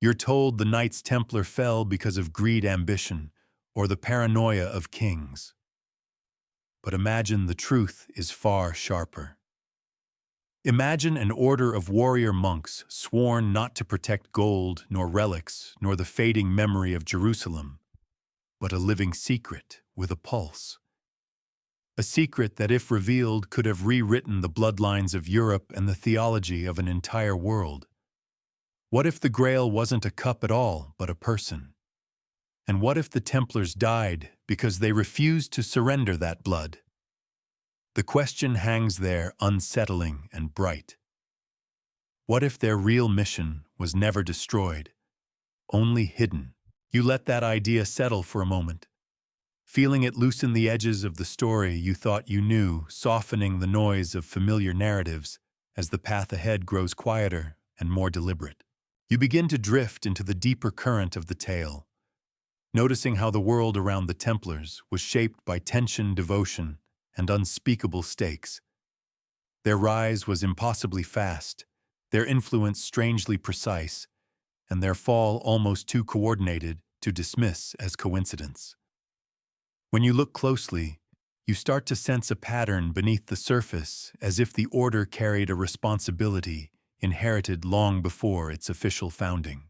You're told the Knights Templar fell because of greed, ambition, or the paranoia of kings. But imagine the truth is far sharper. Imagine an order of warrior monks sworn not to protect gold, nor relics, nor the fading memory of Jerusalem, but a living secret with a pulse. A secret that, if revealed, could have rewritten the bloodlines of Europe and the theology of an entire world. What if the Grail wasn't a cup at all, but a person? And what if the Templars died because they refused to surrender that blood? The question hangs there, unsettling and bright. What if their real mission was never destroyed, only hidden? You let that idea settle for a moment, feeling it loosen the edges of the story you thought you knew, softening the noise of familiar narratives as the path ahead grows quieter and more deliberate. You begin to drift into the deeper current of the tale, noticing how the world around the Templars was shaped by tension, devotion, and unspeakable stakes. Their rise was impossibly fast, their influence strangely precise, and their fall almost too coordinated to dismiss as coincidence. When you look closely, you start to sense a pattern beneath the surface, as if the order carried a responsibility inherited long before its official founding.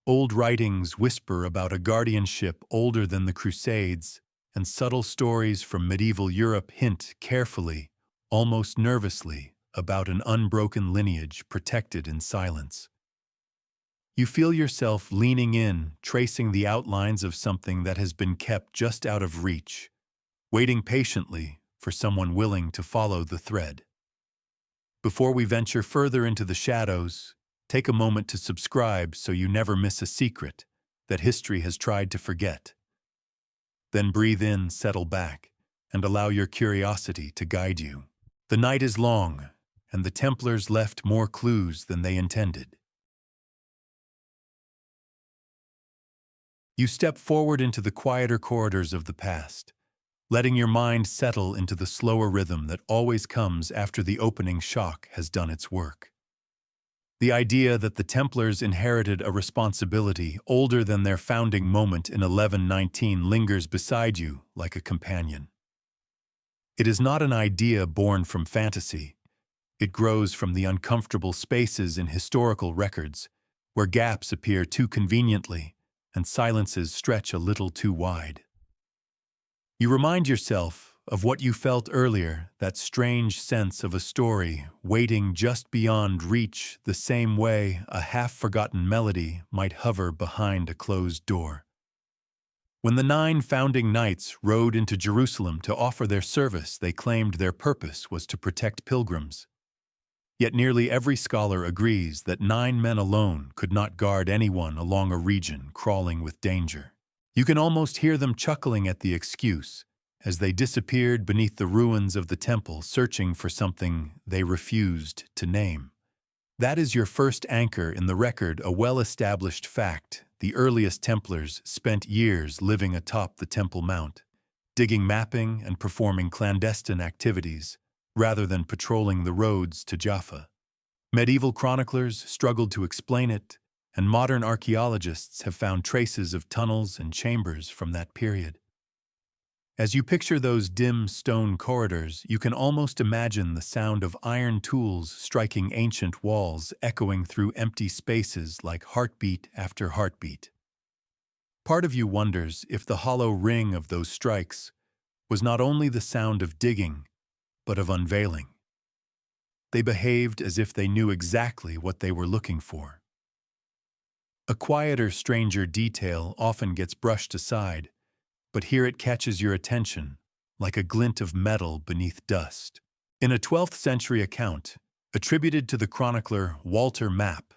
Old writings whisper about a guardianship older than the Crusades, and subtle stories from medieval Europe hint carefully, almost nervously, about an unbroken lineage protected in silence. You feel yourself leaning in, tracing the outlines of something that has been kept just out of reach, waiting patiently for someone willing to follow the thread. Before we venture further into the shadows, take a moment to subscribe so you never miss a secret that history has tried to forget. Then breathe in, settle back, and allow your curiosity to guide you. The night is long, and the Templars left more clues than they intended. You step forward into the quieter corridors of the past, letting your mind settle into the slower rhythm that always comes after the opening shock has done its work. The idea that the Templars inherited a responsibility older than their founding moment in 1119 lingers beside you like a companion. It is not an idea born from fantasy. It grows from the uncomfortable spaces in historical records, where gaps appear too conveniently and silences stretch a little too wide. You remind yourself of what you felt earlier, that strange sense of a story waiting just beyond reach, the same way a half-forgotten melody might hover behind a closed door. When the 9 founding knights rode into Jerusalem to offer their service, they claimed their purpose was to protect pilgrims. Yet nearly every scholar agrees that 9 men alone could not guard anyone along a region crawling with danger. You can almost hear them chuckling at the excuse, as they disappeared beneath the ruins of the temple, searching for something they refused to name. That is your first anchor in the record, a well-established fact. The earliest Templars spent years living atop the Temple Mount, digging, mapping, and performing clandestine activities, rather than patrolling the roads to Jaffa. Medieval chroniclers struggled to explain it, and modern archaeologists have found traces of tunnels and chambers from that period. As you picture those dim stone corridors, you can almost imagine the sound of iron tools striking ancient walls, echoing through empty spaces like heartbeat after heartbeat. Part of you wonders if the hollow ring of those strikes was not only the sound of digging, but of unveiling. They behaved as if they knew exactly what they were looking for. A quieter, stranger detail often gets brushed aside, but here it catches your attention, like a glint of metal beneath dust. In a 12th century account, attributed to the chronicler Walter Map,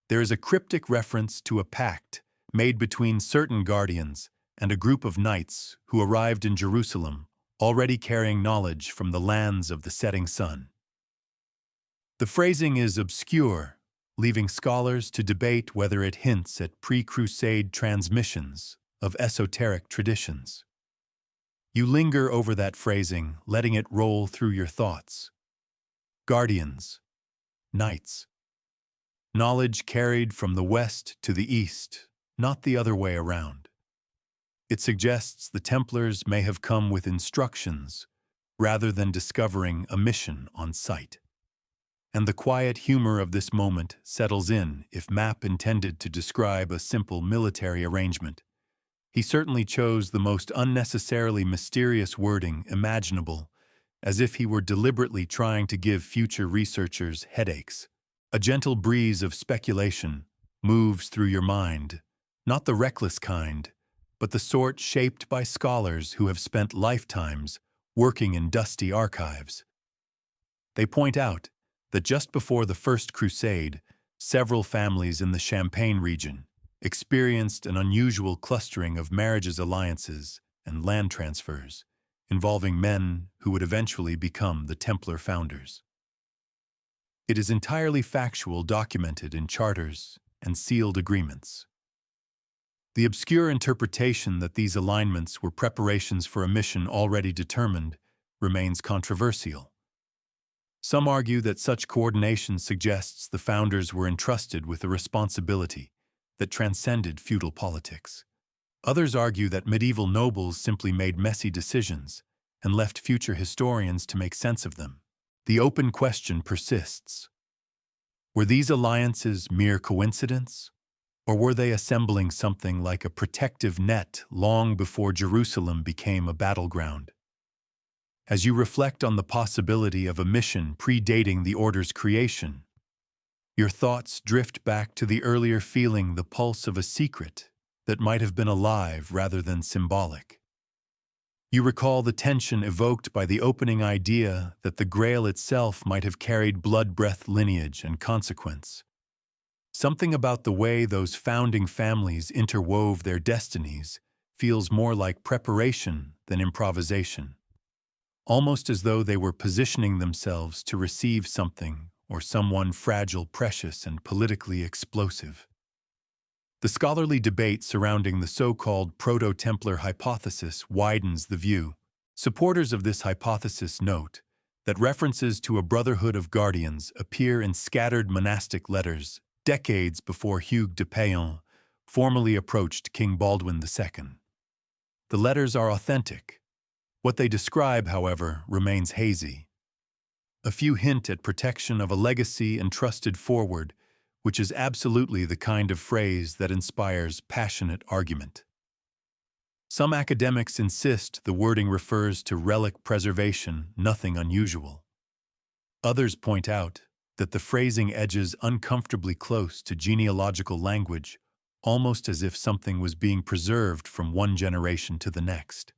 there is a cryptic reference to a pact made between certain guardians and a group of knights who arrived in Jerusalem, already carrying knowledge from the lands of the setting sun. The phrasing is obscure, leaving scholars to debate whether it hints at pre-crusade transmissions of esoteric traditions. You linger over that phrasing, letting it roll through your thoughts. Guardians, knights. knowledge carried from the west to the east, not the other way around. It suggests the Templars may have come with instructions rather than discovering a mission on sight. And the quiet humor of this moment settles in if Map intended to describe a simple military arrangement. He certainly chose the most unnecessarily mysterious wording imaginable, as if he were deliberately trying to give future researchers headaches. A gentle breeze of speculation moves through your mind, not the reckless kind, but the sort shaped by scholars who have spent lifetimes working in dusty archives. They point out that just before the First Crusade, several families in the Champagne region experienced an unusual clustering of marriages, alliances, and land transfers, involving men who would eventually become the Templar founders. It is entirely factual, documented in charters and sealed agreements. The obscure interpretation that these alignments were preparations for a mission already determined remains controversial. Some argue that such coordination suggests the founders were entrusted with a responsibility that transcended feudal politics. Others argue that medieval nobles simply made messy decisions and left future historians to make sense of them. The open question persists. Were these alliances mere coincidence, or were they assembling something like a protective net long before Jerusalem became a battleground? As you reflect on the possibility of a mission predating the Order's creation, your thoughts drift back to the earlier feeling, the pulse of a secret that might have been alive rather than symbolic. You recall the tension evoked by the opening idea that the Grail itself might have carried blood, breath, lineage, and consequence. Something about the way those founding families interwove their destinies feels more like preparation than improvisation, almost as though they were positioning themselves to receive something or someone fragile, precious, and politically explosive. The scholarly debate surrounding the so-called Proto-Templar hypothesis widens the view. Supporters of this hypothesis note that references to a brotherhood of guardians appear in scattered monastic letters decades before Hugues de Payan formally approached King Baldwin II. The letters are authentic. What they describe, however, remains hazy. A few hint at protection of a legacy entrusted forward, which is absolutely the kind of phrase that inspires passionate argument. Some academics insist the wording refers to relic preservation, nothing unusual. Others point out that the phrasing edges uncomfortably close to genealogical language, almost as if something was being preserved from one generation to the next.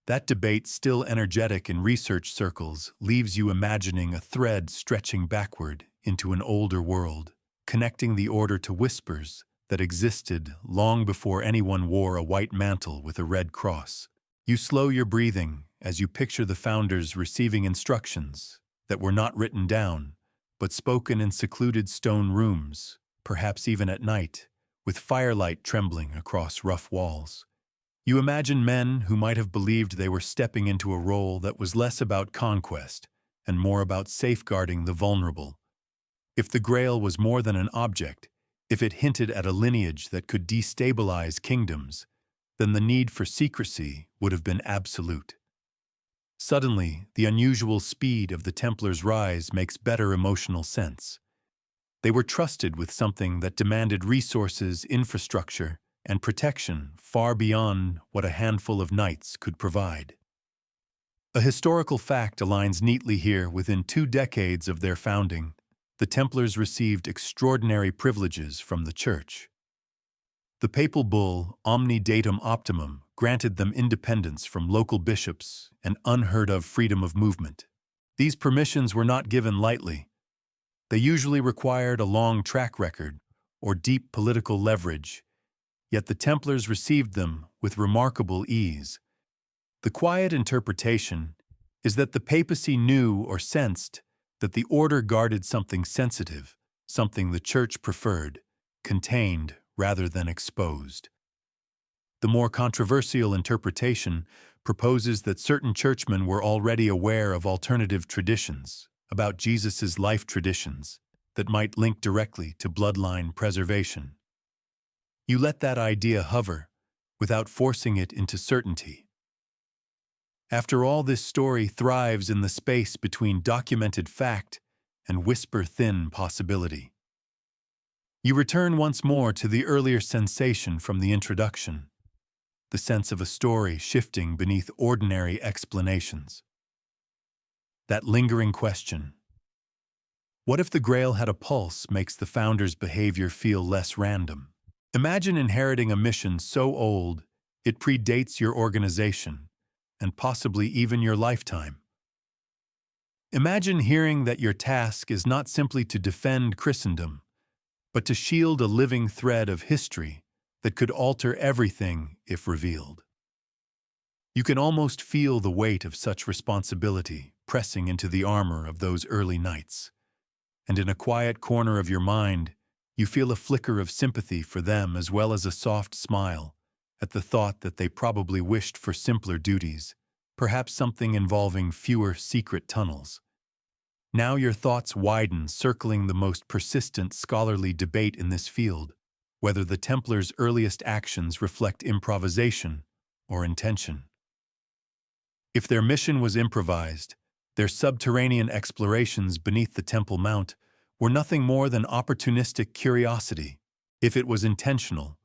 That debate, still energetic in research circles, leaves you imagining a thread stretching backward into an older world, connecting the Order to whispers that existed long before anyone wore a white mantle with a red cross. You slow your breathing as you picture the founders receiving instructions that were not written down, but spoken in secluded stone rooms, perhaps even at night, with firelight trembling across rough walls. You imagine men who might have believed they were stepping into a role that was less about conquest and more about safeguarding the vulnerable. If the Grail was more than an object, if it hinted at a lineage that could destabilize kingdoms, then the need for secrecy would have been absolute. Suddenly, the unusual speed of the Templars' rise makes better emotional sense. They were trusted with something that demanded resources, infrastructure, and protection far beyond what a handful of knights could provide. A historical fact aligns neatly here. Within 2 decades of their founding, the Templars received extraordinary privileges from the Church. The papal bull, Omni Datum Optimum, granted them independence from local bishops and unheard-of freedom of movement. These permissions were not given lightly. They usually required a long track record or deep political leverage, yet the Templars received them with remarkable ease. The quiet interpretation is that the papacy knew or sensed that the Order guarded something sensitive, something the Church preferred, contained rather than exposed. The more controversial interpretation proposes that certain churchmen were already aware of alternative traditions, about Jesus' life traditions, that might link directly to bloodline preservation. You let that idea hover, without forcing it into certainty. After all, this story thrives in the space between documented fact and whisper-thin possibility. You return once more to the earlier sensation from the introduction, the sense of a story shifting beneath ordinary explanations. That lingering question, what if the Grail had a pulse, makes the founder's behavior feel less random? Imagine inheriting a mission so old it predates your organization, and possibly even your lifetime. Imagine hearing that your task is not simply to defend Christendom, but to shield a living thread of history that could alter everything if revealed. You can almost feel the weight of such responsibility pressing into the armor of those early knights, and in a quiet corner of your mind, you feel a flicker of sympathy for them as well as a soft smile at the thought that they probably wished for simpler duties, perhaps something involving fewer secret tunnels. Now your thoughts widen, circling the most persistent scholarly debate in this field, whether the Templars' earliest actions reflect improvisation or intention. If their mission was improvised, their subterranean explorations beneath the Temple Mount were nothing more than opportunistic curiosity. If it was intentional,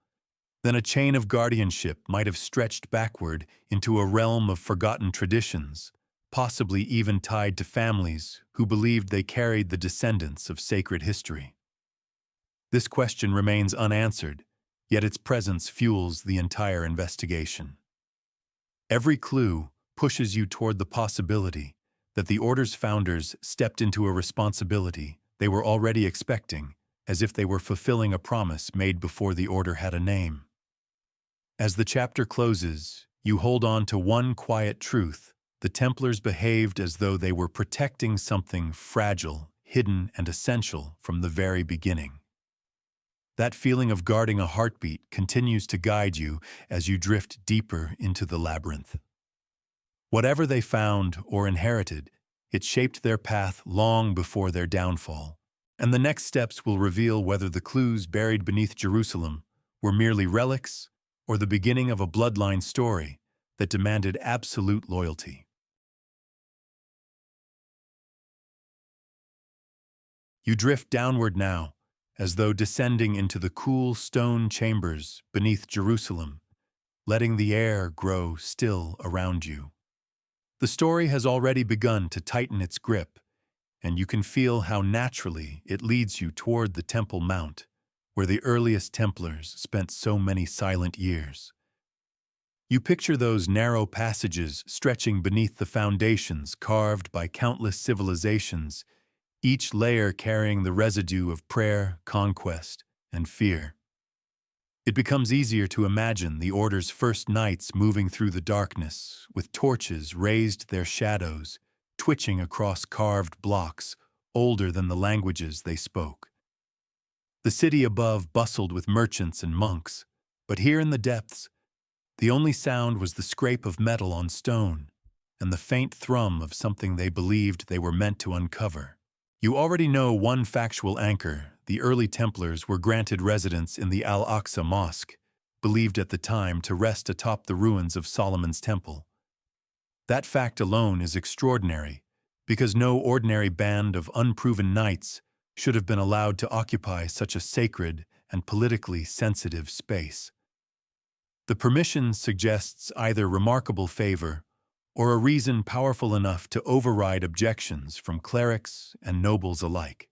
then a chain of guardianship might have stretched backward into a realm of forgotten traditions, possibly even tied to families who believed they carried the descendants of sacred history. This question remains unanswered, yet its presence fuels the entire investigation. Every clue pushes you toward the possibility that the Order's founders stepped into a responsibility they were already expecting, as if they were fulfilling a promise made before the Order had a name. As the chapter closes, you hold on to one quiet truth: the Templars behaved as though they were protecting something fragile, hidden, and essential from the very beginning. That feeling of guarding a heartbeat continues to guide you as you drift deeper into the labyrinth. Whatever they found or inherited, it shaped their path long before their downfall, and the next steps will reveal whether the clues buried beneath Jerusalem were merely relics or the beginning of a bloodline story that demanded absolute loyalty. You drift downward now, as though descending into the cool stone chambers beneath Jerusalem, letting the air grow still around you. The story has already begun to tighten its grip, and you can feel how naturally it leads you toward the Temple Mount, where the earliest Templars spent so many silent years. You picture those narrow passages stretching beneath the foundations carved by countless civilizations, each layer carrying the residue of prayer, conquest, and fear. It becomes easier to imagine the Order's first knights moving through the darkness, with torches raised their shadows, twitching across carved blocks older than the languages they spoke. The city above bustled with merchants and monks, but here in the depths, the only sound was the scrape of metal on stone and the faint thrum of something they believed they were meant to uncover. You already know one factual anchor: the early Templars were granted residence in the Al-Aqsa Mosque, believed at the time to rest atop the ruins of Solomon's Temple. That fact alone is extraordinary, because no ordinary band of unproven knights should have been allowed to occupy such a sacred and politically sensitive space. The permission suggests either remarkable favor or a reason powerful enough to override objections from clerics and nobles alike.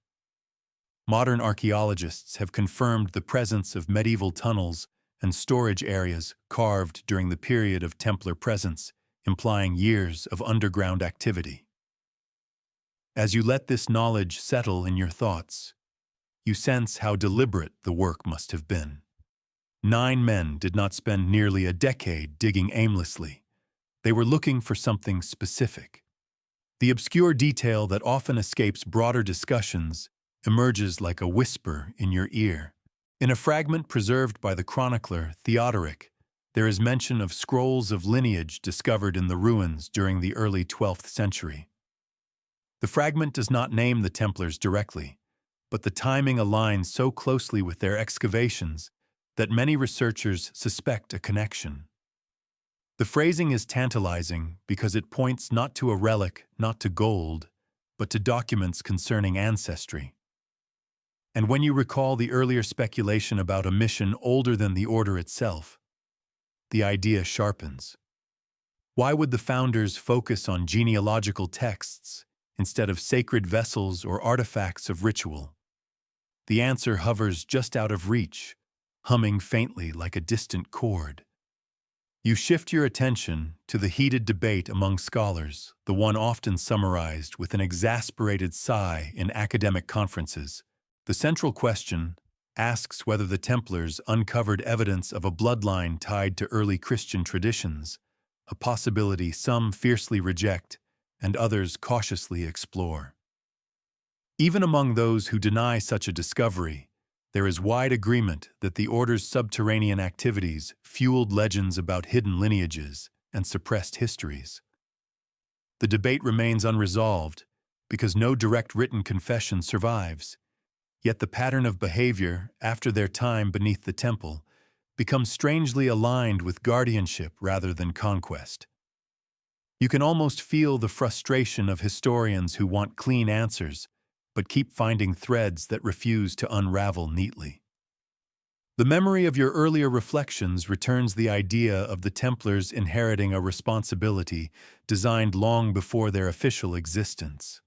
Modern archaeologists have confirmed the presence of medieval tunnels and storage areas carved during the period of Templar presence, implying years of underground activity. As you let this knowledge settle in your thoughts, you sense how deliberate the work must have been. 9 men did not spend nearly a decade digging aimlessly. They were looking for something specific. The obscure detail that often escapes broader discussions emerges like a whisper in your ear. In a fragment preserved by the chronicler Theodoric, there is mention of scrolls of lineage discovered in the ruins during the early 12th century. The fragment does not name the Templars directly, but the timing aligns so closely with their excavations that many researchers suspect a connection. The phrasing is tantalizing because it points not to a relic, not to gold, but to documents concerning ancestry. And when you recall the earlier speculation about a mission older than the order itself, the idea sharpens. Why would the founders focus on genealogical texts instead of sacred vessels or artifacts of ritual? The answer hovers just out of reach, humming faintly like a distant chord. You shift your attention to the heated debate among scholars, the one often summarized with an exasperated sigh in academic conferences. The central question asks whether the Templars uncovered evidence of a bloodline tied to early Christian traditions, a possibility some fiercely reject and others cautiously explore. Even among those who deny such a discovery, there is wide agreement that the Order's subterranean activities fueled legends about hidden lineages and suppressed histories. The debate remains unresolved because no direct written confession survives, yet the pattern of behavior after their time beneath the temple becomes strangely aligned with guardianship rather than conquest. You can almost feel the frustration of historians who want clean answers but keep finding threads that refuse to unravel neatly. The memory of your earlier reflections returns the idea of the Templars inheriting a responsibility designed long before their official existence.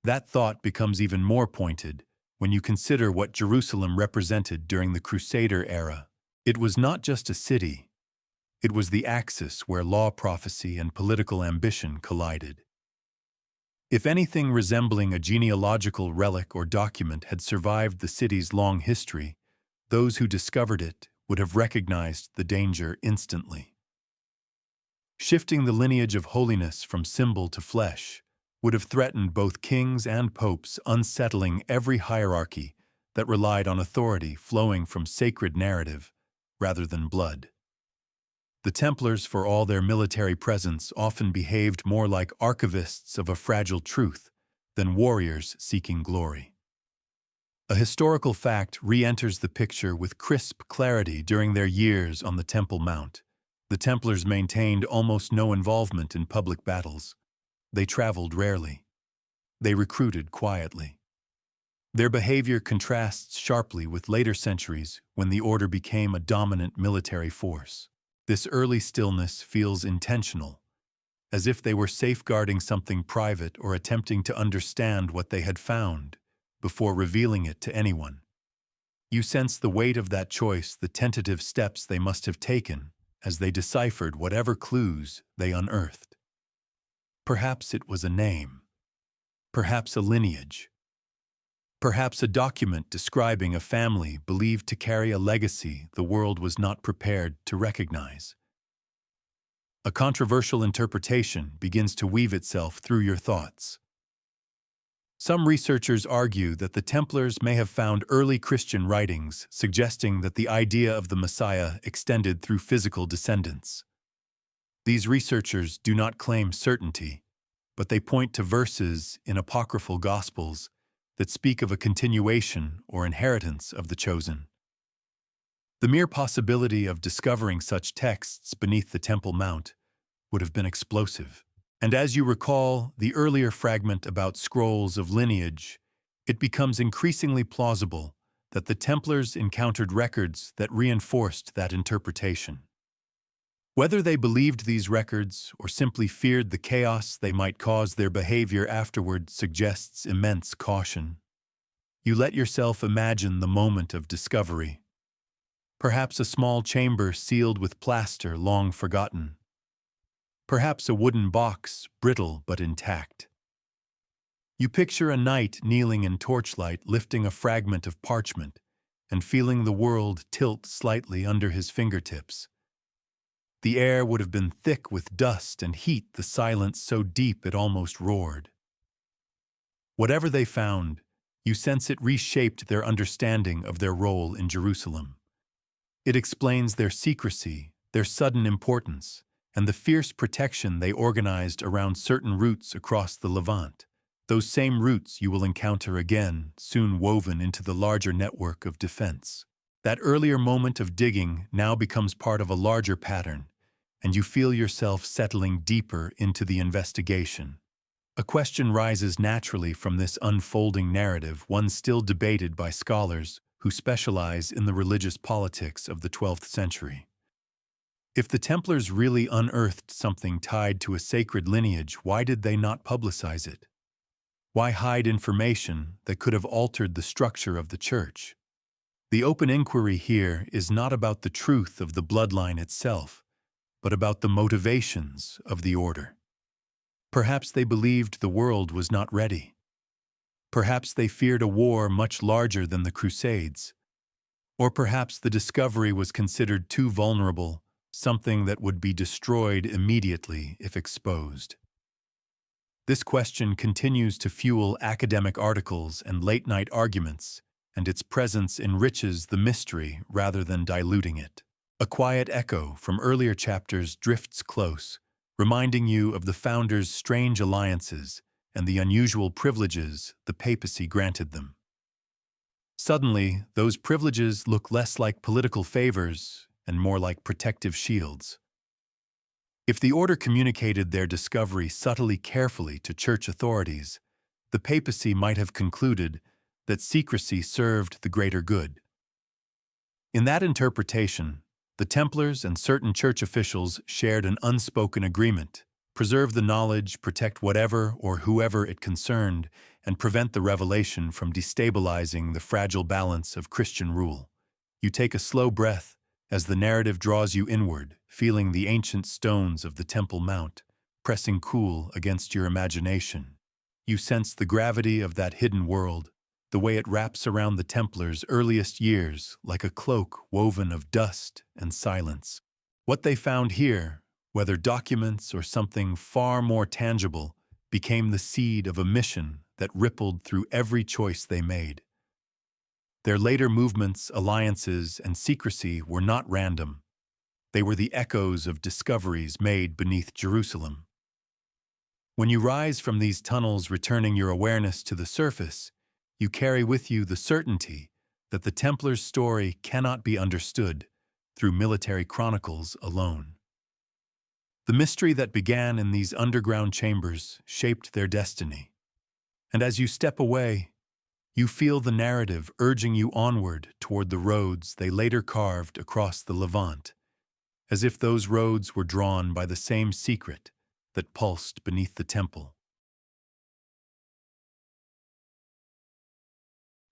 That thought becomes even more pointed when you consider what Jerusalem represented during the Crusader era. It was not just a city, it was the axis where law prophecy and political ambition collided. If anything resembling a genealogical relic or document had survived the city's long history, those who discovered it would have recognized the danger instantly. Shifting the lineage of holiness from symbol to flesh would have threatened both kings and popes, unsettling every hierarchy that relied on authority flowing from sacred narrative rather than blood. The Templars, for all their military presence, often behaved more like archivists of a fragile truth than warriors seeking glory. A historical fact re-enters the picture with crisp clarity during their years on the Temple Mount. The Templars maintained almost no involvement in public battles. They traveled rarely. They recruited quietly. Their behavior contrasts sharply with later centuries when the Order became a dominant military force. This early stillness feels intentional, as if they were safeguarding something private or attempting to understand what they had found before revealing it to anyone. You sense the weight of that choice, the tentative steps they must have taken as they deciphered whatever clues they unearthed. Perhaps it was a name, perhaps a lineage, perhaps a document describing a family believed to carry a legacy the world was not prepared to recognize. A controversial interpretation begins to weave itself through your thoughts. Some researchers argue that the Templars may have found early Christian writings suggesting that the idea of the Messiah extended through physical descendants. These researchers do not claim certainty, but they point to verses in apocryphal Gospels that speak of a continuation or inheritance of the chosen. The mere possibility of discovering such texts beneath the Temple Mount would have been explosive. And as you recall the earlier fragment about scrolls of lineage, it becomes increasingly plausible that the Templars encountered records that reinforced that interpretation. Whether they believed these records or simply feared the chaos they might cause, their behavior afterward suggests immense caution. You let yourself imagine the moment of discovery. Perhaps a small chamber sealed with plaster long forgotten. Perhaps a wooden box, brittle but intact. You picture a knight kneeling in torchlight, lifting a fragment of parchment and feeling the world tilt slightly under his fingertips. The air would have been thick with dust and heat, the silence so deep it almost roared. Whatever they found, you sense it reshaped their understanding of their role in Jerusalem. It explains their secrecy, their sudden importance, and the fierce protection they organized around certain routes across the Levant. Those same roots you will encounter again, soon woven into the larger network of defense. That earlier moment of digging now becomes part of a larger pattern, and you feel yourself settling deeper into the investigation. A question rises naturally from this unfolding narrative, one still debated by scholars who specialize in the religious politics of the 12th century. If the Templars really unearthed something tied to a sacred lineage, why did they not publicize it? Why hide information that could have altered the structure of the Church? The open inquiry here is not about the truth of the bloodline itself, but about the motivations of the order. Perhaps they believed the world was not ready. Perhaps they feared a war much larger than the Crusades. Or perhaps the discovery was considered too vulnerable, something that would be destroyed immediately if exposed. This question continues to fuel academic articles and late-night arguments, and its presence enriches the mystery rather than diluting it. A quiet echo from earlier chapters drifts close, reminding you of the founders' strange alliances and the unusual privileges the papacy granted them. Suddenly, those privileges look less like political favors and more like protective shields. If the order communicated their discovery subtly carefully to church authorities, the papacy might have concluded that secrecy served the greater good. In that interpretation, the Templars and certain church officials shared an unspoken agreement: preserve the knowledge, protect whatever or whoever it concerned, and prevent the revelation from destabilizing the fragile balance of Christian rule. You take a slow breath as the narrative draws you inward, feeling the ancient stones of the Temple Mount pressing cool against your imagination. You sense the gravity of that hidden world, the way it wraps around the Templars' earliest years like a cloak woven of dust and silence. What they found here, whether documents or something far more tangible, became the seed of a mission that rippled through every choice they made. Their later movements, alliances, and secrecy were not random. They were the echoes of discoveries made beneath Jerusalem. When you rise from these tunnels, returning your awareness to the surface, you carry with you the certainty that the Templars' story cannot be understood through military chronicles alone. The mystery that began in these underground chambers shaped their destiny. And as you step away, you feel the narrative urging you onward toward the roads they later carved across the Levant, as if those roads were drawn by the same secret that pulsed beneath the temple.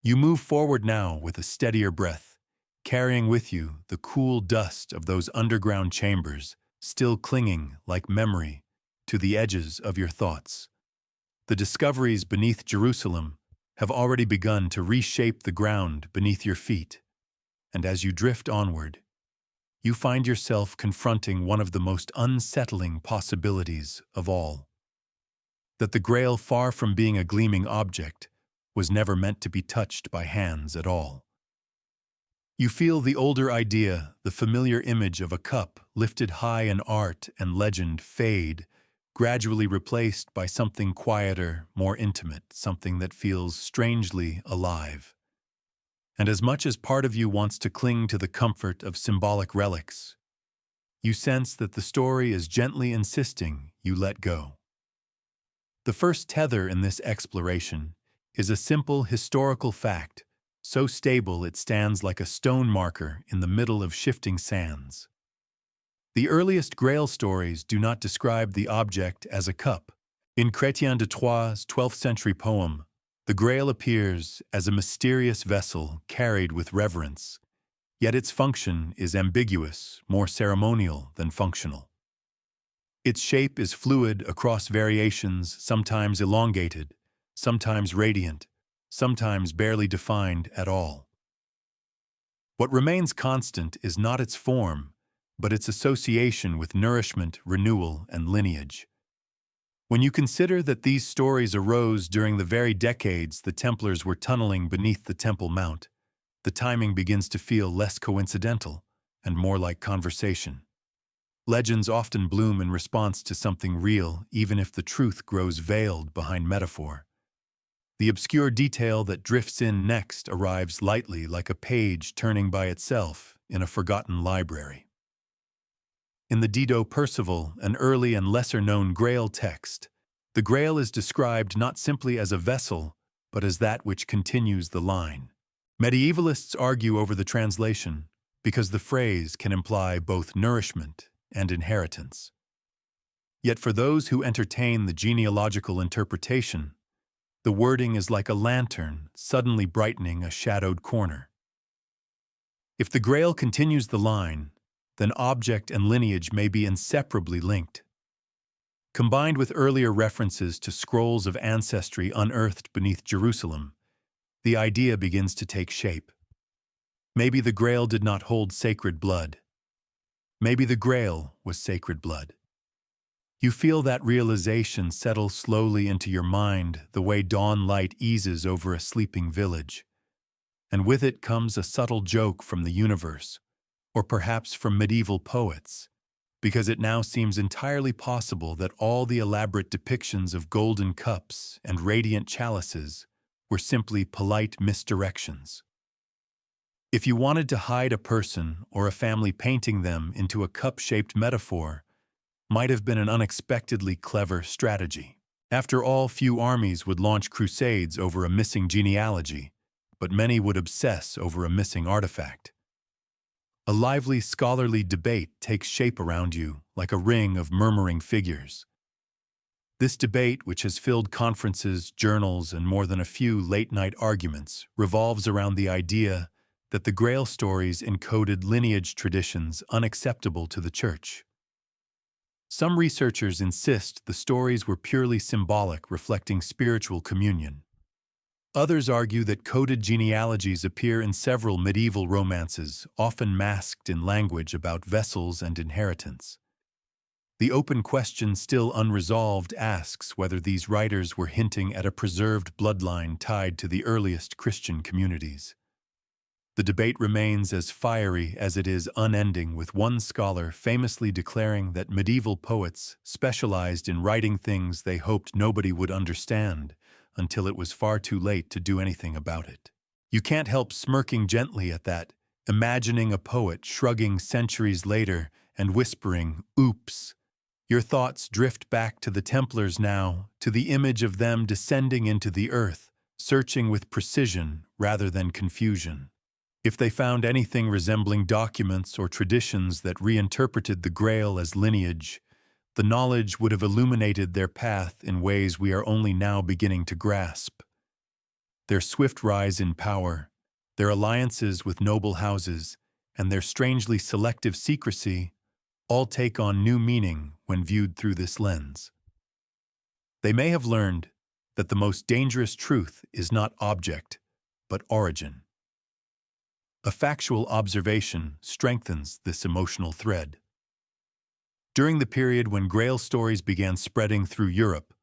You move forward now with a steadier breath, carrying with you the cool dust of those underground chambers, still clinging like memory to the edges of your thoughts. The discoveries beneath Jerusalem have already begun to reshape the ground beneath your feet, and as you drift onward, you find yourself confronting one of the most unsettling possibilities of all: that the Grail, far from being a gleaming object, was never meant to be touched by hands at all. You feel the older idea, the familiar image of a cup lifted high in art and legend, fade, gradually replaced by something quieter, more intimate, something that feels strangely alive. And as much as part of you wants to cling to the comfort of symbolic relics, you sense that the story is gently insisting you let go. The first tether in this exploration is a simple historical fact, so stable it stands like a stone marker in the middle of shifting sands. The earliest Grail stories do not describe the object as a cup. In Chrétien de Troyes' 12th century poem, the Grail appears as a mysterious vessel carried with reverence, yet its function is ambiguous, more ceremonial than functional. Its shape is fluid across variations, sometimes elongated, sometimes radiant, sometimes barely defined at all. What remains constant is not its form, but its association with nourishment, renewal, and lineage. When you consider that these stories arose during the very decades the Templars were tunneling beneath the Temple Mount, the timing begins to feel less coincidental and more like conversation. Legends often bloom in response to something real, even if the truth grows veiled behind metaphor. The obscure detail that drifts in next arrives lightly like a page turning by itself in a forgotten library. In the Dido Percival, an early and lesser-known Grail text, the Grail is described not simply as a vessel, but as that which continues the line. Medievalists argue over the translation because the phrase can imply both nourishment and inheritance. Yet for those who entertain the genealogical interpretation, the wording is like a lantern suddenly brightening a shadowed corner. If the Grail continues the line, then object and lineage may be inseparably linked. Combined with earlier references to scrolls of ancestry unearthed beneath Jerusalem, the idea begins to take shape. Maybe the Grail did not hold sacred blood. Maybe the Grail was sacred blood. You feel that realization settle slowly into your mind the way dawn light eases over a sleeping village. And with it comes a subtle joke from the universe, or perhaps from medieval poets, because it now seems entirely possible that all the elaborate depictions of golden cups and radiant chalices were simply polite misdirections. If you wanted to hide a person or a family, painting them into a cup-shaped metaphor might have been an unexpectedly clever strategy. After all, few armies would launch crusades over a missing genealogy, but many would obsess over a missing artifact. A lively scholarly debate takes shape around you like a ring of murmuring figures. This debate, which has filled conferences, journals, and more than a few late-night arguments, revolves around the idea that the Grail stories encoded lineage traditions unacceptable to the Church. Some researchers insist the stories were purely symbolic, reflecting spiritual communion. Others argue that coded genealogies appear in several medieval romances, often masked in language about vessels and inheritance. The open question still unresolved asks whether these writers were hinting at a preserved bloodline tied to the earliest Christian communities. The debate remains as fiery as it is unending, with one scholar famously declaring that medieval poets specialized in writing things they hoped nobody would understand until it was far too late to do anything about it. You can't help smirking gently at that, imagining a poet shrugging centuries later and whispering, "Oops." Your thoughts drift back to the Templars now, to the image of them descending into the earth, searching with precision rather than confusion. If they found anything resembling documents or traditions that reinterpreted the Grail as lineage, the knowledge would have illuminated their path in ways we are only now beginning to grasp. Their swift rise in power, their alliances with noble houses, and their strangely selective secrecy all take on new meaning when viewed through this lens. They may have learned that the most dangerous truth is not object, but origin. A factual observation strengthens this emotional thread. During the period when Grail stories began spreading through Europe,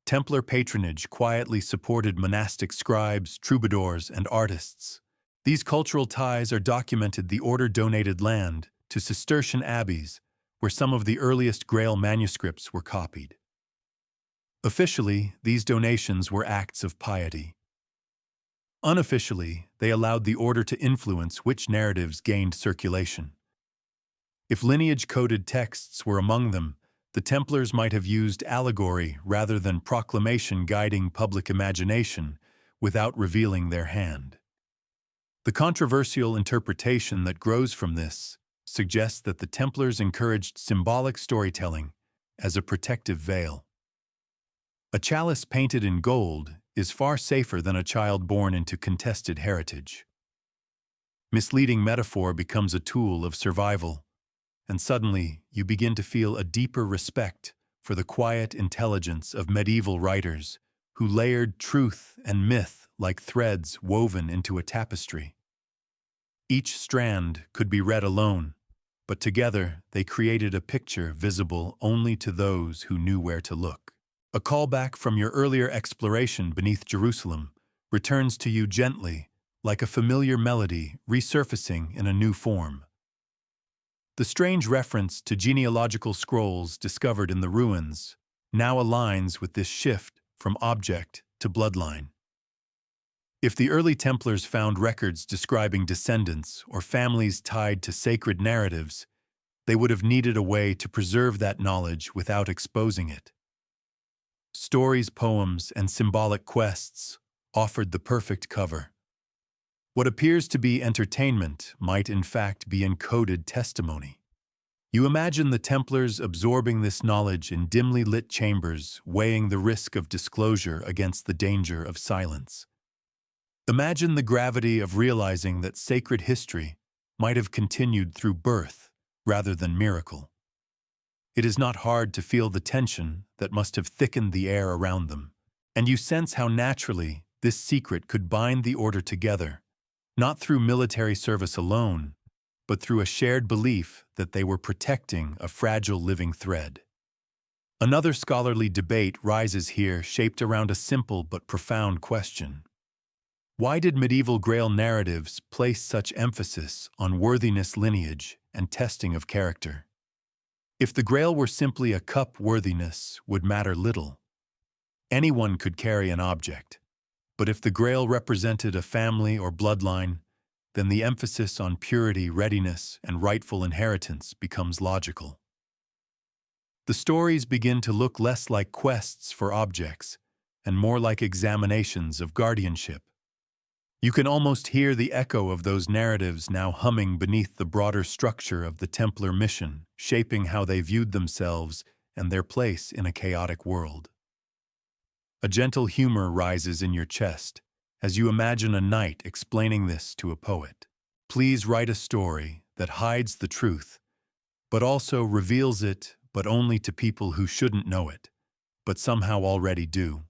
Templar patronage quietly supported monastic scribes, troubadours, and artists. These cultural ties are documented. The order donated land to Cistercian abbeys, where some of the earliest Grail manuscripts were copied. Officially, these donations were acts of piety. Unofficially, they allowed the order to influence which narratives gained circulation. If lineage-coded texts were among them, the Templars might have used allegory rather than proclamation, guiding public imagination without revealing their hand. The controversial interpretation that grows from this suggests that the Templars encouraged symbolic storytelling as a protective veil. A chalice painted in gold is far safer than a child born into contested heritage. Misleading metaphor becomes a tool of survival, and suddenly you begin to feel a deeper respect for the quiet intelligence of medieval writers who layered truth and myth like threads woven into a tapestry. Each strand could be read alone, but together they created a picture visible only to those who knew where to look. A callback from your earlier exploration beneath Jerusalem returns to you gently, like a familiar melody resurfacing in a new form. The strange reference to genealogical scrolls discovered in the ruins now aligns with this shift from object to bloodline. If the early Templars found records describing descendants or families tied to sacred narratives, they would have needed a way to preserve that knowledge without exposing it. Stories, poems, and symbolic quests offered the perfect cover. What appears to be entertainment might in fact be encoded testimony. You imagine the Templars absorbing this knowledge in dimly lit chambers, weighing the risk of disclosure against the danger of silence. Imagine the gravity of realizing that sacred history might have continued through birth rather than miracle. It is not hard to feel the tension that must have thickened the air around them, and you sense how naturally this secret could bind the order together, not through military service alone, but through a shared belief that they were protecting a fragile living thread. Another scholarly debate rises here, shaped around a simple but profound question. Why did medieval Grail narratives place such emphasis on worthiness, lineage, and testing of character? If the Grail were simply a cup, worthiness would matter little. Anyone could carry an object. But if the Grail represented a family or bloodline, then the emphasis on purity, readiness, and rightful inheritance becomes logical. The stories begin to look less like quests for objects and more like examinations of guardianship. You can almost hear the echo of those narratives now humming beneath the broader structure of the Templar mission, shaping how they viewed themselves and their place in a chaotic world. A gentle humor rises in your chest as you imagine a knight explaining this to a poet. Please write a story that hides the truth, but also reveals it, but only to people who shouldn't know it, but somehow already do.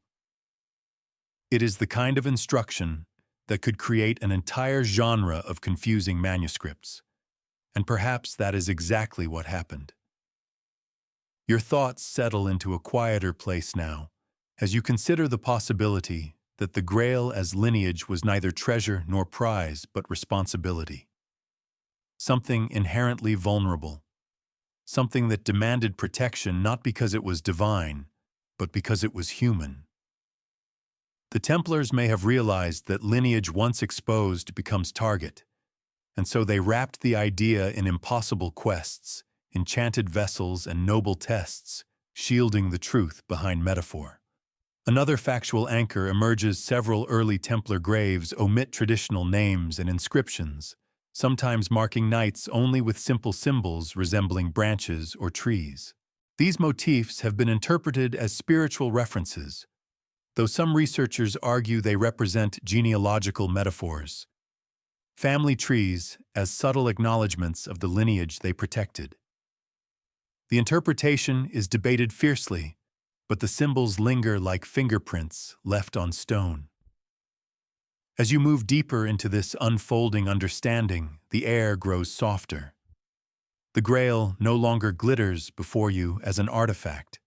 It is the kind of instruction that could create an entire genre of confusing manuscripts, and perhaps that is exactly what happened. Your thoughts settle into a quieter place now, as you consider the possibility that the Grail as lineage was neither treasure nor prize but responsibility. Something inherently vulnerable. Something that demanded protection not because it was divine, but because it was human. The Templars may have realized that lineage once exposed becomes target, and so they wrapped the idea in impossible quests, enchanted vessels, and noble tests, shielding the truth behind metaphor. Another factual anchor emerges. Several early Templar graves omit traditional names and inscriptions, sometimes marking knights only with simple symbols resembling branches or trees. These motifs have been interpreted as spiritual references, though some researchers argue they represent genealogical metaphors, family trees as subtle acknowledgments of the lineage they protected. The interpretation is debated fiercely, but the symbols linger like fingerprints left on stone. As you move deeper into this unfolding understanding, the air grows softer. The Grail no longer glitters before you as an artifact.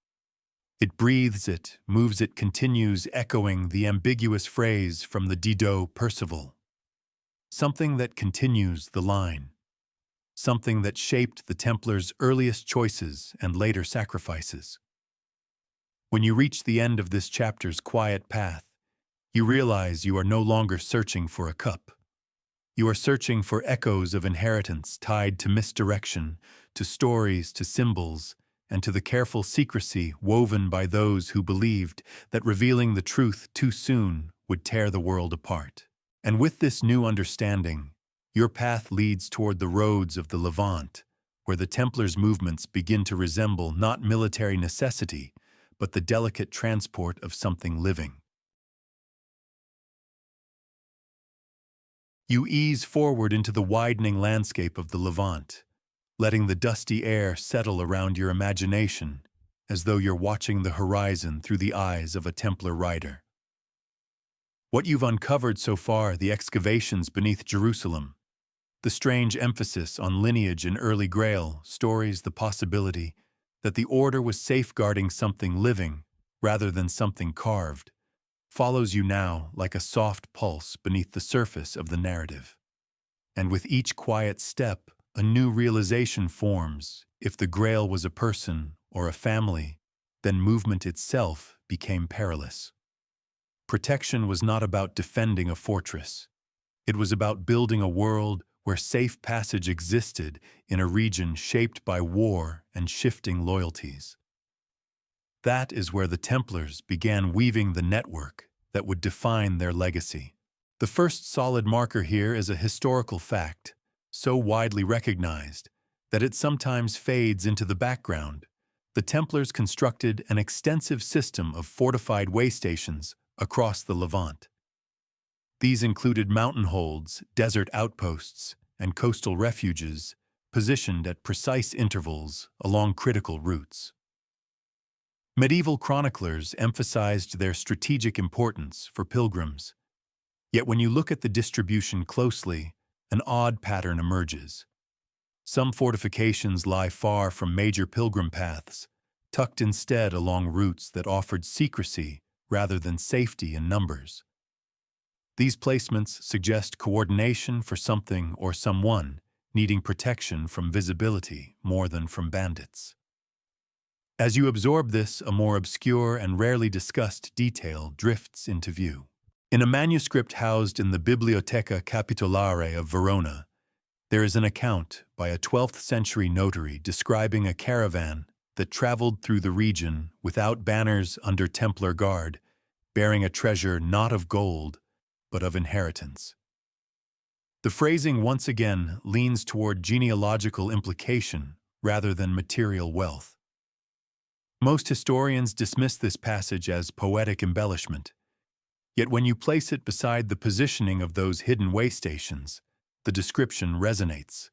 It breathes it, moves it, continues echoing the ambiguous phrase from the Dido Percival. Something that continues the line. Something that shaped the Templars' earliest choices and later sacrifices. When you reach the end of this chapter's quiet path, you realize you are no longer searching for a cup. You are searching for echoes of inheritance tied to misdirection, to stories, to symbols, and to the careful secrecy woven by those who believed that revealing the truth too soon would tear the world apart. And with this new understanding, your path leads toward the roads of the Levant, where the Templars' movements begin to resemble not military necessity, but the delicate transport of something living. You ease forward into the widening landscape of the Levant, letting the dusty air settle around your imagination, as though you're watching the horizon through the eyes of a Templar rider. What you've uncovered so far, the excavations beneath Jerusalem, the strange emphasis on lineage and early Grail, stories the possibility that the Order was safeguarding something living rather than something carved, follows you now like a soft pulse beneath the surface of the narrative. And with each quiet step, a new realization forms. If the Grail was a person or a family, then movement itself became perilous. Protection was not about defending a fortress. It was about building a world where safe passage existed in a region shaped by war and shifting loyalties. That is where the Templars began weaving the network that would define their legacy. The first solid marker here is a historical fact, so widely recognized that it sometimes fades into the background. The Templars constructed an extensive system of fortified way stations across the Levant. These included mountain holds, desert outposts, and coastal refuges positioned at precise intervals along critical routes. Medieval chroniclers emphasized their strategic importance for pilgrims. Yet when you look at the distribution closely, an odd pattern emerges. Some fortifications lie far from major pilgrim paths, tucked instead along routes that offered secrecy rather than safety in numbers. These placements suggest coordination for something or someone needing protection from visibility more than from bandits. As you absorb this, a more obscure and rarely discussed detail drifts into view. In a manuscript housed in the Biblioteca Capitolare of Verona, there is an account by a 12th century notary describing a caravan that traveled through the region without banners under Templar guard, bearing a treasure not of gold, but of inheritance. The phrasing once again leans toward genealogical implication rather than material wealth. Most historians dismiss this passage as poetic embellishment, yet when you place it beside the positioning of those hidden way stations, the description resonates.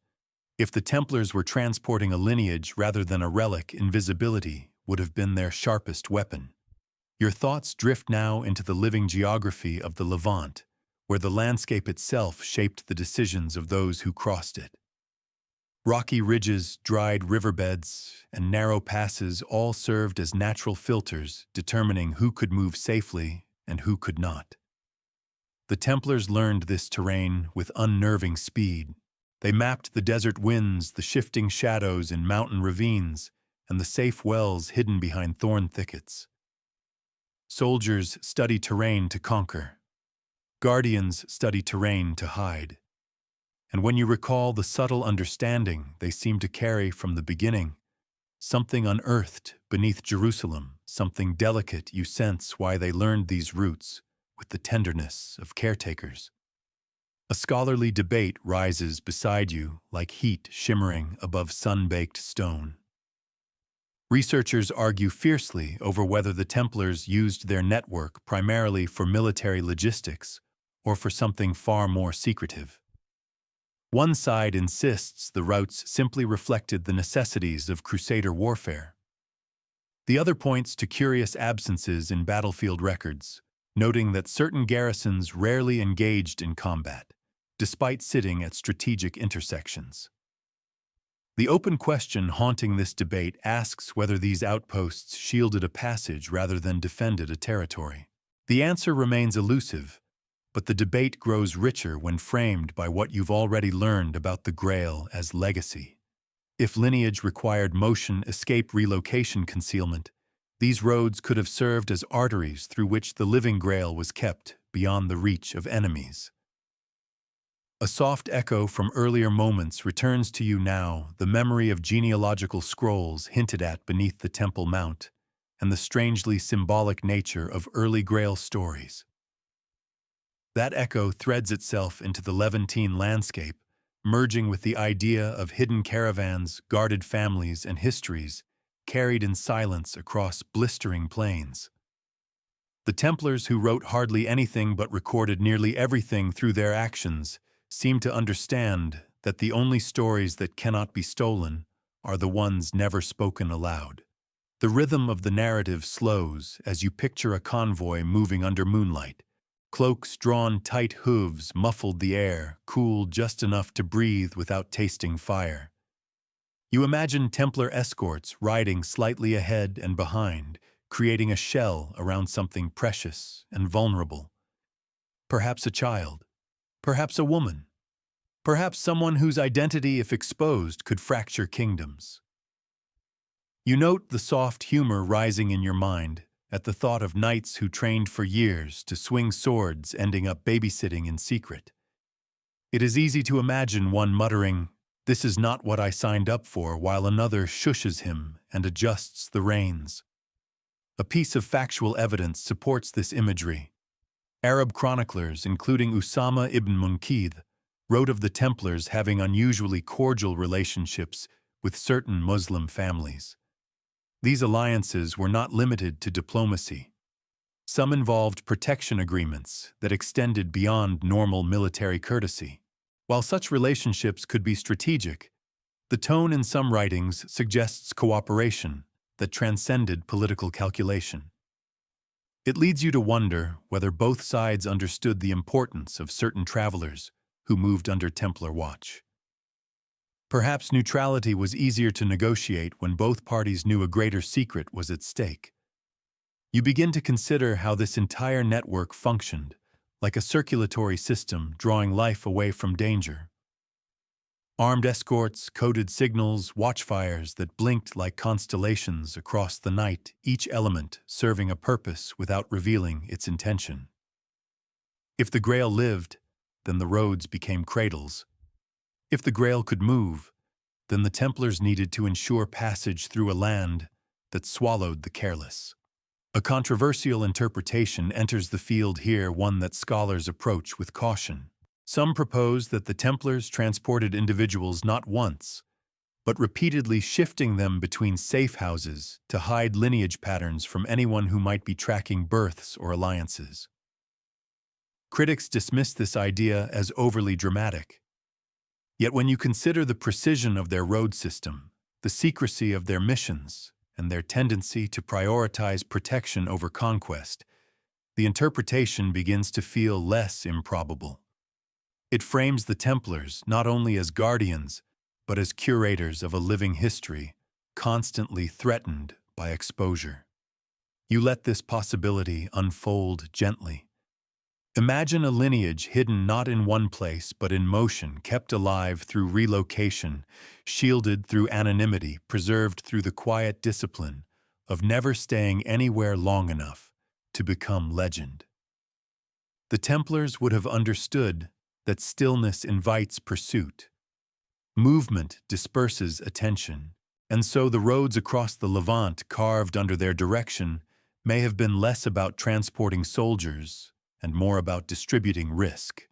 If the Templars were transporting a lineage rather than a relic, invisibility would have been their sharpest weapon. Your thoughts drift now into the living geography of the Levant, where the landscape itself shaped the decisions of those who crossed it. Rocky ridges, dried riverbeds, and narrow passes all served as natural filters determining who could move safely and who could not. The Templars learned this terrain with unnerving speed. They mapped the desert winds, the shifting shadows in mountain ravines, and the safe wells hidden behind thorn thickets. Soldiers study terrain to conquer. Guardians study terrain to hide. And when you recall the subtle understanding they seem to carry from the beginning, something unearthed beneath Jerusalem, something delicate, you sense why they learned these roots with the tenderness of caretakers. A scholarly debate rises beside you like heat shimmering above sun-baked stone. Researchers argue fiercely over whether the Templars used their network primarily for military logistics or for something far more secretive. One side insists the routes simply reflected the necessities of Crusader warfare. The other points to curious absences in battlefield records, noting that certain garrisons rarely engaged in combat, despite sitting at strategic intersections. The open question haunting this debate asks whether these outposts shielded a passage rather than defended a territory. The answer remains elusive, but the debate grows richer when framed by what you've already learned about the Grail as legacy. If lineage required motion, escape, relocation, concealment, these roads could have served as arteries through which the living Grail was kept beyond the reach of enemies. A soft echo from earlier moments returns to you now, the memory of genealogical scrolls hinted at beneath the Temple Mount, and the strangely symbolic nature of early Grail stories. That echo threads itself into the Levantine landscape, merging with the idea of hidden caravans, guarded families, and histories carried in silence across blistering plains. The Templars, who wrote hardly anything but recorded nearly everything through their actions, seem to understand that the only stories that cannot be stolen are the ones never spoken aloud. The rhythm of the narrative slows as you picture a convoy moving under moonlight. Cloaks drawn tight, hooves muffled the air, cool just enough to breathe without tasting fire. You imagine Templar escorts riding slightly ahead and behind, creating a shell around something precious and vulnerable. Perhaps a child, perhaps a woman, perhaps someone whose identity, if exposed, could fracture kingdoms. You note the soft humor rising in your mind, at the thought of knights who trained for years to swing swords, ending up babysitting in secret. It is easy to imagine one muttering, "This is not what I signed up for," while another shushes him and adjusts the reins. A piece of factual evidence supports this imagery. Arab chroniclers, including Usama ibn Munkid, wrote of the Templars having unusually cordial relationships with certain Muslim families. These alliances were not limited to diplomacy. Some involved protection agreements that extended beyond normal military courtesy. While such relationships could be strategic, the tone in some writings suggests cooperation that transcended political calculation. It leads you to wonder whether both sides understood the importance of certain travelers who moved under Templar watch. Perhaps neutrality was easier to negotiate when both parties knew a greater secret was at stake. You begin to consider how this entire network functioned, like a circulatory system drawing life away from danger. Armed escorts, coded signals, watchfires that blinked like constellations across the night, each element serving a purpose without revealing its intention. If the Grail lived, then the roads became cradles. If the Grail could move, then the Templars needed to ensure passage through a land that swallowed the careless. A controversial interpretation enters the field here, one that scholars approach with caution. Some propose that the Templars transported individuals not once, but repeatedly, shifting them between safe houses to hide lineage patterns from anyone who might be tracking births or alliances. Critics dismiss this idea as overly dramatic. Yet when you consider the precision of their road system, the secrecy of their missions, and their tendency to prioritize protection over conquest, the interpretation begins to feel less improbable. It frames the Templars not only as guardians, but as curators of a living history, constantly threatened by exposure. You let this possibility unfold gently. Imagine a lineage hidden not in one place but in motion, kept alive through relocation, shielded through anonymity, preserved through the quiet discipline of never staying anywhere long enough to become legend. The Templars would have understood that stillness invites pursuit. Movement disperses attention, and so the roads across the Levant carved under their direction may have been less about transporting soldiers and more about distributing risk.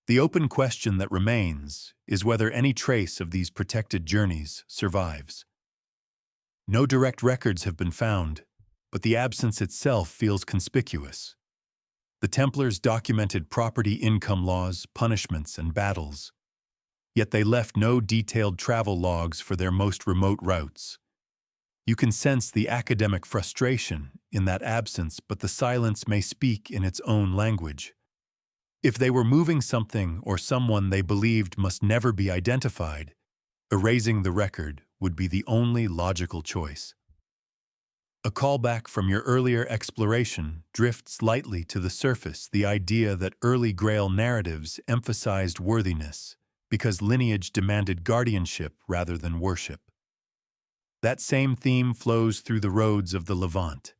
The open question that remains is whether any trace of these protected journeys survives. No direct records have been found, but the absence itself feels conspicuous. The Templars documented property income laws, punishments, and battles, yet they left no detailed travel logs for their most remote routes. You can sense the academic frustration in that absence, but the silence may speak in its own language. If they were moving something or someone they believed must never be identified, erasing the record would be the only logical choice. A callback from your earlier exploration drifts lightly to the surface, the idea that early Grail narratives emphasized worthiness because lineage demanded guardianship rather than worship. That same theme flows through the roads of the Levant.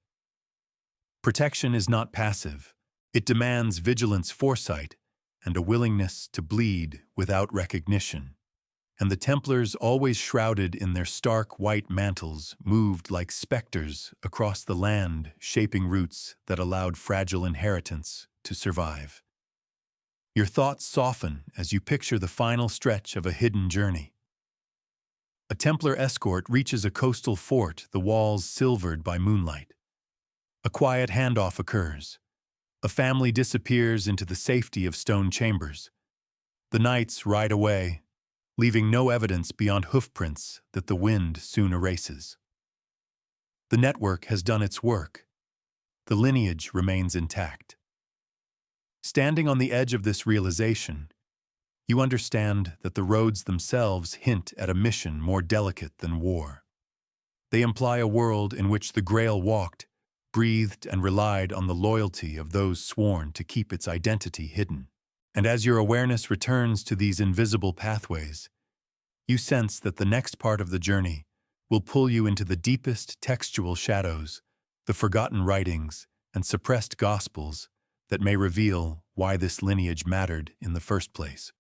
Protection is not passive. It demands vigilance, foresight, and a willingness to bleed without recognition. And the Templars, always shrouded in their stark white mantles, moved like specters across the land, shaping routes that allowed fragile inheritance to survive. Your thoughts soften as you picture the final stretch of a hidden journey. A Templar escort reaches a coastal fort, the walls silvered by moonlight. A quiet handoff occurs. A family disappears into the safety of stone chambers. The knights ride away, leaving no evidence beyond hoofprints that the wind soon erases. The network has done its work. The lineage remains intact. Standing on the edge of this realization, you understand that the roads themselves hint at a mission more delicate than war. They imply a world in which the Grail walked, breathed, and relied on the loyalty of those sworn to keep its identity hidden. And as your awareness returns to these invisible pathways, you sense that the next part of the journey will pull you into the deepest textual shadows the forgotten writings, and suppressed gospels that may reveal why this lineage mattered in the first place.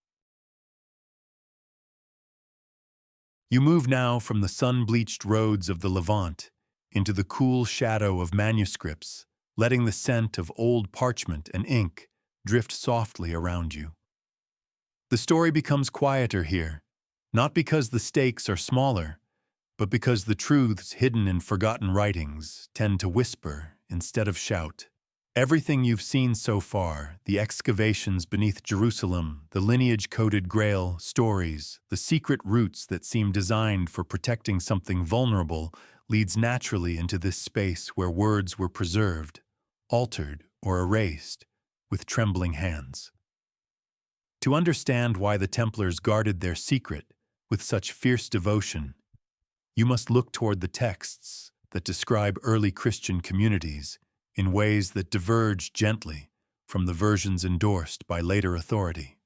You move now from the sun-bleached roads of the Levant into the cool shadow of manuscripts, letting the scent of old parchment and ink drift softly around you. The story becomes quieter here, not because the stakes are smaller, but because the truths hidden in forgotten writings tend to whisper instead of shout. Everything you've seen so far, the excavations beneath Jerusalem, the lineage-coded Grail stories, the secret routes that seem designed for protecting something vulnerable, leads naturally into this space where words were preserved, altered, or erased with trembling hands. To understand why the Templars guarded their secret with such fierce devotion, you must look toward the texts that describe early Christian communities in ways that diverge gently from the versions endorsed by later authority.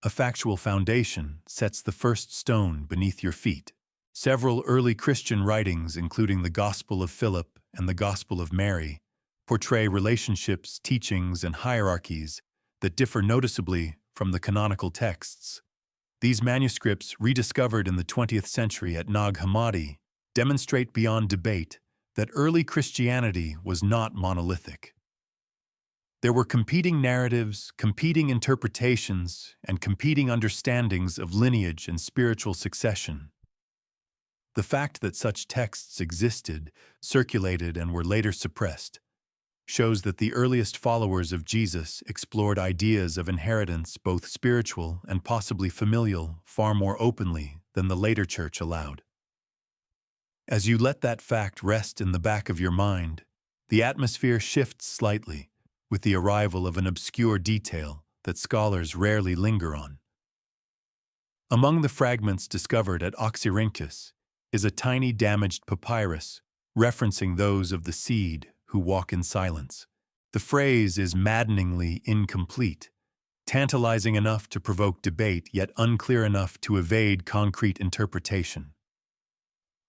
A factual foundation sets the first stone beneath your feet. Several early Christian writings, including the Gospel of Philip and the Gospel of Mary, portray relationships, teachings, and hierarchies that differ noticeably from the canonical texts. These manuscripts, rediscovered in the 20th century at Nag Hammadi, demonstrate beyond debate that early Christianity was not monolithic. There were competing narratives, competing interpretations, and competing understandings of lineage and spiritual succession. The fact that such texts existed, circulated, and were later suppressed shows that the earliest followers of Jesus explored ideas of inheritance, both spiritual and possibly familial, far more openly than the later church allowed. As you let that fact rest in the back of your mind, the atmosphere shifts slightly with the arrival of an obscure detail that scholars rarely linger on. Among the fragments discovered at Oxyrhynchus is a tiny damaged papyrus referencing those of the seed who walk in silence. The phrase is maddeningly incomplete, tantalizing enough to provoke debate yet unclear enough to evade concrete interpretation.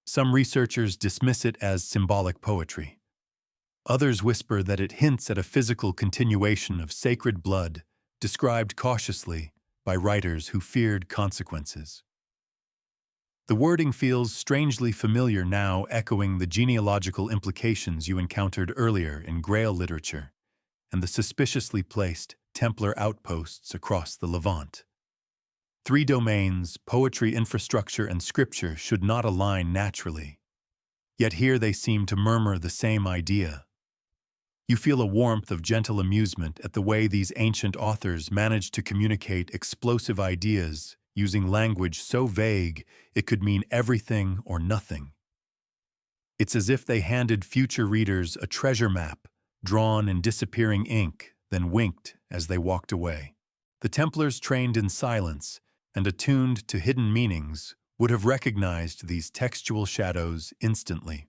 Some researchers dismiss it as symbolic poetry. Others whisper that it hints at a physical continuation of sacred blood, described cautiously by writers who feared consequences. The wording feels strangely familiar now, echoing the genealogical implications you encountered earlier in Grail literature and the suspiciously placed Templar outposts across the Levant. Three domains, poetry, infrastructure, and scripture, should not align naturally. Yet here they seem to murmur the same idea. You feel a warmth of gentle amusement at the way these ancient authors managed to communicate explosive ideas using language so vague it could mean everything or nothing. It's as if they handed future readers a treasure map drawn in disappearing ink, then winked as they walked away. The Templars, trained in silence and attuned to hidden meanings, would have recognized these textual shadows instantly.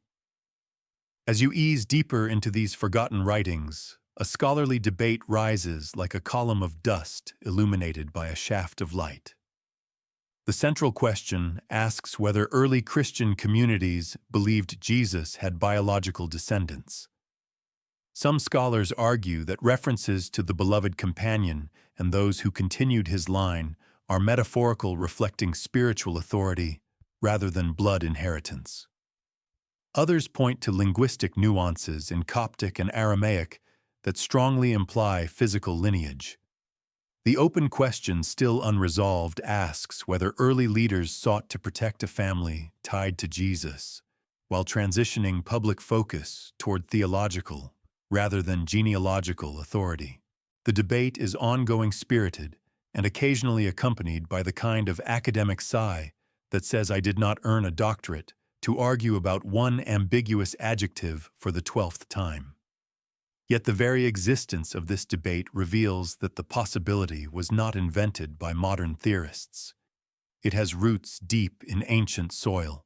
As you ease deeper into these forgotten writings, a scholarly debate rises like a column of dust illuminated by a shaft of light. The central question asks whether early Christian communities believed Jesus had biological descendants. Some scholars argue that references to the beloved companion and those who continued his line are metaphorical, reflecting spiritual authority rather than blood inheritance. Others point to linguistic nuances in Coptic and Aramaic that strongly imply physical lineage. The open question, still unresolved, asks whether early leaders sought to protect a family tied to Jesus, while transitioning public focus toward theological rather than genealogical authority. The debate is ongoing, spirited, and occasionally accompanied by the kind of academic sigh that says, "I did not earn a doctorate to argue about one ambiguous adjective for the 12th time." Yet the very existence of this debate reveals that the possibility was not invented by modern theorists. It has roots deep in ancient soil.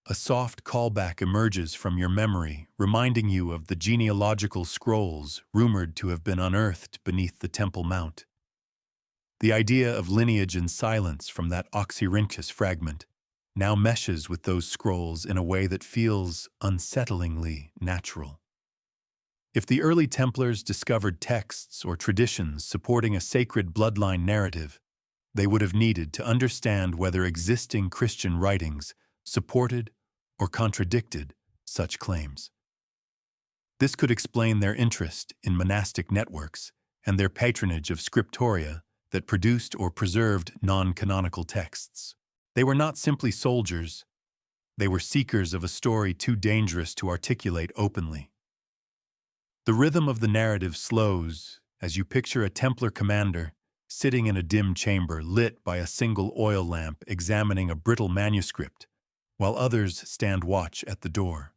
A soft callback emerges from your memory, reminding you of the genealogical scrolls rumored to have been unearthed beneath the Temple Mount. The idea of lineage and silence from that Oxyrhynchus fragment now meshes with those scrolls in a way that feels unsettlingly natural. If the early Templars discovered texts or traditions supporting a sacred bloodline narrative, they would have needed to understand whether existing Christian writings supported or contradicted such claims. This could explain their interest in monastic networks and their patronage of scriptoria that produced or preserved non-canonical texts. They were not simply soldiers, they were seekers of a story too dangerous to articulate openly. The rhythm of the narrative slows as you picture a Templar commander sitting in a dim chamber lit by a single oil lamp examining a brittle manuscript, while others stand watch at the door.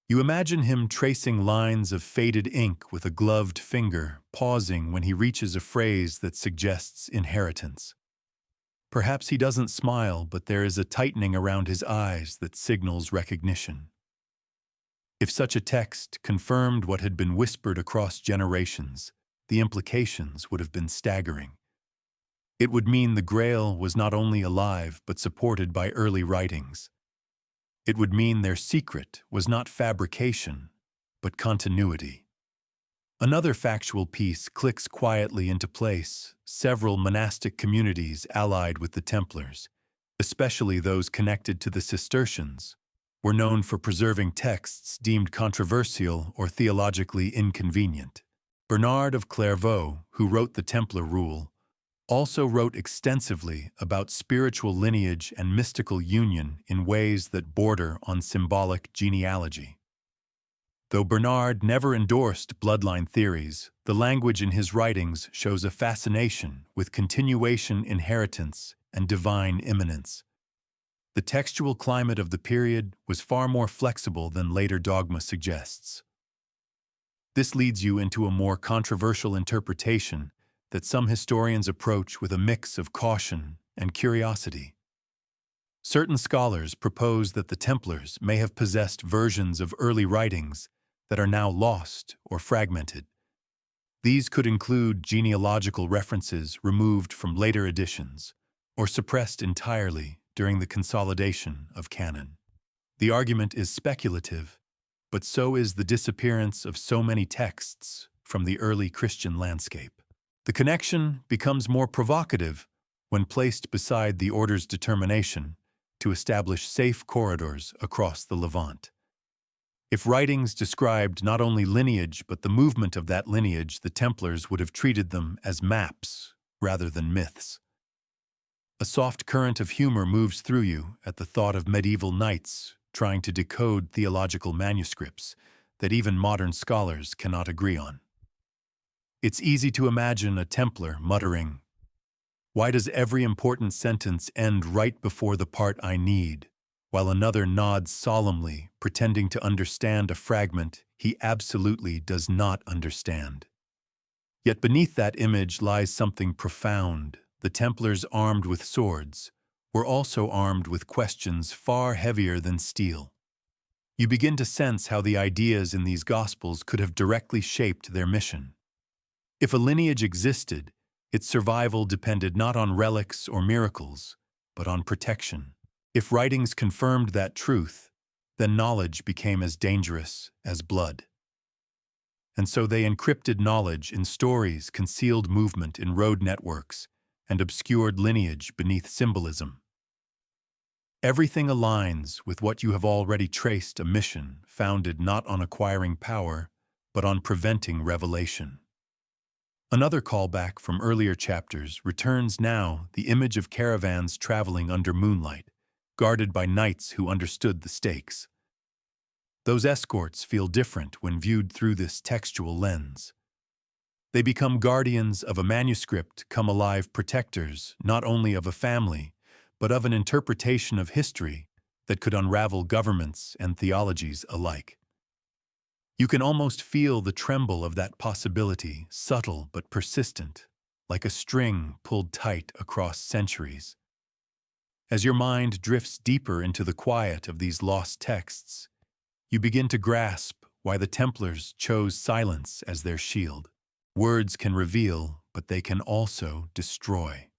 You imagine him tracing lines of faded ink with a gloved finger, pausing when he reaches a phrase that suggests inheritance. Perhaps he doesn't smile, but there is a tightening around his eyes that signals recognition. If such a text confirmed what had been whispered across generations, the implications would have been staggering. It would mean the Grail was not only alive but supported by early writings. It would mean their secret was not fabrication, but continuity. Another factual piece clicks quietly into place. Several monastic communities allied with the Templars, especially those connected to the Cistercians, were known for preserving texts deemed controversial or theologically inconvenient. Bernard of Clairvaux, who wrote the Templar Rule, also wrote extensively about spiritual lineage and mystical union in ways that border on symbolic genealogy. Though Bernard never endorsed bloodline theories, the language in his writings shows a fascination with continuation, inheritance, and divine immanence. The textual climate of the period was far more flexible than later dogma suggests. This leads you into a more controversial interpretation that some historians approach with a mix of caution and curiosity. Certain scholars propose that the Templars may have possessed versions of early writings that are now lost or fragmented. These could include genealogical references removed from later editions or suppressed entirely during the consolidation of canon. The argument is speculative, but so is the disappearance of so many texts from the early Christian landscape. The connection becomes more provocative when placed beside the order's determination to establish safe corridors across the Levant. If writings described not only lineage but the movement of that lineage, the Templars would have treated them as maps rather than myths. A soft current of humor moves through you at the thought of medieval knights trying to decode theological manuscripts that even modern scholars cannot agree on. It's easy to imagine a Templar muttering, "Why does every important sentence end right before the part I need?" while another nods solemnly, pretending to understand a fragment he absolutely does not understand. Yet beneath that image lies something profound. The Templars, armed with swords, were also armed with questions far heavier than steel. You begin to sense how the ideas in these Gospels could have directly shaped their mission. If a lineage existed, its survival depended not on relics or miracles, but on protection. If writings confirmed that truth, then knowledge became as dangerous as blood. And so they encrypted knowledge in stories, concealed movement in road networks, and obscured lineage beneath symbolism. Everything aligns with what you have already traced: a mission founded not on acquiring power, but on preventing revelation. Another callback from earlier chapters returns now, the image of caravans traveling under moonlight, guarded by knights who understood the stakes. Those escorts feel different when viewed through this textual lens. They become guardians of a manuscript, come alive protectors not only of a family, but of an interpretation of history that could unravel governments and theologies alike. You can almost feel the tremble of that possibility, subtle but persistent, like a string pulled tight across centuries. As your mind drifts deeper into the quiet of these lost texts, you begin to grasp why the Templars chose silence as their shield. Words can reveal, but they can also destroy.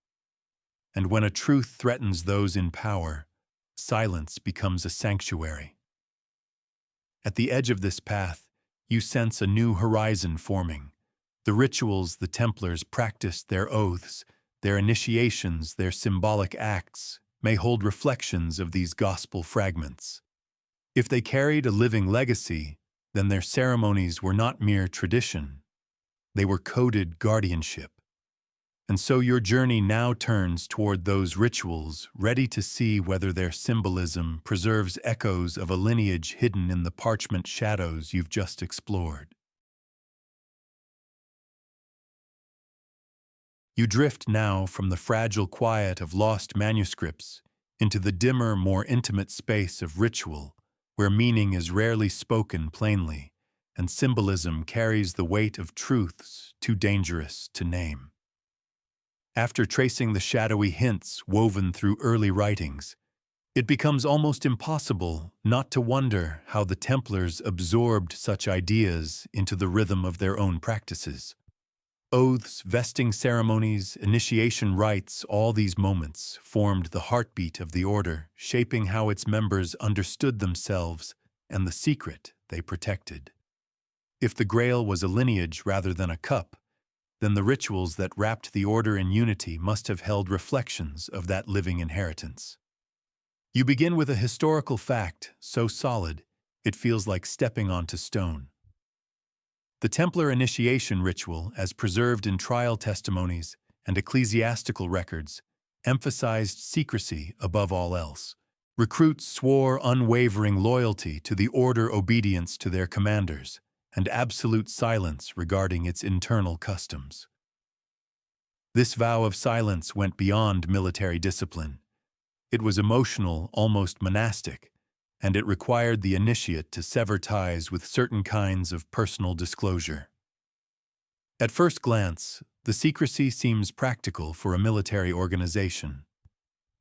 And when a truth threatens those in power, silence becomes a sanctuary. At the edge of this path, you sense a new horizon forming. The rituals the Templars practiced, their oaths, their initiations, their symbolic acts, may hold reflections of these gospel fragments. If they carried a living legacy, then their ceremonies were not mere tradition. They were coded guardianship. And so your journey now turns toward those rituals, ready to see whether their symbolism preserves echoes of a lineage hidden in the parchment shadows you've just explored. You drift now from the fragile quiet of lost manuscripts into the dimmer, more intimate space of ritual, where meaning is rarely spoken plainly, and symbolism carries the weight of truths too dangerous to name. After tracing the shadowy hints woven through early writings, it becomes almost impossible not to wonder how the Templars absorbed such ideas into the rhythm of their own practices. Oaths, vesting ceremonies, initiation rites, all these moments formed the heartbeat of the order, shaping how its members understood themselves and the secret they protected. If the Grail was a lineage rather than a cup, then the rituals that wrapped the order in unity must have held reflections of that living inheritance. You begin with a historical fact so solid, it feels like stepping onto stone. The Templar initiation ritual, as preserved in trial testimonies and ecclesiastical records, emphasized secrecy above all else. Recruits swore unwavering loyalty to the order, obedience to their commanders, and absolute silence regarding its internal customs. This vow of silence went beyond military discipline. It was emotional, almost monastic, and it required the initiate to sever ties with certain kinds of personal disclosure. At first glance, the secrecy seems practical for a military organization.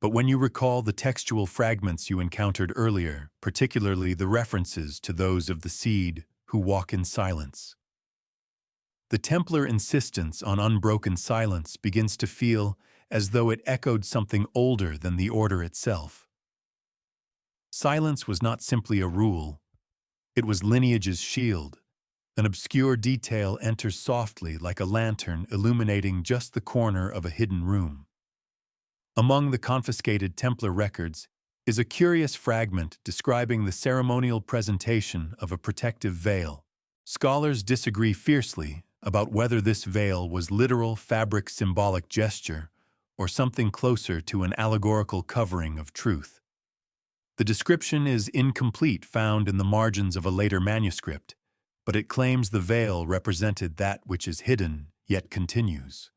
But when you recall the textual fragments you encountered earlier, particularly the references to those of the seed who walk in silence, the Templar insistence on unbroken silence begins to feel as though it echoed something older than the order itself. Silence was not simply a rule, it was lineage's shield. An obscure detail enters softly like a lantern illuminating just the corner of a hidden room. Among the confiscated Templar records is a curious fragment describing the ceremonial presentation of a protective veil. Scholars disagree fiercely about whether this veil was literal fabric symbolic gesture or something closer to an allegorical covering of truth. The description is incomplete, found in the margins of a later manuscript, but it claims the veil represented that which is hidden yet continues.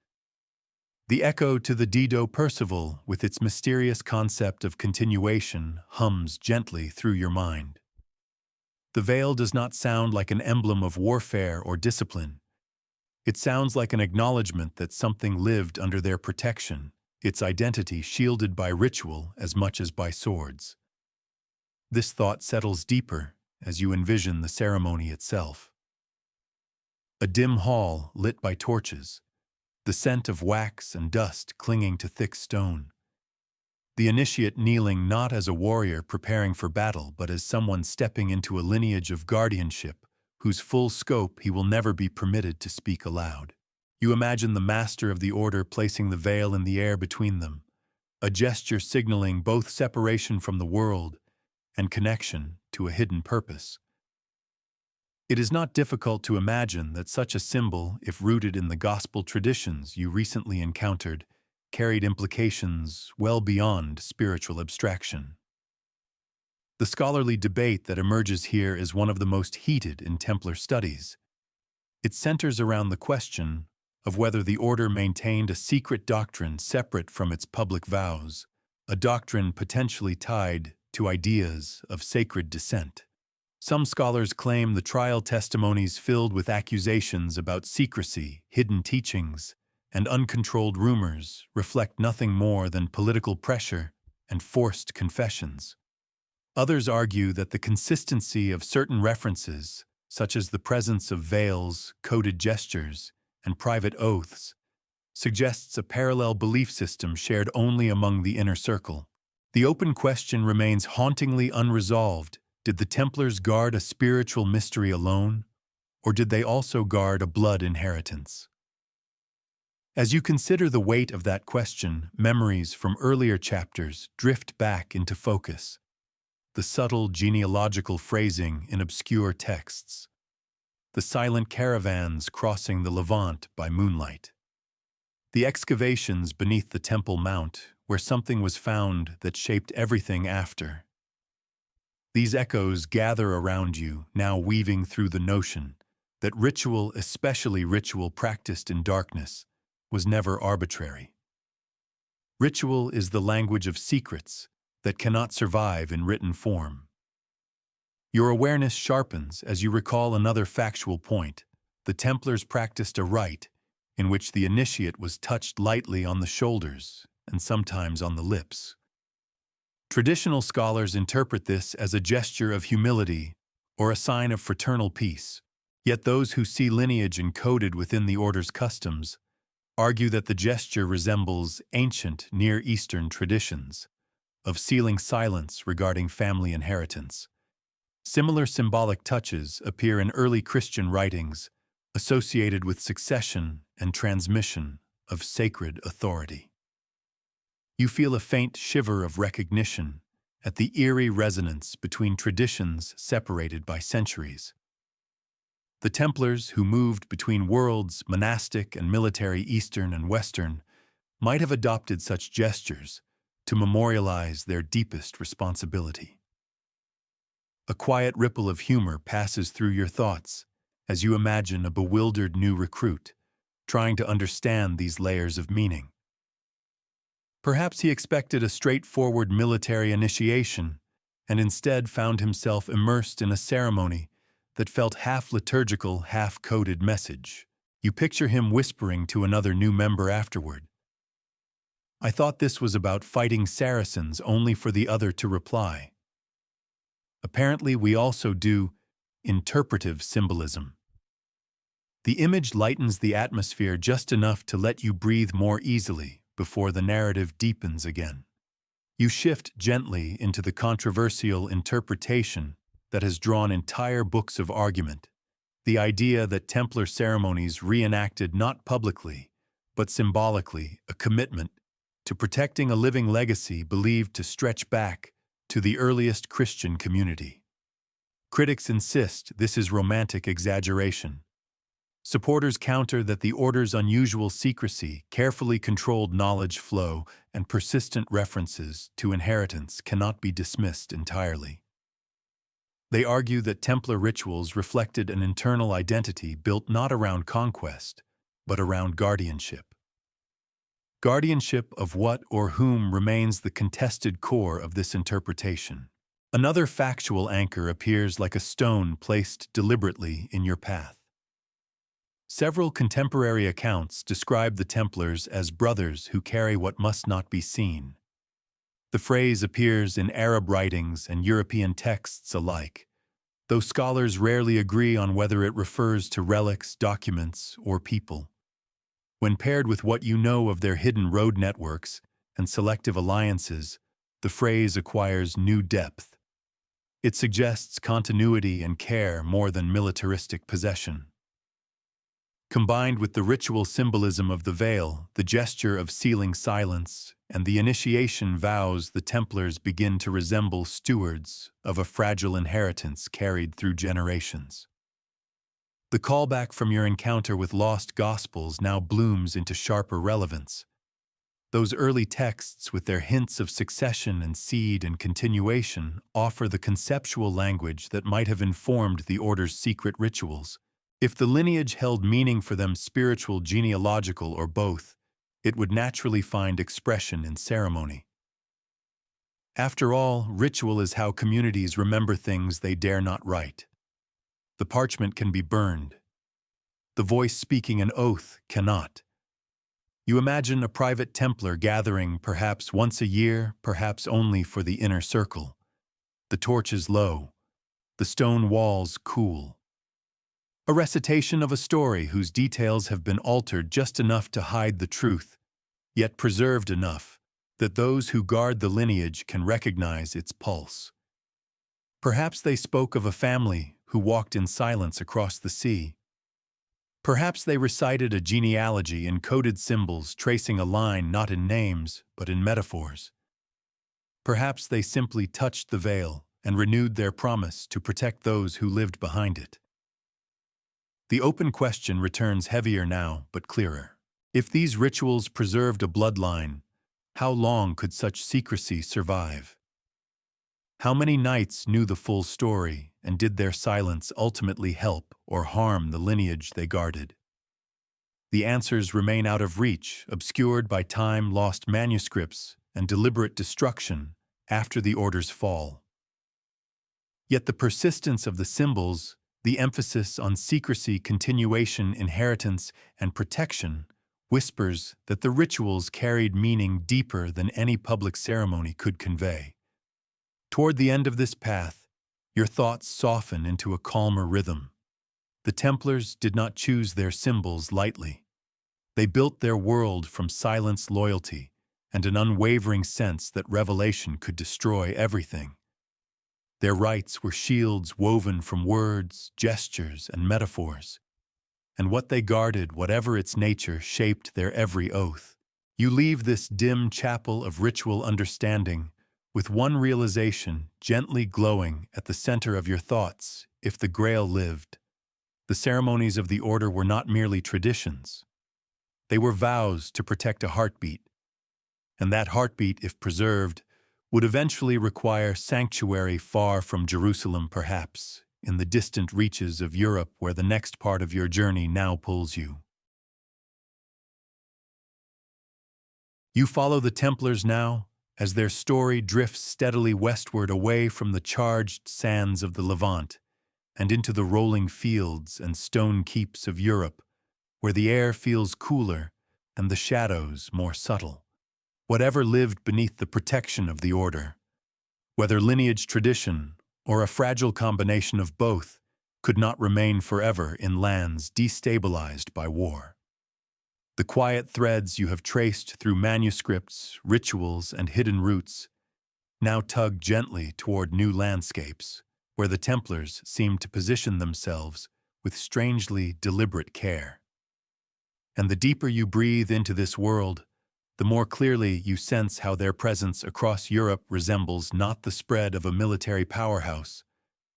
The echo to the Dido Percival, with its mysterious concept of continuation, hums gently through your mind. The veil does not sound like an emblem of warfare or discipline. It sounds like an acknowledgement that something lived under their protection, its identity shielded by ritual as much as by swords. This thought settles deeper as you envision the ceremony itself. A dim hall lit by torches, the scent of wax and dust clinging to thick stone. The initiate kneeling not as a warrior preparing for battle, but as someone stepping into a lineage of guardianship whose full scope he will never be permitted to speak aloud. You imagine the master of the order placing the veil in the air between them, a gesture signaling both separation from the world and connection to a hidden purpose. It is not difficult to imagine that such a symbol, if rooted in the gospel traditions you recently encountered, carried implications well beyond spiritual abstraction. The scholarly debate that emerges here is one of the most heated in Templar studies. It centers around the question of whether the order maintained a secret doctrine separate from its public vows, a doctrine potentially tied to ideas of sacred descent. Some scholars claim the trial testimonies filled with accusations about secrecy, hidden teachings, and uncontrolled rumors reflect nothing more than political pressure and forced confessions. Others argue that the consistency of certain references, such as the presence of veils, coded gestures, and private oaths, suggests a parallel belief system shared only among the inner circle. The open question remains hauntingly unresolved. Did the Templars guard a spiritual mystery alone, or did they also guard a blood inheritance? As you consider the weight of that question, memories from earlier chapters drift back into focus. The subtle genealogical phrasing in obscure texts, the silent caravans crossing the Levant by moonlight, the excavations beneath the Temple Mount where something was found that shaped everything after. These echoes gather around you, now weaving through the notion that ritual, especially ritual practiced in darkness, was never arbitrary. Ritual is the language of secrets that cannot survive in written form. Your awareness sharpens as you recall another factual point. The Templars practiced a rite in which the initiate was touched lightly on the shoulders and sometimes on the lips. Traditional scholars interpret this as a gesture of humility or a sign of fraternal peace, yet those who see lineage encoded within the order's customs argue that the gesture resembles ancient Near Eastern traditions of sealing silence regarding family inheritance. Similar symbolic touches appear in early Christian writings associated with succession and transmission of sacred authority. You feel a faint shiver of recognition at the eerie resonance between traditions separated by centuries. The Templars, who moved between worlds, monastic and military, Eastern and Western, might have adopted such gestures to memorialize their deepest responsibility. A quiet ripple of humor passes through your thoughts as you imagine a bewildered new recruit trying to understand these layers of meaning. Perhaps he expected a straightforward military initiation and instead found himself immersed in a ceremony that felt half liturgical, half coded message. You picture him whispering to another new member afterward, "I thought this was about fighting Saracens," only for the other to reply, "Apparently we also do interpretive symbolism." The image lightens the atmosphere just enough to let you breathe more easily before the narrative deepens again. You shift gently into the controversial interpretation that has drawn entire books of argument, the idea that Templar ceremonies reenacted not publicly, but symbolically, a commitment to protecting a living legacy believed to stretch back to the earliest Christian community. Critics insist this is romantic exaggeration. Supporters counter that the order's unusual secrecy, carefully controlled knowledge flow, and persistent references to inheritance cannot be dismissed entirely. They argue that Templar rituals reflected an internal identity built not around conquest, but around guardianship. Guardianship of what or whom remains the contested core of this interpretation. Another factual anchor appears like a stone placed deliberately in your path. Several contemporary accounts describe the Templars as brothers who carry what must not be seen. The phrase appears in Arab writings and European texts alike, though scholars rarely agree on whether it refers to relics, documents, or people. When paired with what you know of their hidden road networks and selective alliances, the phrase acquires new depth. It suggests continuity and care more than militaristic possession. Combined with the ritual symbolism of the veil, the gesture of sealing silence, and the initiation vows, the Templars begin to resemble stewards of a fragile inheritance carried through generations. The callback from your encounter with lost gospels now blooms into sharper relevance. Those early texts, with their hints of succession and seed and continuation, offer the conceptual language that might have informed the order's secret rituals. If the lineage held meaning for them, spiritual, genealogical, or both, it would naturally find expression in ceremony. After all, ritual is how communities remember things they dare not write. The parchment can be burned. The voice speaking an oath cannot. You imagine a private Templar gathering, perhaps once a year, perhaps only for the inner circle. The torches low, the stone walls cool. A recitation of a story whose details have been altered just enough to hide the truth, yet preserved enough that those who guard the lineage can recognize its pulse. Perhaps they spoke of a family who walked in silence across the sea. Perhaps they recited a genealogy in coded symbols tracing a line not in names but in metaphors. Perhaps they simply touched the veil and renewed their promise to protect those who lived behind it. The open question returns heavier now but clearer. If these rituals preserved a bloodline, how long could such secrecy survive? How many knights knew the full story, and did their silence ultimately help or harm the lineage they guarded? The answers remain out of reach, obscured by time-lost manuscripts and deliberate destruction after the order's fall. Yet the persistence of the symbols, the emphasis on secrecy, continuation, inheritance, and protection, whispers that the rituals carried meaning deeper than any public ceremony could convey. Toward the end of this path, your thoughts soften into a calmer rhythm. The Templars did not choose their symbols lightly. They built their world from silenced loyalty and an unwavering sense that revelation could destroy everything. Their rites were shields woven from words, gestures, and metaphors. And what they guarded, whatever its nature, shaped their every oath. You leave this dim chapel of ritual understanding with one realization gently glowing at the center of your thoughts: if the Grail lived, the ceremonies of the Order were not merely traditions. They were vows to protect a heartbeat. And that heartbeat, if preserved, would eventually require sanctuary far from Jerusalem, perhaps, in the distant reaches of Europe where the next part of your journey now pulls you. You follow the Templars now, as their story drifts steadily westward away from the charged sands of the Levant and into the rolling fields and stone keeps of Europe, where the air feels cooler and the shadows more subtle. Whatever lived beneath the protection of the Order, whether lineage tradition or a fragile combination of both, could not remain forever in lands destabilized by war. The quiet threads you have traced through manuscripts, rituals, and hidden roots now tug gently toward new landscapes, where the Templars seem to position themselves with strangely deliberate care. And the deeper you breathe into this world, the more clearly you sense how their presence across Europe resembles not the spread of a military powerhouse,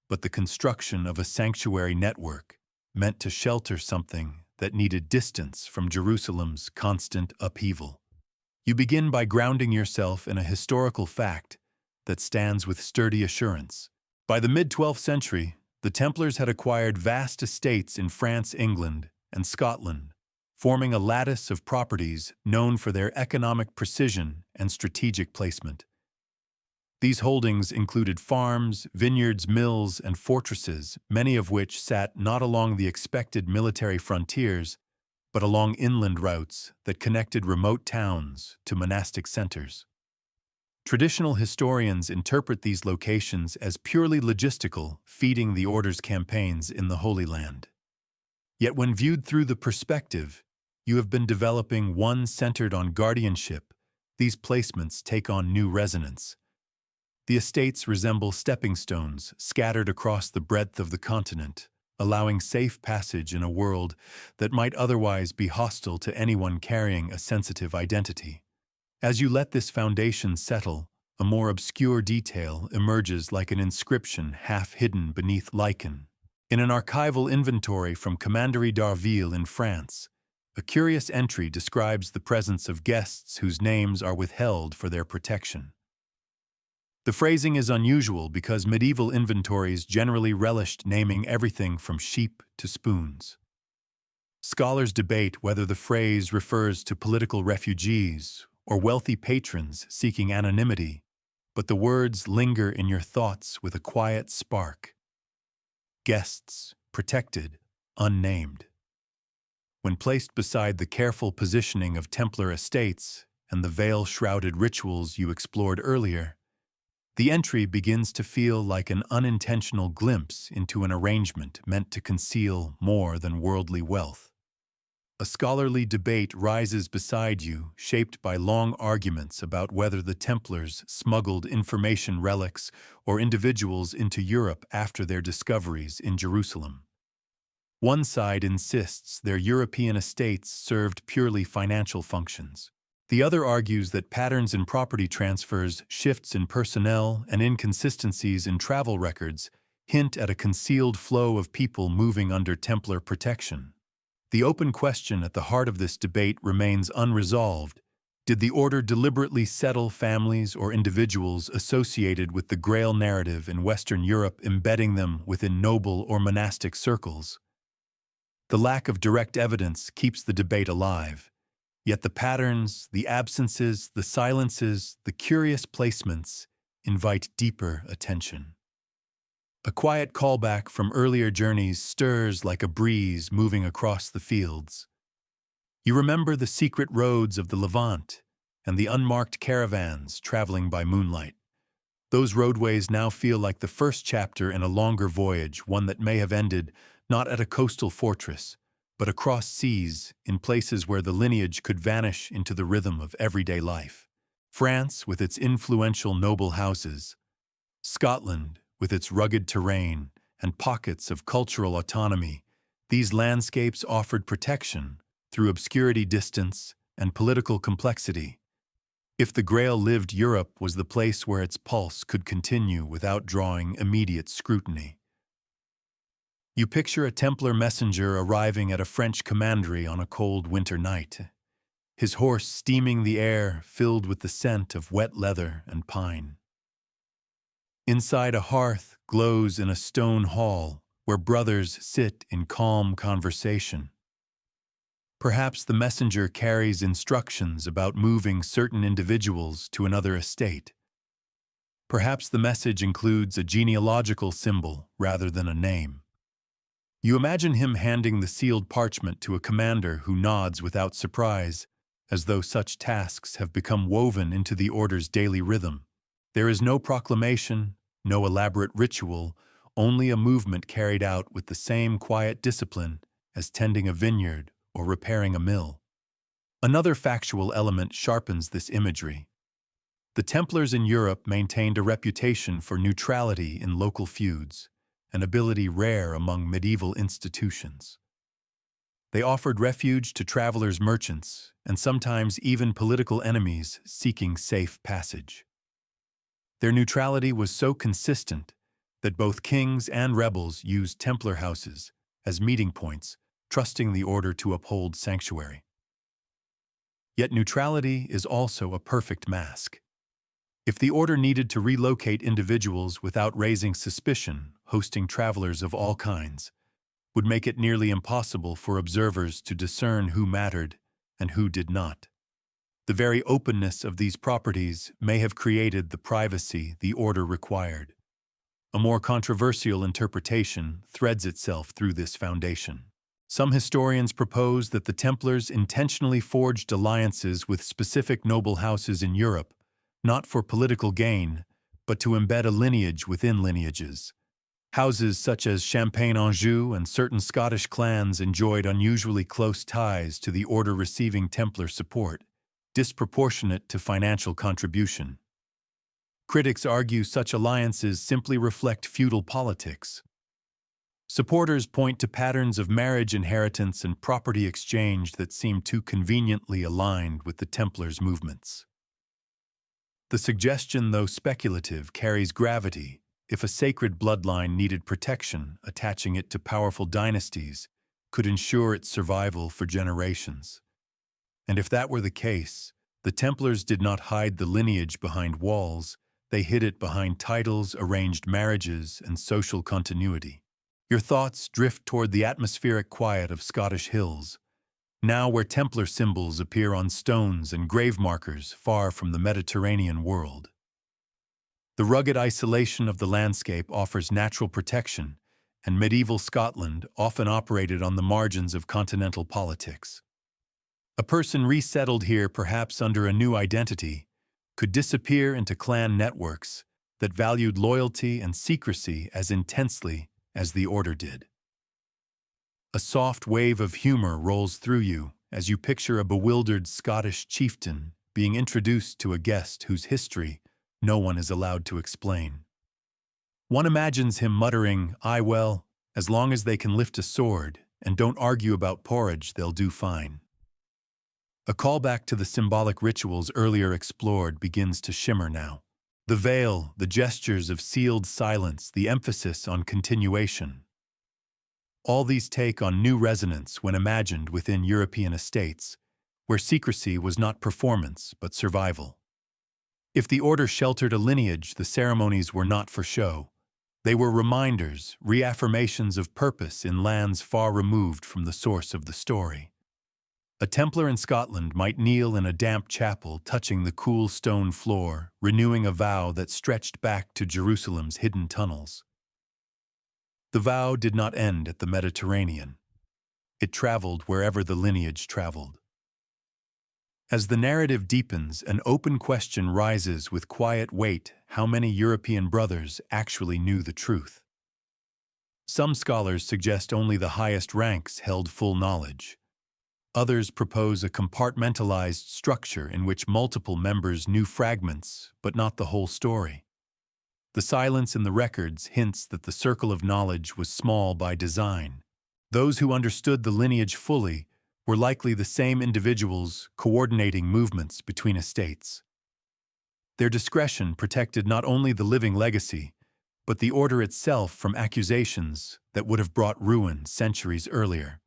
but the construction of a sanctuary network meant to shelter something that needed distance from Jerusalem's constant upheaval. You begin by grounding yourself in a historical fact that stands with sturdy assurance. By the mid-12th century, the Templars had acquired vast estates in France, England, and Scotland, forming a lattice of properties known for their economic precision and strategic placement. These holdings included farms, vineyards, mills, and fortresses, many of which sat not along the expected military frontiers, but along inland routes that connected remote towns to monastic centers. Traditional historians interpret these locations as purely logistical, feeding the Order's campaigns in the Holy Land. Yet when viewed through the perspective you have been developing, one centered on guardianship, these placements take on new resonance. The estates resemble stepping stones scattered across the breadth of the continent, allowing safe passage in a world that might otherwise be hostile to anyone carrying a sensitive identity. As you let this foundation settle, a more obscure detail emerges like an inscription half hidden beneath lichen. In an archival inventory from Commanderie d'Arville in France, a curious entry describes the presence of guests whose names are withheld for their protection. The phrasing is unusual because medieval inventories generally relished naming everything from sheep to spoons. Scholars debate whether the phrase refers to political refugees or wealthy patrons seeking anonymity, but the words linger in your thoughts with a quiet spark. Guests, protected, unnamed. When placed beside the careful positioning of Templar estates and the veil-shrouded rituals you explored earlier, the entry begins to feel like an unintentional glimpse into an arrangement meant to conceal more than worldly wealth. A scholarly debate rises beside you, shaped by long arguments about whether the Templars smuggled information relics or individuals into Europe after their discoveries in Jerusalem. One side insists their European estates served purely financial functions. The other argues that patterns in property transfers, shifts in personnel, and inconsistencies in travel records hint at a concealed flow of people moving under Templar protection. The open question at the heart of this debate remains unresolved. Did the order deliberately settle families or individuals associated with the Grail narrative in Western Europe, embedding them within noble or monastic circles? The lack of direct evidence keeps the debate alive, yet the patterns, the absences, the silences, the curious placements invite deeper attention. A quiet callback from earlier journeys stirs like a breeze moving across the fields. You remember the secret roads of the Levant and the unmarked caravans traveling by moonlight. Those roadways now feel like the first chapter in a longer voyage, one that may have ended not at a coastal fortress, but across seas in places where the lineage could vanish into the rhythm of everyday life. France, with its influential noble houses, Scotland, with its rugged terrain and pockets of cultural autonomy, these landscapes offered protection through obscurity, distance, and political complexity. If the Grail lived, Europe was the place where its pulse could continue without drawing immediate scrutiny. You picture a Templar messenger arriving at a French commandery on a cold winter night, his horse steaming the air filled with the scent of wet leather and pine. Inside, a hearth glows in a stone hall where brothers sit in calm conversation. Perhaps the messenger carries instructions about moving certain individuals to another estate. Perhaps the message includes a genealogical symbol rather than a name. You imagine him handing the sealed parchment to a commander who nods without surprise, as though such tasks have become woven into the order's daily rhythm. There is no proclamation, no elaborate ritual, only a movement carried out with the same quiet discipline as tending a vineyard or repairing a mill. Another factual element sharpens this imagery. The Templars in Europe maintained a reputation for neutrality in local feuds, an ability rare among medieval institutions. They offered refuge to travelers, merchants, and sometimes even political enemies seeking safe passage. Their neutrality was so consistent that both kings and rebels used Templar houses as meeting points, trusting the order to uphold sanctuary. Yet neutrality is also a perfect mask. If the order needed to relocate individuals without raising suspicion, hosting travelers of all kinds would make it nearly impossible for observers to discern who mattered and who did not. The very openness of these properties may have created the privacy the order required. A more controversial interpretation threads itself through this foundation. Some historians propose that the Templars intentionally forged alliances with specific noble houses in Europe, not for political gain, but to embed a lineage within lineages. Houses such as Champagne-Anjou and certain Scottish clans enjoyed unusually close ties to the order, receiving Templar support, disproportionate to financial contribution. Critics argue such alliances simply reflect feudal politics. Supporters point to patterns of marriage, inheritance, and property exchange that seem too conveniently aligned with the Templars' movements. The suggestion, though speculative, carries gravity. If a sacred bloodline needed protection, attaching it to powerful dynasties could ensure its survival for generations. And if that were the case, the Templars did not hide the lineage behind walls, they hid it behind titles, arranged marriages, and social continuity. Your thoughts drift toward the atmospheric quiet of Scottish hills, now where Templar symbols appear on stones and grave markers far from the Mediterranean world. The rugged isolation of the landscape offers natural protection, and medieval Scotland often operated on the margins of continental politics. A person resettled here, perhaps under a new identity, could disappear into clan networks that valued loyalty and secrecy as intensely as the order did. A soft wave of humor rolls through you as you picture a bewildered Scottish chieftain being introduced to a guest whose history no one is allowed to explain. One imagines him muttering, "Aye, well, as long as they can lift a sword and don't argue about porridge, they'll do fine." A callback to the symbolic rituals earlier explored begins to shimmer now. The veil, the gestures of sealed silence, the emphasis on continuation. All these take on new resonance when imagined within European estates, where secrecy was not performance but survival. If the order sheltered a lineage, the ceremonies were not for show. They were reminders, reaffirmations of purpose in lands far removed from the source of the story. A Templar in Scotland might kneel in a damp chapel, touching the cool stone floor, renewing a vow that stretched back to Jerusalem's hidden tunnels. The vow did not end at the Mediterranean. It traveled wherever the lineage traveled. As the narrative deepens, an open question rises with quiet weight: how many European brothers actually knew the truth? Some scholars suggest only the highest ranks held full knowledge. Others propose a compartmentalized structure in which multiple members knew fragments, but not the whole story. The silence in the records hints that the circle of knowledge was small by design. Those who understood the lineage fully were likely the same individuals coordinating movements between estates. Their discretion protected not only the living legacy, but the order itself from accusations that would have brought ruin centuries earlier.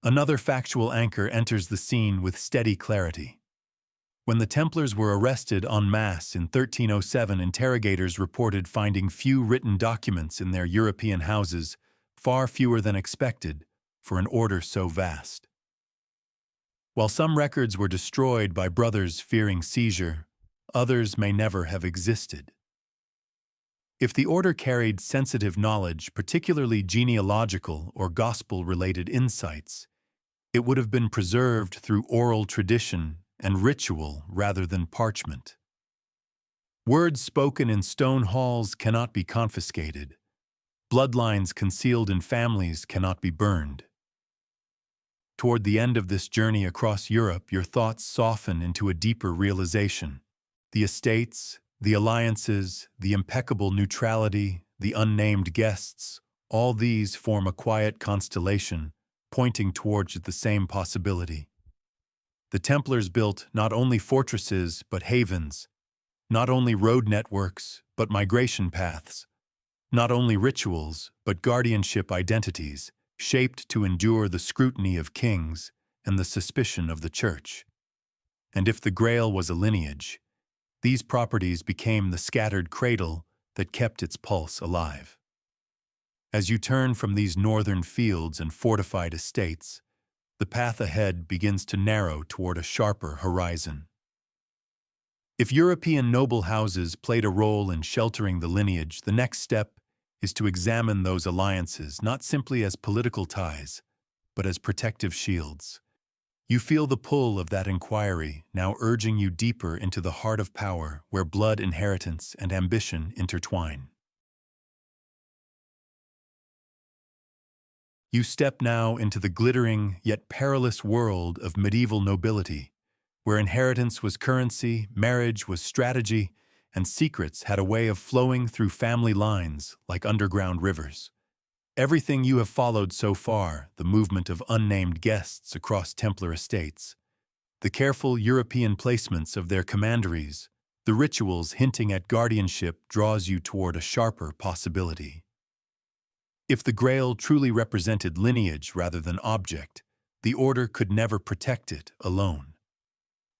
Another factual anchor enters the scene with steady clarity. When the Templars were arrested en masse in 1307, interrogators reported finding few written documents in their European houses, far fewer than expected for an order so vast. While some records were destroyed by brothers fearing seizure, others may never have existed. If the order carried sensitive knowledge, particularly genealogical or gospel-related insights, it would have been preserved through oral tradition and ritual rather than parchment. Words spoken in stone halls cannot be confiscated. Bloodlines concealed in families cannot be burned. Toward the end of this journey across Europe, your thoughts soften into a deeper realization. The estates, the alliances, the impeccable neutrality, the unnamed guests, all these form a quiet constellation, pointing towards the same possibility. The Templars built not only fortresses but havens, not only road networks but migration paths, not only rituals but guardianship identities, shaped to endure the scrutiny of kings and the suspicion of the Church. And if the Grail was a lineage, these properties became the scattered cradle that kept its pulse alive. As you turn from these northern fields and fortified estates, the path ahead begins to narrow toward a sharper horizon. If European noble houses played a role in sheltering the lineage, the next step is to examine those alliances not simply as political ties, but as protective shields. You feel the pull of that inquiry now urging you deeper into the heart of power, where blood, inheritance, and ambition intertwine. You step now into the glittering yet perilous world of medieval nobility, where inheritance was currency, marriage was strategy, and secrets had a way of flowing through family lines like underground rivers. Everything you have followed so far, the movement of unnamed guests across Templar estates, the careful European placements of their commanderies, the rituals hinting at guardianship, draws you toward a sharper possibility. If the Grail truly represented lineage rather than object, the Order could never protect it alone.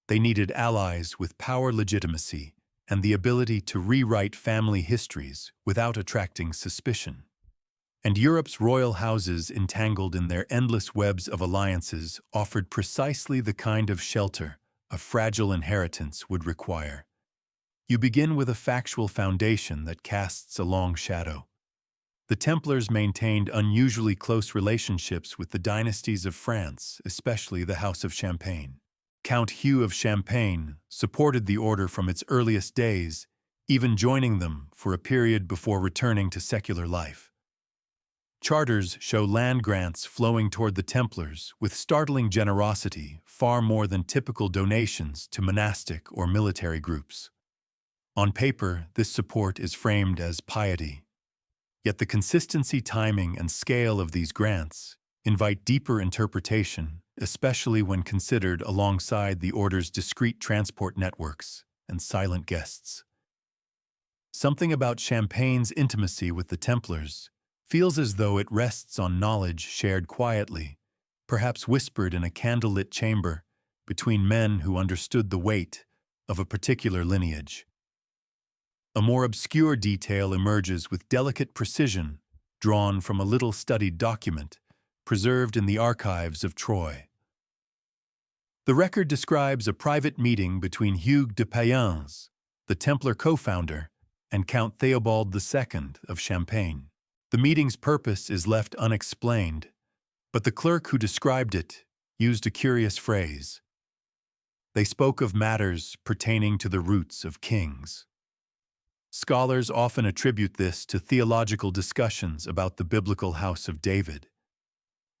They needed allies with power legitimacy and the ability to rewrite family histories without attracting suspicion. And Europe's royal houses, entangled in their endless webs of alliances, offered precisely the kind of shelter a fragile inheritance would require. You begin with a factual foundation that casts a long shadow. The Templars maintained unusually close relationships with the dynasties of France, especially the House of Champagne. Count Hugh of Champagne supported the order from its earliest days, even joining them for a period before returning to secular life. Charters show land grants flowing toward the Templars with startling generosity, far more than typical donations to monastic or military groups. On paper, this support is framed as piety. Yet the consistency, timing, and scale of these grants invite deeper interpretation, especially when considered alongside the order's discreet transport networks and silent guests. Something about Champagne's intimacy with the Templars feels as though it rests on knowledge shared quietly, perhaps whispered in a candlelit chamber between men who understood the weight of a particular lineage. A more obscure detail emerges with delicate precision, drawn from a little-studied document preserved in the archives of Troyes. The record describes a private meeting between Hugues de Payens, the Templar co-founder, and Count Theobald II of Champagne. The meeting's purpose is left unexplained, but the clerk who described it used a curious phrase. They spoke of matters pertaining to the roots of kings. Scholars often attribute this to theological discussions about the biblical house of David.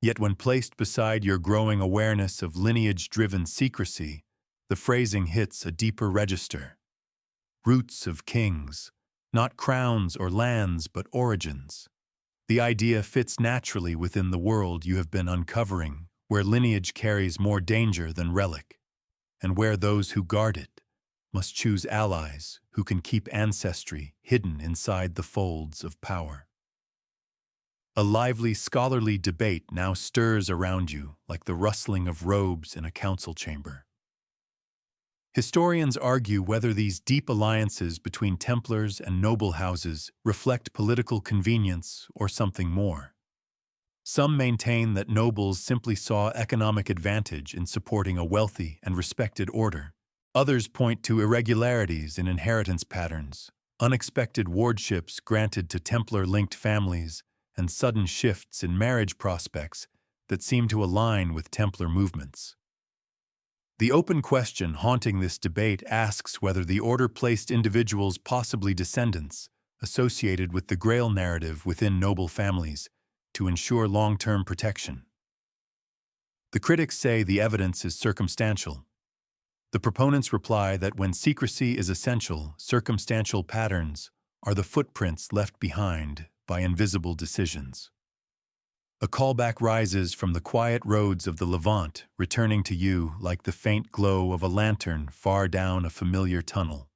Yet when placed beside your growing awareness of lineage-driven secrecy, the phrasing hits a deeper register. Roots of kings, not crowns or lands, but origins. The idea fits naturally within the world you have been uncovering, where lineage carries more danger than relic, and where those who guard it must choose allies who can keep ancestry hidden inside the folds of power. A lively scholarly debate now stirs around you like the rustling of robes in a council chamber. Historians argue whether these deep alliances between Templars and noble houses reflect political convenience or something more. Some maintain that nobles simply saw economic advantage in supporting a wealthy and respected order. Others point to irregularities in inheritance patterns, unexpected wardships granted to Templar-linked families, and sudden shifts in marriage prospects that seem to align with Templar movements. The open question haunting this debate asks whether the order placed individuals, possibly descendants, associated with the Grail narrative within noble families to ensure long-term protection. The critics say the evidence is circumstantial. The proponents reply that when secrecy is essential, circumstantial patterns are the footprints left behind by invisible decisions. A callback rises from the quiet roads of the Levant, returning to you like the faint glow of a lantern far down a familiar tunnel.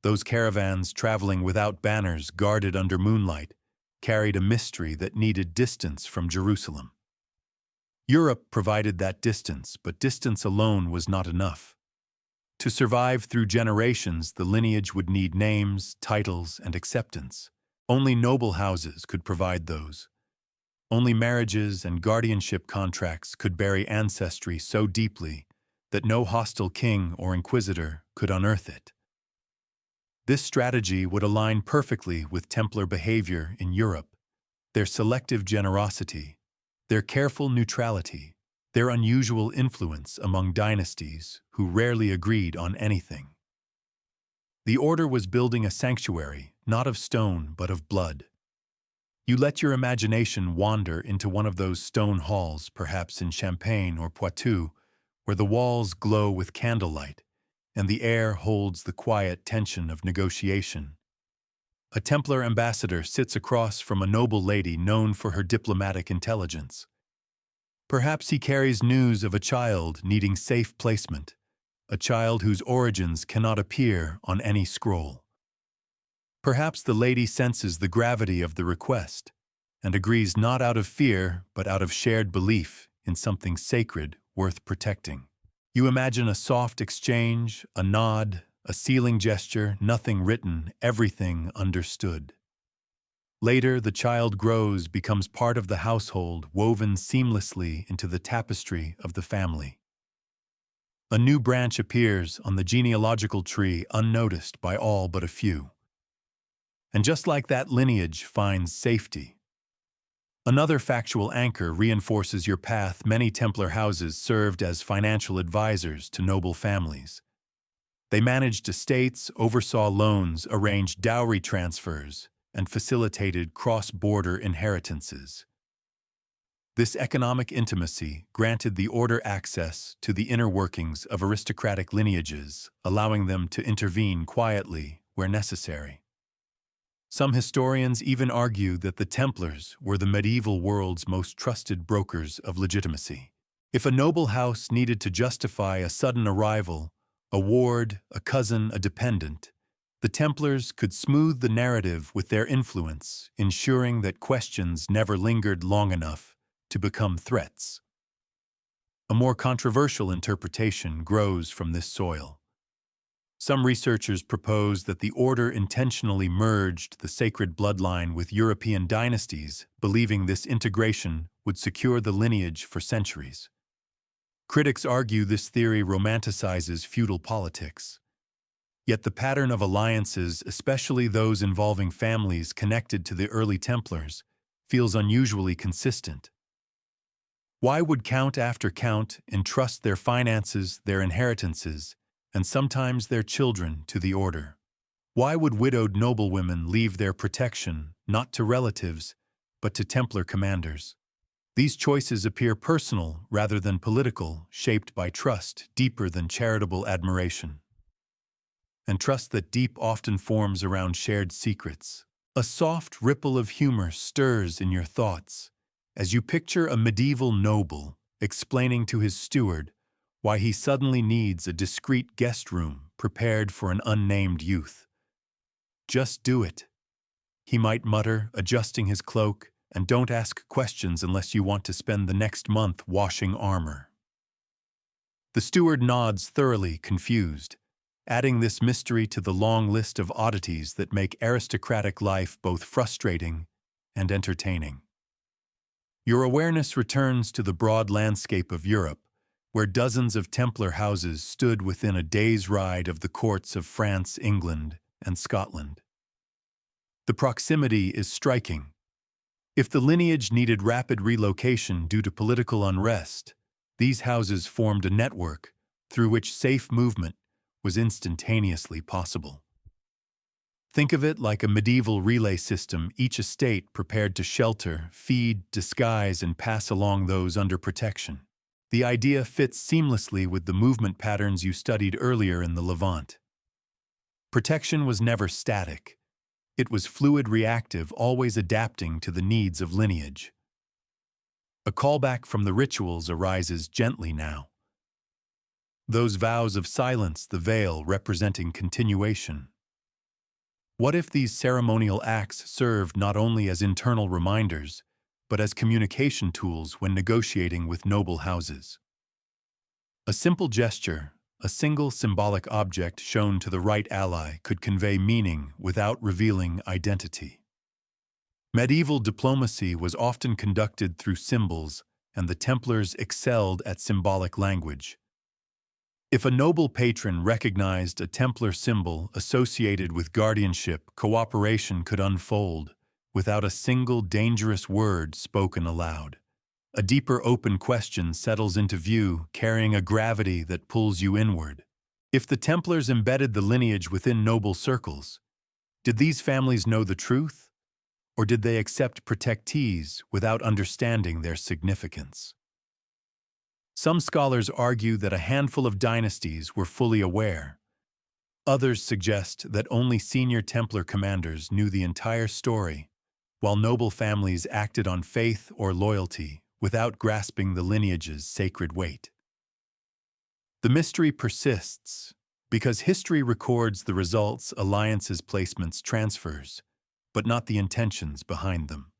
Those caravans traveling without banners, guarded under moonlight, carried a mystery that needed distance from Jerusalem. Europe provided that distance, but distance alone was not enough. To survive through generations, the lineage would need names, titles, and acceptance. Only noble houses could provide those. Only marriages and guardianship contracts could bury ancestry so deeply that no hostile king or inquisitor could unearth it. This strategy would align perfectly with Templar behavior in Europe, their selective generosity, their careful neutrality, their unusual influence among dynasties who rarely agreed on anything. The order was building a sanctuary, not of stone but of blood. You let your imagination wander into one of those stone halls, perhaps in Champagne or Poitou, where the walls glow with candlelight and the air holds the quiet tension of negotiation. A Templar ambassador sits across from a noble lady known for her diplomatic intelligence. Perhaps he carries news of a child needing safe placement, a child whose origins cannot appear on any scroll. Perhaps the lady senses the gravity of the request and agrees not out of fear but out of shared belief in something sacred worth protecting. You imagine a soft exchange, a nod, a sealing gesture, nothing written, everything understood. Later, the child grows, becomes part of the household, woven seamlessly into the tapestry of the family. A new branch appears on the genealogical tree, unnoticed by all but a few. And just like that lineage finds safety, another factual anchor reinforces your path. Many Templar houses served as financial advisors to noble families. They managed estates, oversaw loans, arranged dowry transfers, and facilitated cross-border inheritances. This economic intimacy granted the order access to the inner workings of aristocratic lineages, allowing them to intervene quietly where necessary. Some historians even argue that the Templars were the medieval world's most trusted brokers of legitimacy. If a noble house needed to justify a sudden arrival, a ward, a cousin, a dependent, the Templars could smooth the narrative with their influence, ensuring that questions never lingered long enough to become threats. A more controversial interpretation grows from this soil. Some researchers propose that the order intentionally merged the sacred bloodline with European dynasties, believing this integration would secure the lineage for centuries. Critics argue this theory romanticizes feudal politics. Yet the pattern of alliances, especially those involving families connected to the early Templars, feels unusually consistent. Why would count after count entrust their finances, their inheritances, and sometimes their children to the order? Why would widowed noblewomen leave their protection not to relatives, but to Templar commanders? These choices appear personal rather than political, shaped by trust deeper than charitable admiration. And trust that deep often forms around shared secrets. A soft ripple of humor stirs in your thoughts as you picture a medieval noble explaining to his steward why he suddenly needs a discreet guest room prepared for an unnamed youth. "Just do it," he might mutter, adjusting his cloak, "and don't ask questions unless you want to spend the next month washing armor." The steward nods, thoroughly confused, adding this mystery to the long list of oddities that make aristocratic life both frustrating and entertaining. Your awareness returns to the broad landscape of Europe, where dozens of Templar houses stood within a day's ride of the courts of France, England, and Scotland. The proximity is striking. If the lineage needed rapid relocation due to political unrest, these houses formed a network through which safe movement was instantaneously possible. Think of it like a medieval relay system, each estate prepared to shelter, feed, disguise, and pass along those under protection. The idea fits seamlessly with the movement patterns you studied earlier in the Levant. Protection was never static. It was fluid, reactive, always adapting to the needs of lineage. A callback from the rituals arises gently now. Those vows of silence, the veil representing continuation. What if these ceremonial acts served not only as internal reminders, but as communication tools when negotiating with noble houses? A simple gesture, a single symbolic object shown to the right ally, could convey meaning without revealing identity. Medieval diplomacy was often conducted through symbols, and the Templars excelled at symbolic language. If a noble patron recognized a Templar symbol associated with guardianship, cooperation could unfold without a single dangerous word spoken aloud. A deeper open question settles into view, carrying a gravity that pulls you inward. If the Templars embedded the lineage within noble circles, did these families know the truth, or did they accept protectees without understanding their significance? Some scholars argue that a handful of dynasties were fully aware. Others suggest that only senior Templar commanders knew the entire story, while noble families acted on faith or loyalty without grasping the lineage's sacred weight. The mystery persists because history records the results, alliances, placements, transfers, but not the intentions behind them.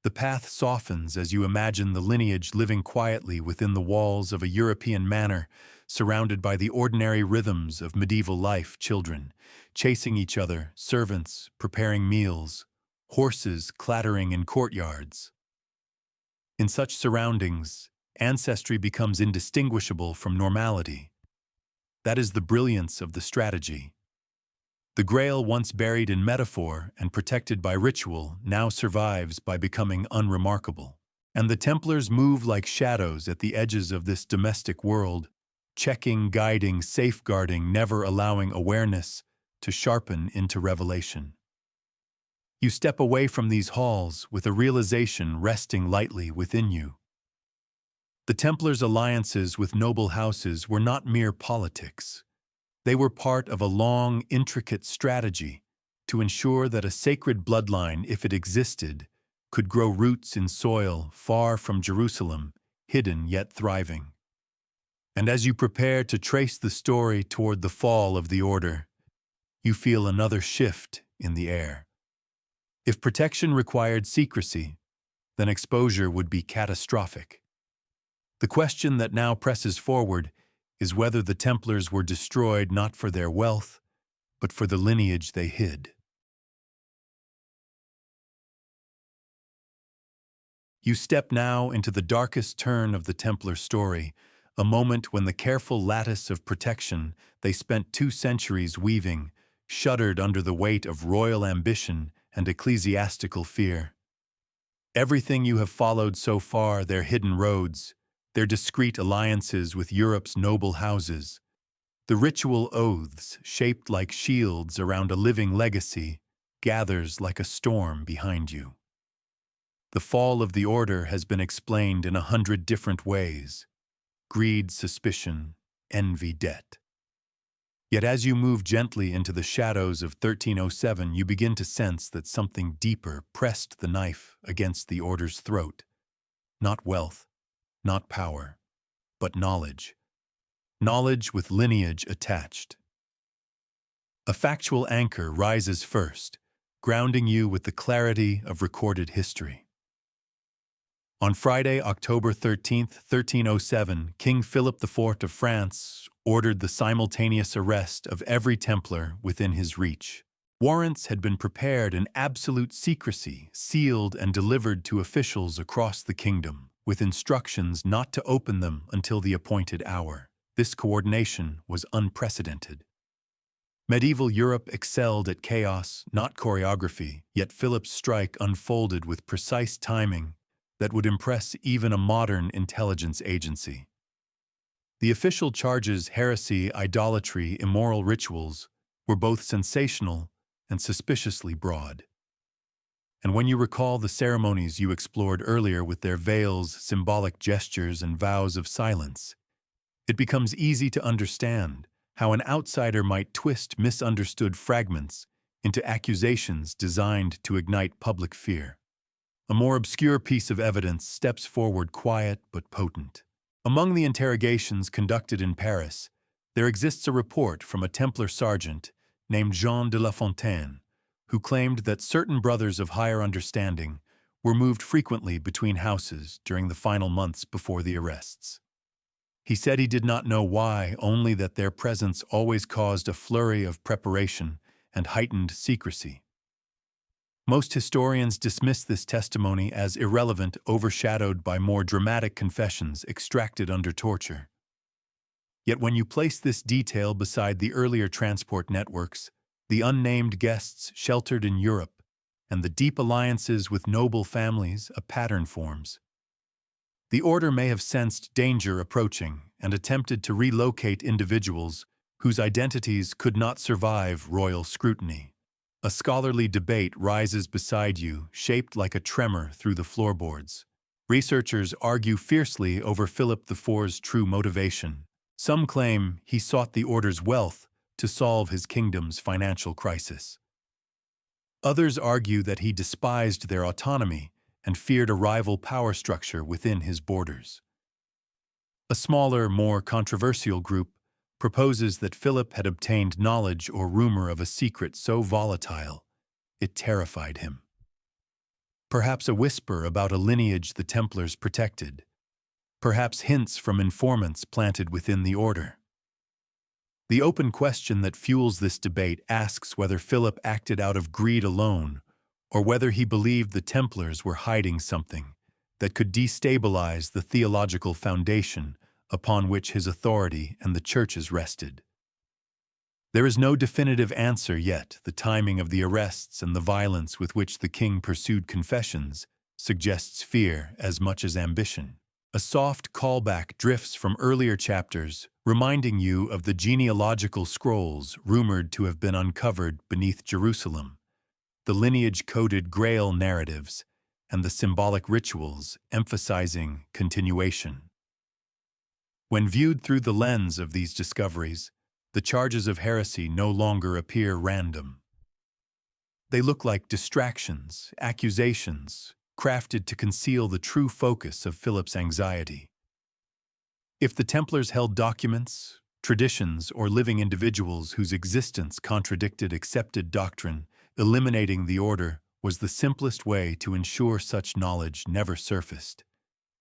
The path softens as you imagine the lineage living quietly within the walls of a European manor, surrounded by the ordinary rhythms of medieval life: children chasing each other, servants preparing meals, horses clattering in courtyards. In such surroundings, ancestry becomes indistinguishable from normality. That is the brilliance of the strategy. The Grail, once buried in metaphor and protected by ritual, now survives by becoming unremarkable. And the Templars move like shadows at the edges of this domestic world, checking, guiding, safeguarding, never allowing awareness to sharpen into revelation. You step away from these halls with a realization resting lightly within you. The Templars' alliances with noble houses were not mere politics. They were part of a long, intricate strategy to ensure that a sacred bloodline, if it existed, could grow roots in soil far from Jerusalem, hidden yet thriving. And as you prepare to trace the story toward the fall of the order, you feel another shift in the air. If protection required secrecy, then exposure would be catastrophic. The question that now presses forward is whether the Templars were destroyed not for their wealth, but for the lineage they hid. You step now into the darkest turn of the Templar story, a moment when the careful lattice of protection they spent 2 centuries weaving shuddered under the weight of royal ambition and ecclesiastical fear. Everything you have followed so far, their hidden roads, their discreet alliances with Europe's noble houses, the ritual oaths shaped like shields around a living legacy, gathers like a storm behind you. The fall of the order has been explained in 100 different ways: greed, suspicion, envy, debt. Yet as you move gently into the shadows of 1307, you begin to sense that something deeper pressed the knife against the order's throat. Not wealth, not power, but knowledge. Knowledge with lineage attached. A factual anchor rises first, grounding you with the clarity of recorded history. On Friday, October 13, 1307, King Philip IV of France ordered the simultaneous arrest of every Templar within his reach. Warrants had been prepared in absolute secrecy, sealed and delivered to officials across the kingdom, with instructions not to open them until the appointed hour. This coordination was unprecedented. Medieval Europe excelled at chaos, not choreography, yet Philip's strike unfolded with precise timing that would impress even a modern intelligence agency. The official charges, heresy, idolatry, immoral rituals, were both sensational and suspiciously broad. And when you recall the ceremonies you explored earlier with their veils, symbolic gestures, and vows of silence, it becomes easy to understand how an outsider might twist misunderstood fragments into accusations designed to ignite public fear. A more obscure piece of evidence steps forward, quiet but potent. Among the interrogations conducted in Paris, there exists a report from a Templar sergeant named Jean de La Fontaine, who claimed that certain brothers of higher understanding were moved frequently between houses during the final months before the arrests. He said he did not know why, only that their presence always caused a flurry of preparation and heightened secrecy. Most historians dismiss this testimony as irrelevant, overshadowed by more dramatic confessions extracted under torture. Yet when you place this detail beside the earlier transport networks, the unnamed guests sheltered in Europe, and the deep alliances with noble families, a pattern forms. The order may have sensed danger approaching and attempted to relocate individuals whose identities could not survive royal scrutiny. A scholarly debate rises beside you, shaped like a tremor through the floorboards. Researchers argue fiercely over Philip IV's true motivation. Some claim he sought the order's wealth to solve his kingdom's financial crisis. Others argue that he despised their autonomy and feared a rival power structure within his borders. A smaller, more controversial group proposes that Philip had obtained knowledge or rumor of a secret so volatile it terrified him. Perhaps a whisper about a lineage the Templars protected. Perhaps hints from informants planted within the order. The open question that fuels this debate asks whether Philip acted out of greed alone, or whether he believed the Templars were hiding something that could destabilize the theological foundation upon which his authority and the Church's rested. There is no definitive answer yet. The timing of the arrests and the violence with which the king pursued confessions suggests fear as much as ambition. A soft callback drifts from earlier chapters, reminding you of the genealogical scrolls rumored to have been uncovered beneath Jerusalem. the lineage-coded Grail narratives, and the symbolic rituals emphasizing continuation. When viewed through the lens of these discoveries, the charges of heresy no longer appear random. They look like distractions, accusations, crafted to conceal the true focus of Philip's anxiety. If the Templars held documents, traditions, or living individuals whose existence contradicted accepted doctrine, eliminating the order was the simplest way to ensure such knowledge never surfaced.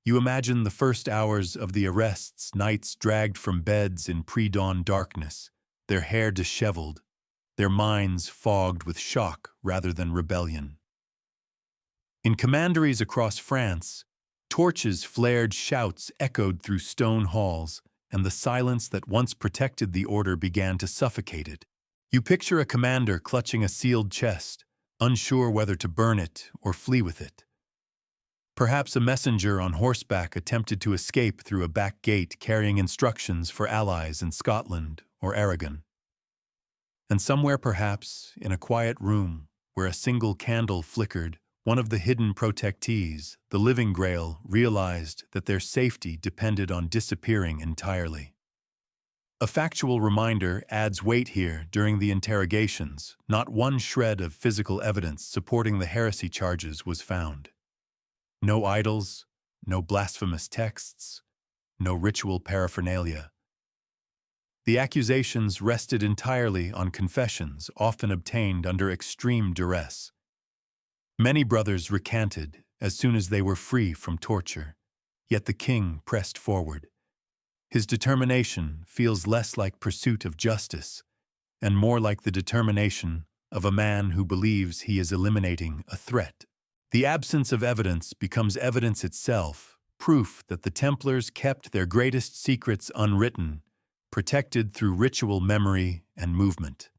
You imagine the first hours of the arrests, knights dragged from beds in pre-dawn darkness, their hair disheveled, their minds fogged with shock rather than rebellion. In commanderies across France, torches flared, shouts echoed through stone halls, and the silence that once protected the order began to suffocate it. You picture a commander clutching a sealed chest, unsure whether to burn it or flee with it. Perhaps a messenger on horseback attempted to escape through a back gate carrying instructions for allies in Scotland or Aragon. And somewhere perhaps, in a quiet room where a single candle flickered, one of the hidden protectees, the Living Grail, realized that their safety depended on disappearing entirely. A factual reminder adds weight here during the interrogations. Not one shred of physical evidence supporting the heresy charges was found. No idols, no blasphemous texts, no ritual paraphernalia. The accusations rested entirely on confessions often obtained under extreme duress. Many brothers recanted as soon as they were free from torture, yet the king pressed forward. His determination feels less like pursuit of justice and more like the determination of a man who believes he is eliminating a threat. The absence of evidence becomes evidence itself, proof that the Templars kept their greatest secrets unwritten, protected through ritual memory and movement.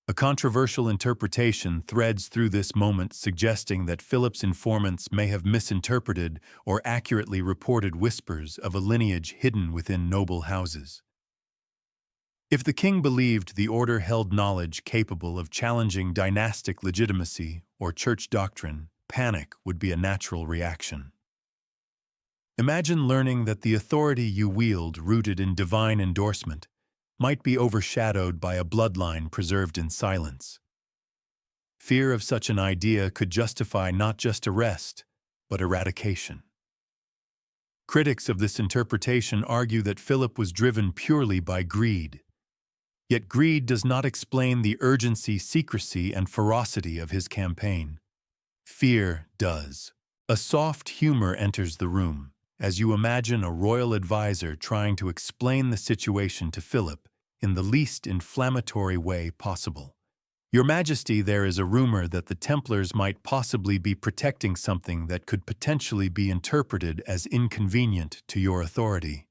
A controversial interpretation threads through this moment, suggesting that Philip's informants may have misinterpreted or accurately reported whispers of a lineage hidden within noble houses. If the king believed the order held knowledge capable of challenging dynastic legitimacy or church doctrine, panic would be a natural reaction. Imagine learning that the authority you wield, rooted in divine endorsement, might be overshadowed by a bloodline preserved in silence. Fear of such an idea could justify not just arrest, but eradication. Critics of this interpretation argue that Philip was driven purely by greed. Yet greed does not explain the urgency, secrecy, and ferocity of his campaign. Fear does. A soft humor enters the room, as you imagine a royal advisor trying to explain the situation to Philip in the least inflammatory way possible. Your Majesty, there is a rumor that the Templars might possibly be protecting something that could potentially be interpreted as inconvenient to your authority.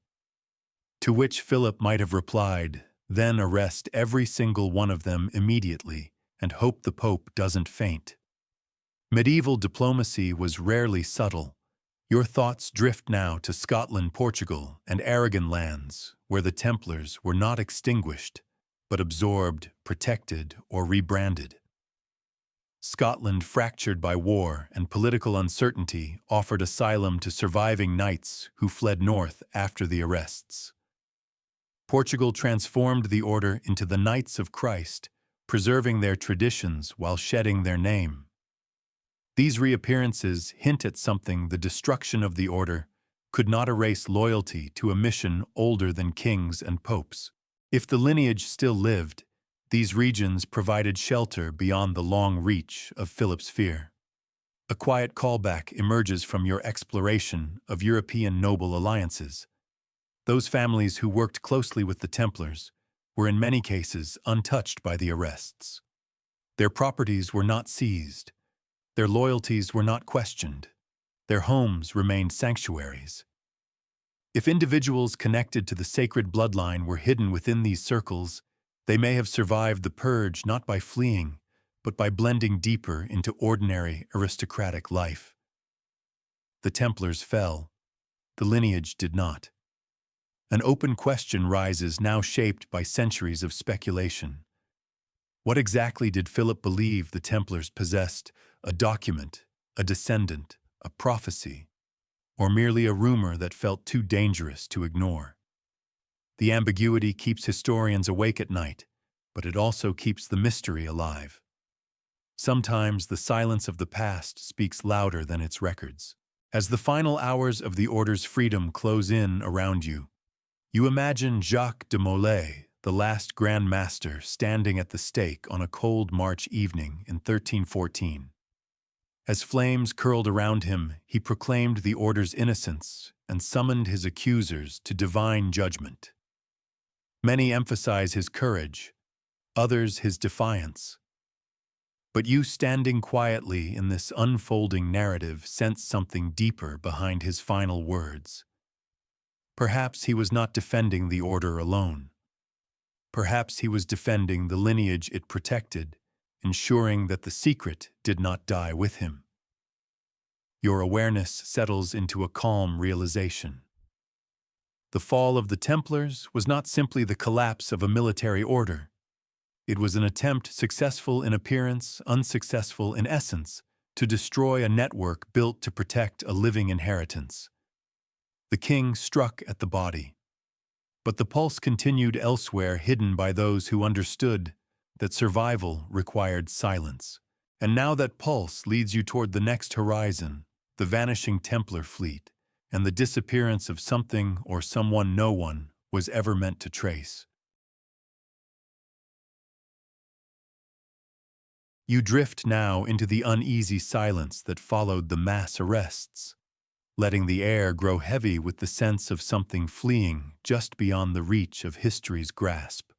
To which Philip might have replied, then arrest every single one of them immediately and hope the Pope doesn't faint. Medieval diplomacy was rarely subtle. Your thoughts drift now to Scotland, Portugal, and Aragon lands, where the Templars were not extinguished, but absorbed, protected, or rebranded. Scotland, fractured by war and political uncertainty, offered asylum to surviving knights who fled north after the arrests. Portugal transformed the order into the Knights of Christ, preserving their traditions while shedding their name. These reappearances hint at something: the destruction of the order could not erase loyalty to a mission older than kings and popes. If the lineage still lived, these regions provided shelter beyond the long reach of Philip's fear. A quiet callback emerges from your exploration of European noble alliances. Those families who worked closely with the Templars were in many cases untouched by the arrests. Their properties were not seized. Their loyalties were not questioned. Their homes remained sanctuaries. If individuals connected to the sacred bloodline were hidden within these circles, they may have survived the purge not by fleeing, but by blending deeper into ordinary aristocratic life. The Templars fell. The lineage did not. An open question rises, now shaped by centuries of speculation. What exactly did Philip believe the Templars possessed? A document, a descendant, a prophecy, or merely a rumor that felt too dangerous to ignore? The ambiguity keeps historians awake at night, but it also keeps the mystery alive. Sometimes the silence of the past speaks louder than its records. As the final hours of the Order's freedom close in around you, you imagine Jacques de Molay, the last Grand Master, standing at the stake on a cold March evening in 1314. As flames curled around him, he proclaimed the Order's innocence and summoned his accusers to divine judgment. Many emphasize his courage, others his defiance. But you, standing quietly in this unfolding narrative, sense something deeper behind his final words. Perhaps he was not defending the Order alone. Perhaps he was defending the lineage it protected, ensuring that the secret did not die with him. Your awareness settles into a calm realization. The fall of the Templars was not simply the collapse of a military order. It was an attempt, successful in appearance, unsuccessful in essence, to destroy a network built to protect a living inheritance. The king struck at the body, but the pulse continued elsewhere, hidden by those who understood that survival required silence. And now that pulse leads you toward the next horizon, the vanishing Templar fleet, and the disappearance of something or someone no one was ever meant to trace. You drift now into the uneasy silence that followed the mass arrests, letting the air grow heavy with the sense of something fleeing just beyond the reach of history's grasp.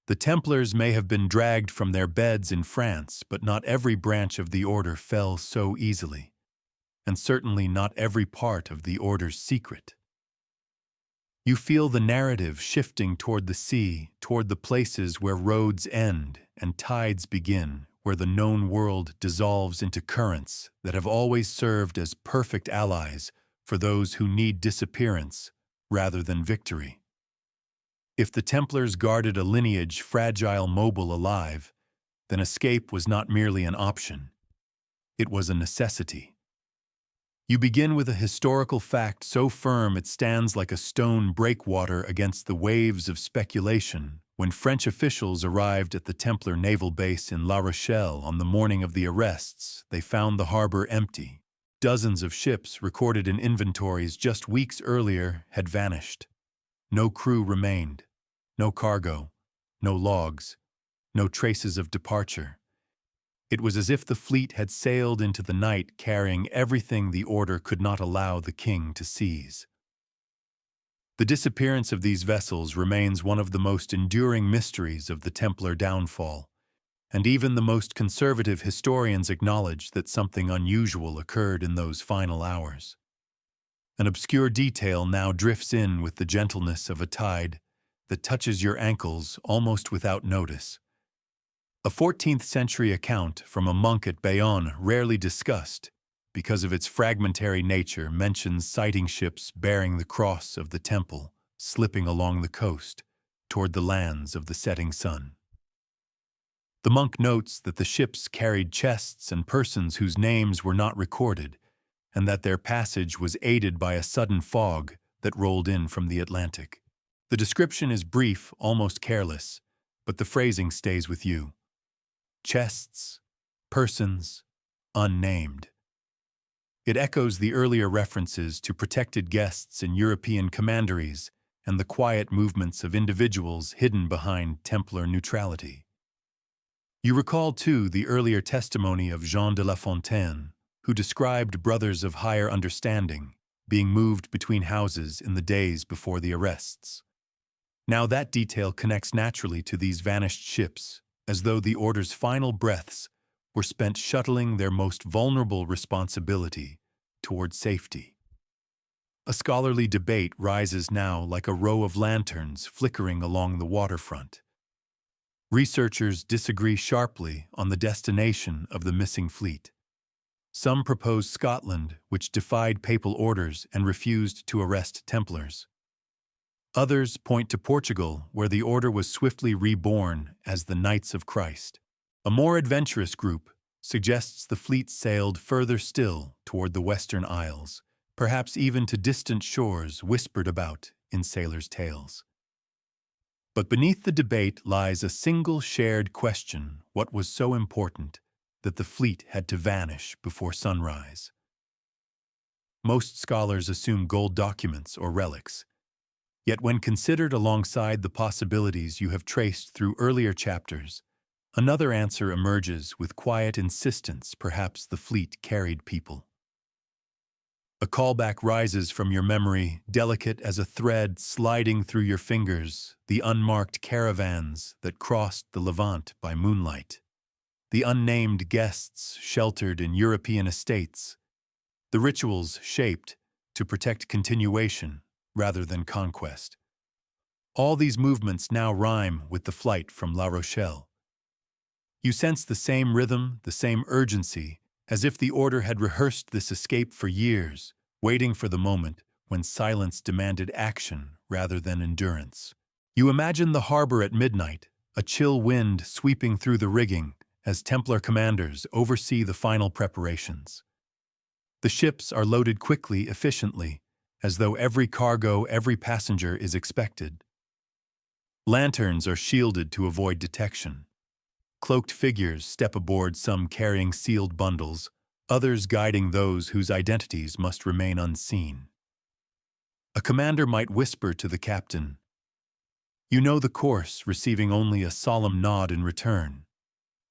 The Templars may have been dragged from their beds in France, but not every branch of the Order fell so easily, and certainly not every part of the Order's secret. You feel the narrative shifting toward the sea, toward the places where roads end and tides begin, where the known world dissolves into currents that have always served as perfect allies for those who need disappearance rather than victory. If the Templars guarded a lineage fragile, mobile, alive, then escape was not merely an option. It was a necessity. You begin with a historical fact so firm it stands like a stone breakwater against the waves of speculation. When French officials arrived at the Templar naval base in La Rochelle on the morning of the arrests, they found the harbor empty. Dozens of ships recorded in inventories just weeks earlier had vanished. No crew remained, no cargo, no logs, no traces of departure. It was as if the fleet had sailed into the night carrying everything the Order could not allow the king to seize. The disappearance of these vessels remains one of the most enduring mysteries of the Templar downfall, and even the most conservative historians acknowledge that something unusual occurred in those final hours. An obscure detail now drifts in with the gentleness of a tide that touches your ankles almost without notice. A 14th-century account from a monk at Bayonne, rarely discussed because of its fragmentary nature, mentions sighting ships bearing the cross of the temple slipping along the coast toward the lands of the setting sun. The monk notes that the ships carried chests and persons whose names were not recorded, and that their passage was aided by a sudden fog that rolled in from the Atlantic. The description is brief, almost careless, but the phrasing stays with you. Chests, persons, unnamed. It echoes the earlier references to protected guests in European commanderies and the quiet movements of individuals hidden behind Templar neutrality. You recall, too, the earlier testimony of Jean de La Fontaine, who described brothers of higher understanding being moved between houses in the days before the arrests. Now that detail connects naturally to these vanished ships, as though the Order's final breaths were spent shuttling their most vulnerable responsibility toward safety. A scholarly debate rises now like a row of lanterns flickering along the waterfront. Researchers disagree sharply on the destination of the missing fleet. Some propose Scotland, which defied papal orders and refused to arrest Templars. Others point to Portugal, where the order was swiftly reborn as the Knights of Christ. A more adventurous group suggests the fleet sailed further still toward the Western Isles, perhaps even to distant shores whispered about in sailors' tales. But beneath the debate lies a single shared question: what was so important that the fleet had to vanish before sunrise? Most scholars assume gold documents or relics. Yet when considered alongside the possibilities you have traced through earlier chapters, another answer emerges with quiet insistence: perhaps the fleet carried people. A callback rises from your memory, delicate as a thread sliding through your fingers: the unmarked caravans that crossed the Levant by moonlight, the unnamed guests sheltered in European estates, the rituals shaped to protect continuation rather than conquest. All these movements now rhyme with the flight from La Rochelle. You sense the same rhythm, the same urgency, as if the order had rehearsed this escape for years, waiting for the moment when silence demanded action rather than endurance. You imagine the harbor at midnight, a chill wind sweeping through the rigging as Templar commanders oversee the final preparations. The ships are loaded quickly, efficiently, as though every cargo, every passenger is expected. Lanterns are shielded to avoid detection. Cloaked figures step aboard, some carrying sealed bundles, others guiding those whose identities must remain unseen. A commander might whisper to the captain, "You know the course," receiving only a solemn nod in return.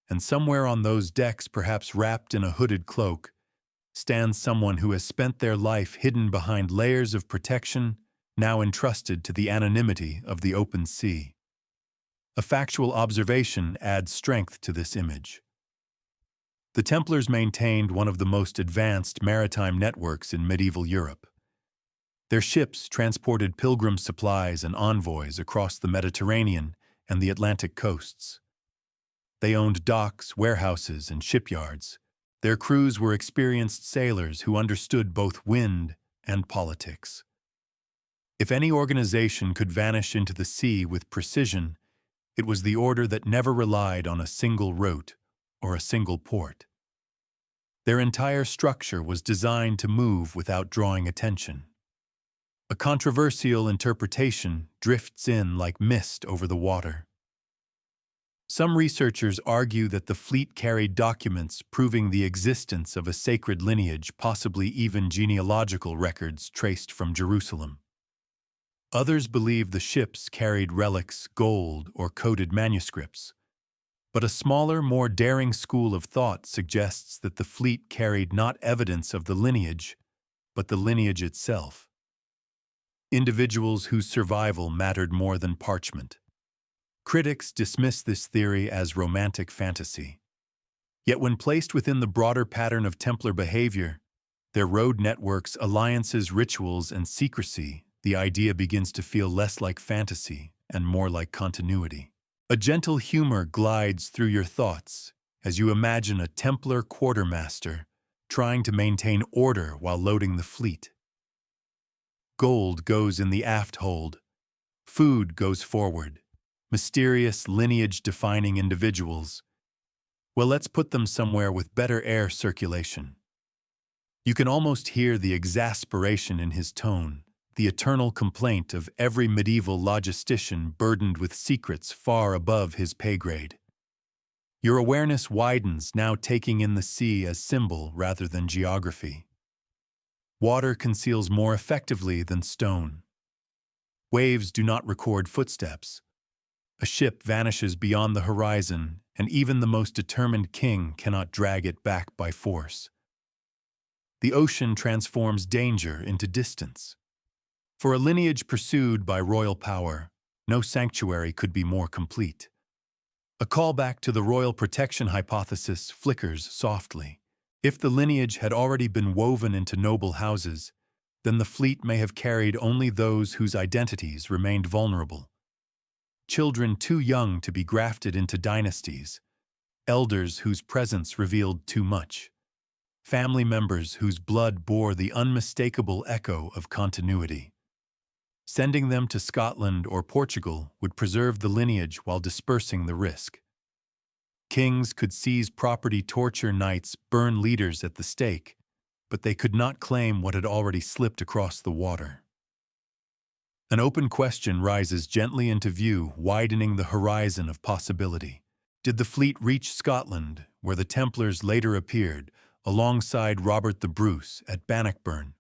And somewhere on those decks, perhaps wrapped in a hooded cloak, stands someone who has spent their life hidden behind layers of protection, now entrusted to the anonymity of the open sea. A factual observation adds strength to this image. The Templars maintained one of the most advanced maritime networks in medieval Europe. Their ships transported pilgrim supplies and envoys across the Mediterranean and the Atlantic coasts. They owned docks, warehouses, and shipyards. Their crews were experienced sailors who understood both wind and politics. If any organization could vanish into the sea with precision, it was the order that never relied on a single route or a single port. Their entire structure was designed to move without drawing attention. A controversial interpretation drifts in like mist over the water. Some researchers argue that the fleet carried documents proving the existence of a sacred lineage, possibly even genealogical records traced from Jerusalem. Others believe the ships carried relics, gold, or coded manuscripts. But a smaller, more daring school of thought suggests that the fleet carried not evidence of the lineage, but the lineage itself. Individuals whose survival mattered more than parchment. Critics dismiss this theory as romantic fantasy. Yet when placed within the broader pattern of Templar behavior, their road networks, alliances, rituals, and secrecy, the idea begins to feel less like fantasy and more like continuity. A gentle humor glides through your thoughts as you imagine a Templar quartermaster trying to maintain order while loading the fleet. Gold goes in the aft hold. Food goes forward. Mysterious, lineage-defining individuals. Well, let's put them somewhere with better air circulation. You can almost hear the exasperation in his tone, the eternal complaint of every medieval logistician burdened with secrets far above his pay grade. Your awareness widens, now taking in the sea as symbol rather than geography. Water conceals more effectively than stone. Waves do not record footsteps. A ship vanishes beyond the horizon, and even the most determined king cannot drag it back by force. The ocean transforms danger into distance. For a lineage pursued by royal power, no sanctuary could be more complete. A callback to the royal protection hypothesis flickers softly. If the lineage had already been woven into noble houses, then the fleet may have carried only those whose identities remained vulnerable. Children too young to be grafted into dynasties, elders whose presence revealed too much, family members whose blood bore the unmistakable echo of continuity. Sending them to Scotland or Portugal would preserve the lineage while dispersing the risk. Kings could seize property, torture knights, burn leaders at the stake, but they could not claim what had already slipped across the water. An open question rises gently into view, widening the horizon of possibility. Did the fleet reach Scotland, where the Templars later appeared, alongside Robert the Bruce at Bannockburn?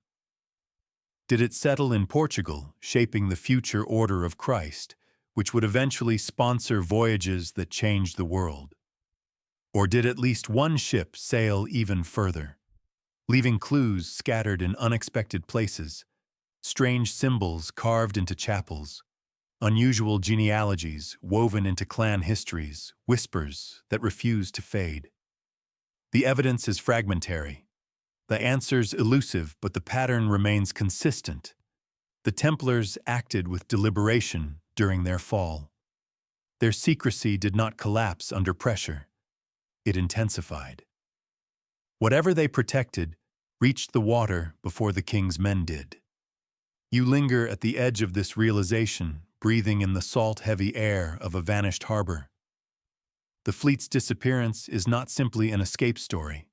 Did it settle in Portugal, shaping the future order of Christ, which would eventually sponsor voyages that changed the world? Or did at least one ship sail even further, leaving clues scattered in unexpected places, strange symbols carved into chapels, unusual genealogies woven into clan histories, whispers that refuse to fade? The evidence is fragmentary, the answers elusive, but the pattern remains consistent. The Templars acted with deliberation during their fall. Their secrecy did not collapse under pressure. It intensified. Whatever they protected reached the water before the king's men did. You linger at the edge of this realization, breathing in the salt-heavy air of a vanished harbor. The fleet's disappearance is not simply an escape story.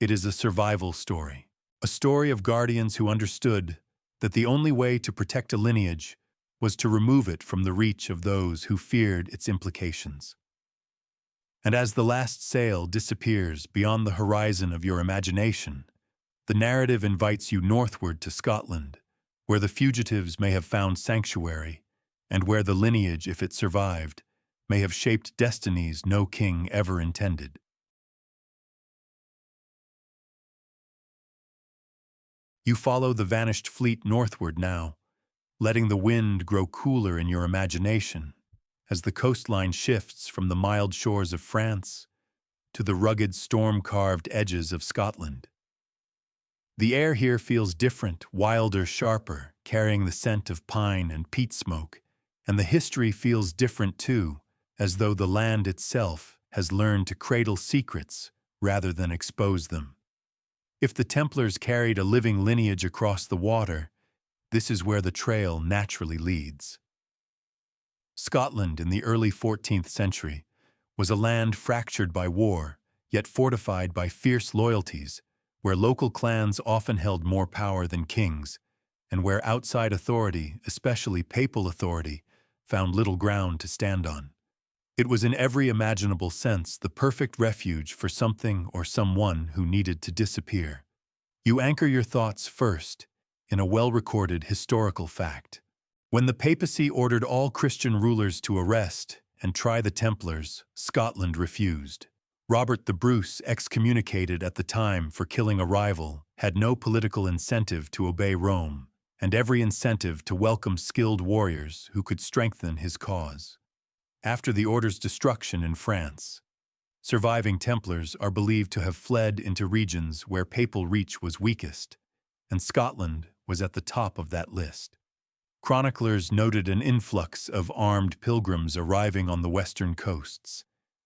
It is a survival story, a story of guardians who understood that the only way to protect a lineage was to remove it from the reach of those who feared its implications. And as the last sail disappears beyond the horizon of your imagination, the narrative invites you northward to Scotland, where the fugitives may have found sanctuary, and where the lineage, if it survived, may have shaped destinies no king ever intended. You follow the vanished fleet northward now, letting the wind grow cooler in your imagination as the coastline shifts from the mild shores of France to the rugged, storm-carved edges of Scotland. The air here feels different, wilder, sharper, carrying the scent of pine and peat smoke, and the history feels different too, as though the land itself has learned to cradle secrets rather than expose them. If the Templars carried a living lineage across the water, this is where the trail naturally leads. Scotland in the early 14th century was a land fractured by war, yet fortified by fierce loyalties, where local clans often held more power than kings, and where outside authority, especially papal authority, found little ground to stand on. It was in every imaginable sense the perfect refuge for something or someone who needed to disappear. You anchor your thoughts first in a well-recorded historical fact. When the papacy ordered all Christian rulers to arrest and try the Templars, Scotland refused. Robert the Bruce, excommunicated at the time for killing a rival, had no political incentive to obey Rome, and every incentive to welcome skilled warriors who could strengthen his cause. After the order's destruction in France, surviving Templars are believed to have fled into regions where papal reach was weakest, and Scotland was at the top of that list. Chroniclers noted an influx of armed pilgrims arriving on the western coasts,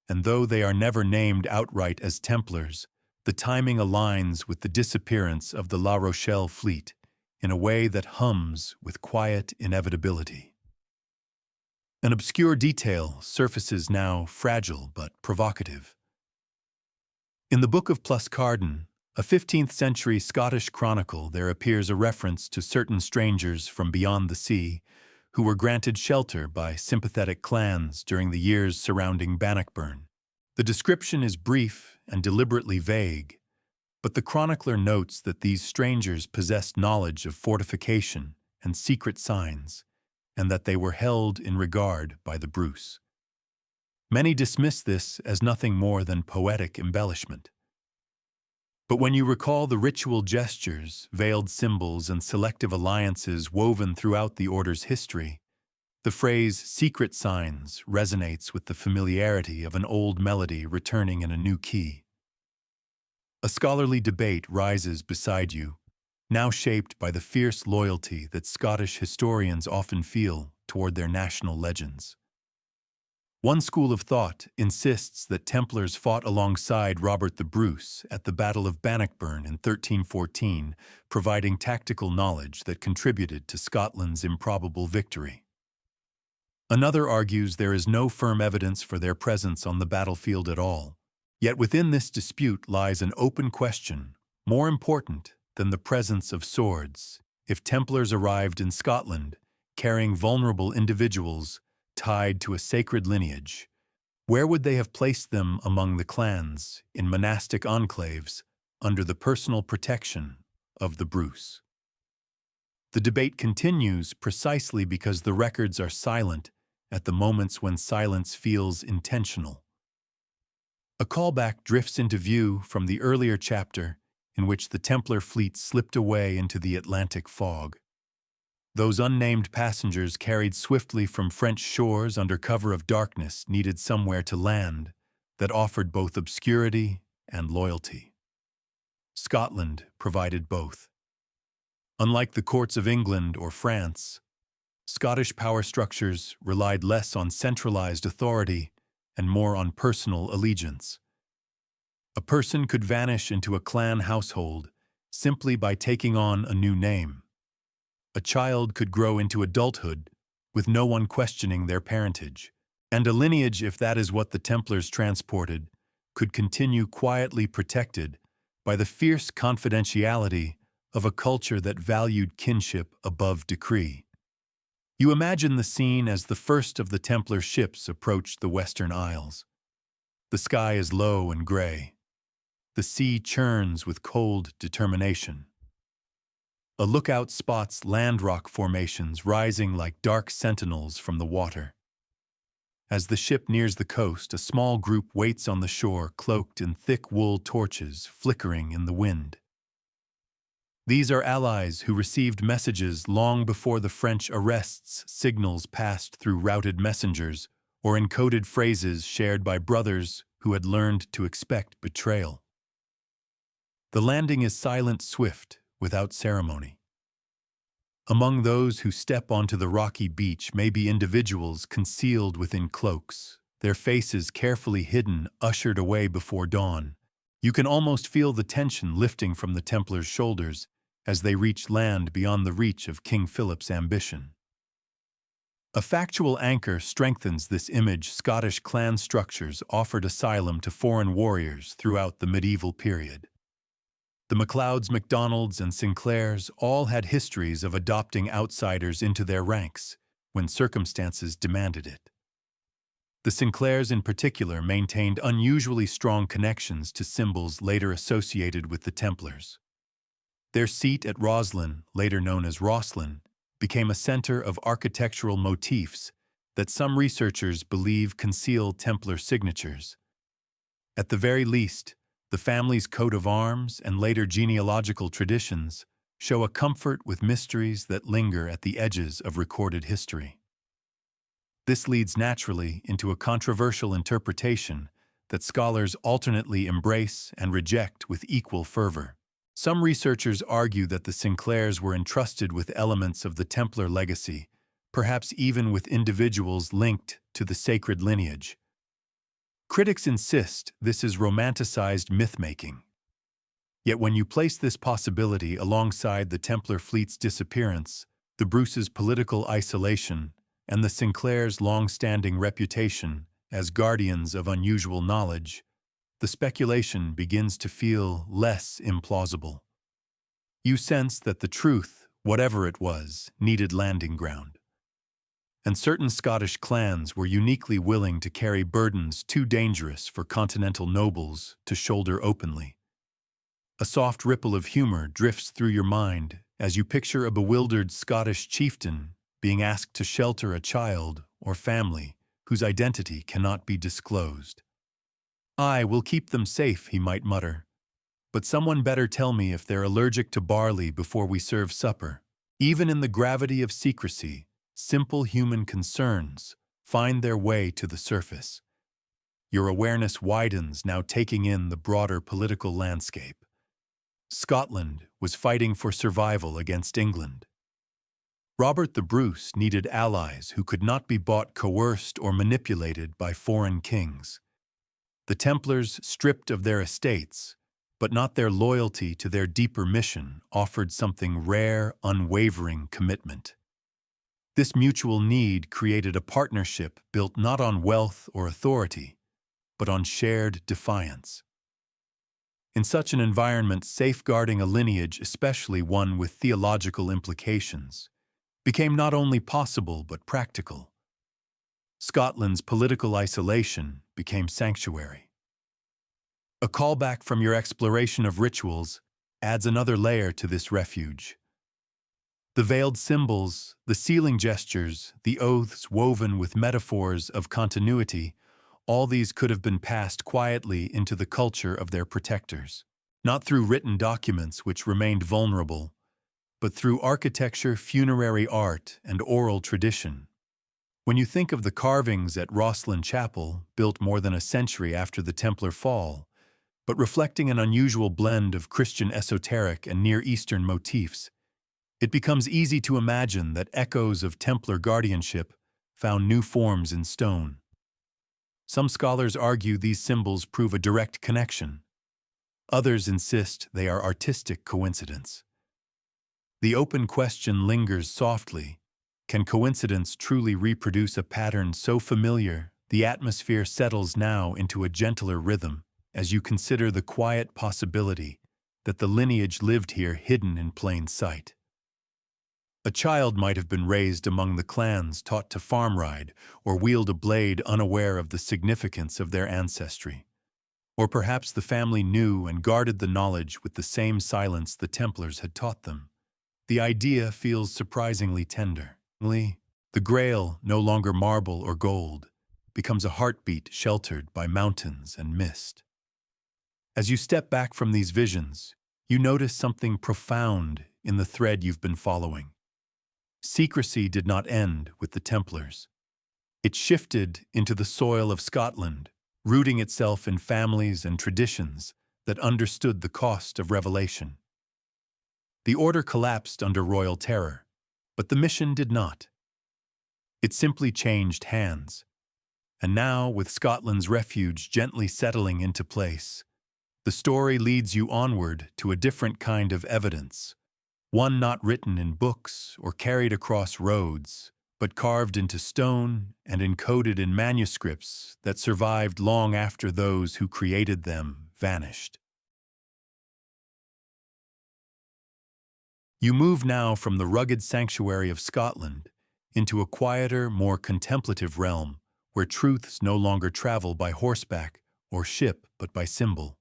and though they are never named outright as Templars, the timing aligns with the disappearance of the La Rochelle fleet in a way that hums with quiet inevitability. An obscure detail surfaces now, fragile but provocative. In the Book of Pluscarden, a 15th-century Scottish chronicle, there appears a reference to certain strangers from beyond the sea who were granted shelter by sympathetic clans during the years surrounding Bannockburn. The description is brief and deliberately vague, but the chronicler notes that these strangers possessed knowledge of fortification and secret signs, and that they were held in regard by the Bruce. Many dismiss this as nothing more than poetic embellishment. But when you recall the ritual gestures, veiled symbols, and selective alliances woven throughout the order's history, the phrase "secret signs" resonates with the familiarity of an old melody returning in a new key. A scholarly debate rises beside you, now shaped by the fierce loyalty that Scottish historians often feel toward their national legends. One school of thought insists that Templars fought alongside Robert the Bruce at the Battle of Bannockburn in 1314, providing tactical knowledge that contributed to Scotland's improbable victory. Another argues there is no firm evidence for their presence on the battlefield at all. Yet within this dispute lies an open question, more important than the presence of swords. If Templars arrived in Scotland, carrying vulnerable individuals tied to a sacred lineage, where would they have placed them among the clans, in monastic enclaves, under the personal protection of the Bruce? The debate continues precisely because the records are silent at the moments when silence feels intentional. A callback drifts into view from the earlier chapter in which the Templar fleet slipped away into the Atlantic fog. Those unnamed passengers carried swiftly from French shores under cover of darkness needed somewhere to land that offered both obscurity and loyalty. Scotland provided both. Unlike the courts of England or France, Scottish power structures relied less on centralized authority and more on personal allegiance. A person could vanish into a clan household simply by taking on a new name. A child could grow into adulthood with no one questioning their parentage, and a lineage, if that is what the Templars transported, could continue quietly protected by the fierce confidentiality of a culture that valued kinship above decree. You imagine the scene as the first of the Templar ships approached the Western Isles. The sky is low and gray. The sea churns with cold determination. A lookout spots land rock formations rising like dark sentinels from the water. As the ship nears the coast, a small group waits on the shore, cloaked in thick wool torches flickering in the wind. These are allies who received messages long before the French arrests signals passed through routed messengers or encoded phrases shared by brothers who had learned to expect betrayal. The landing is silent, swift, without ceremony. Among those who step onto the rocky beach may be individuals concealed within cloaks, their faces carefully hidden, ushered away before dawn. You can almost feel the tension lifting from the Templars' shoulders as they reach land beyond the reach of King Philip's ambition. A factual anchor strengthens this image. Scottish clan structures offered asylum to foreign warriors throughout the medieval period. The MacLeods, MacDonalds, and Sinclairs all had histories of adopting outsiders into their ranks when circumstances demanded it. The Sinclairs in particular maintained unusually strong connections to symbols later associated with the Templars. Their seat at Roslin, later known as Rosslyn, became a center of architectural motifs that some researchers believe conceal Templar signatures. At the very least, the family's coat of arms and later genealogical traditions show a comfort with mysteries that linger at the edges of recorded history. This leads naturally into a controversial interpretation that scholars alternately embrace and reject with equal fervor. Some researchers argue that the Sinclairs were entrusted with elements of the Templar legacy, perhaps even with individuals linked to the sacred lineage. Critics insist this is romanticized myth-making. Yet when you place this possibility alongside the Templar fleet's disappearance, the Bruce's political isolation, and the Sinclairs' long-standing reputation as guardians of unusual knowledge, the speculation begins to feel less implausible. You sense that the truth, whatever it was, needed landing ground. And certain Scottish clans were uniquely willing to carry burdens too dangerous for continental nobles to shoulder openly. A soft ripple of humor drifts through your mind as you picture a bewildered Scottish chieftain being asked to shelter a child or family whose identity cannot be disclosed. "I will keep them safe," he might mutter, "but someone better tell me if they're allergic to barley before we serve supper." Even in the gravity of secrecy, simple human concerns find their way to the surface. Your awareness widens, now taking in the broader political landscape. Scotland was fighting for survival against England. Robert the Bruce needed allies who could not be bought, coerced, or manipulated by foreign kings. The Templars, stripped of their estates, but not their loyalty to their deeper mission, offered something rare, unwavering commitment. This mutual need created a partnership built not on wealth or authority, but on shared defiance. In such an environment, safeguarding a lineage, especially one with theological implications, became not only possible but practical. Scotland's political isolation became sanctuary. A callback from your exploration of rituals adds another layer to this refuge. The veiled symbols, the sealing gestures, the oaths woven with metaphors of continuity, all these could have been passed quietly into the culture of their protectors, not through written documents which remained vulnerable, but through architecture, funerary art, and oral tradition. When you think of the carvings at Rosslyn Chapel, built more than a century after the Templar fall, but reflecting an unusual blend of Christian esoteric and Near Eastern motifs, it becomes easy to imagine that echoes of Templar guardianship found new forms in stone. Some scholars argue these symbols prove a direct connection. Others insist they are artistic coincidence. The open question lingers softly. Can coincidence truly reproduce a pattern so familiar? The atmosphere settles now into a gentler rhythm as you consider the quiet possibility that the lineage lived here hidden in plain sight. A child might have been raised among the clans taught to farm ride or wield a blade unaware of the significance of their ancestry. Or perhaps the family knew and guarded the knowledge with the same silence the Templars had taught them. The idea feels surprisingly tender. The Grail, no longer marble or gold, becomes a heartbeat sheltered by mountains and mist. As you step back from these visions, you notice something profound in the thread you've been following. Secrecy did not end with the Templars. It shifted into the soil of Scotland, rooting itself in families and traditions that understood the cost of revelation. The order collapsed under royal terror, but the mission did not. It simply changed hands. And now, with Scotland's refuge gently settling into place, the story leads you onward to a different kind of evidence, one not written in books or carried across roads, but carved into stone and encoded in manuscripts that survived long after those who created them vanished. You move now from the rugged sanctuary of Scotland into a quieter, more contemplative realm where truths no longer travel by horseback or ship but by symbol.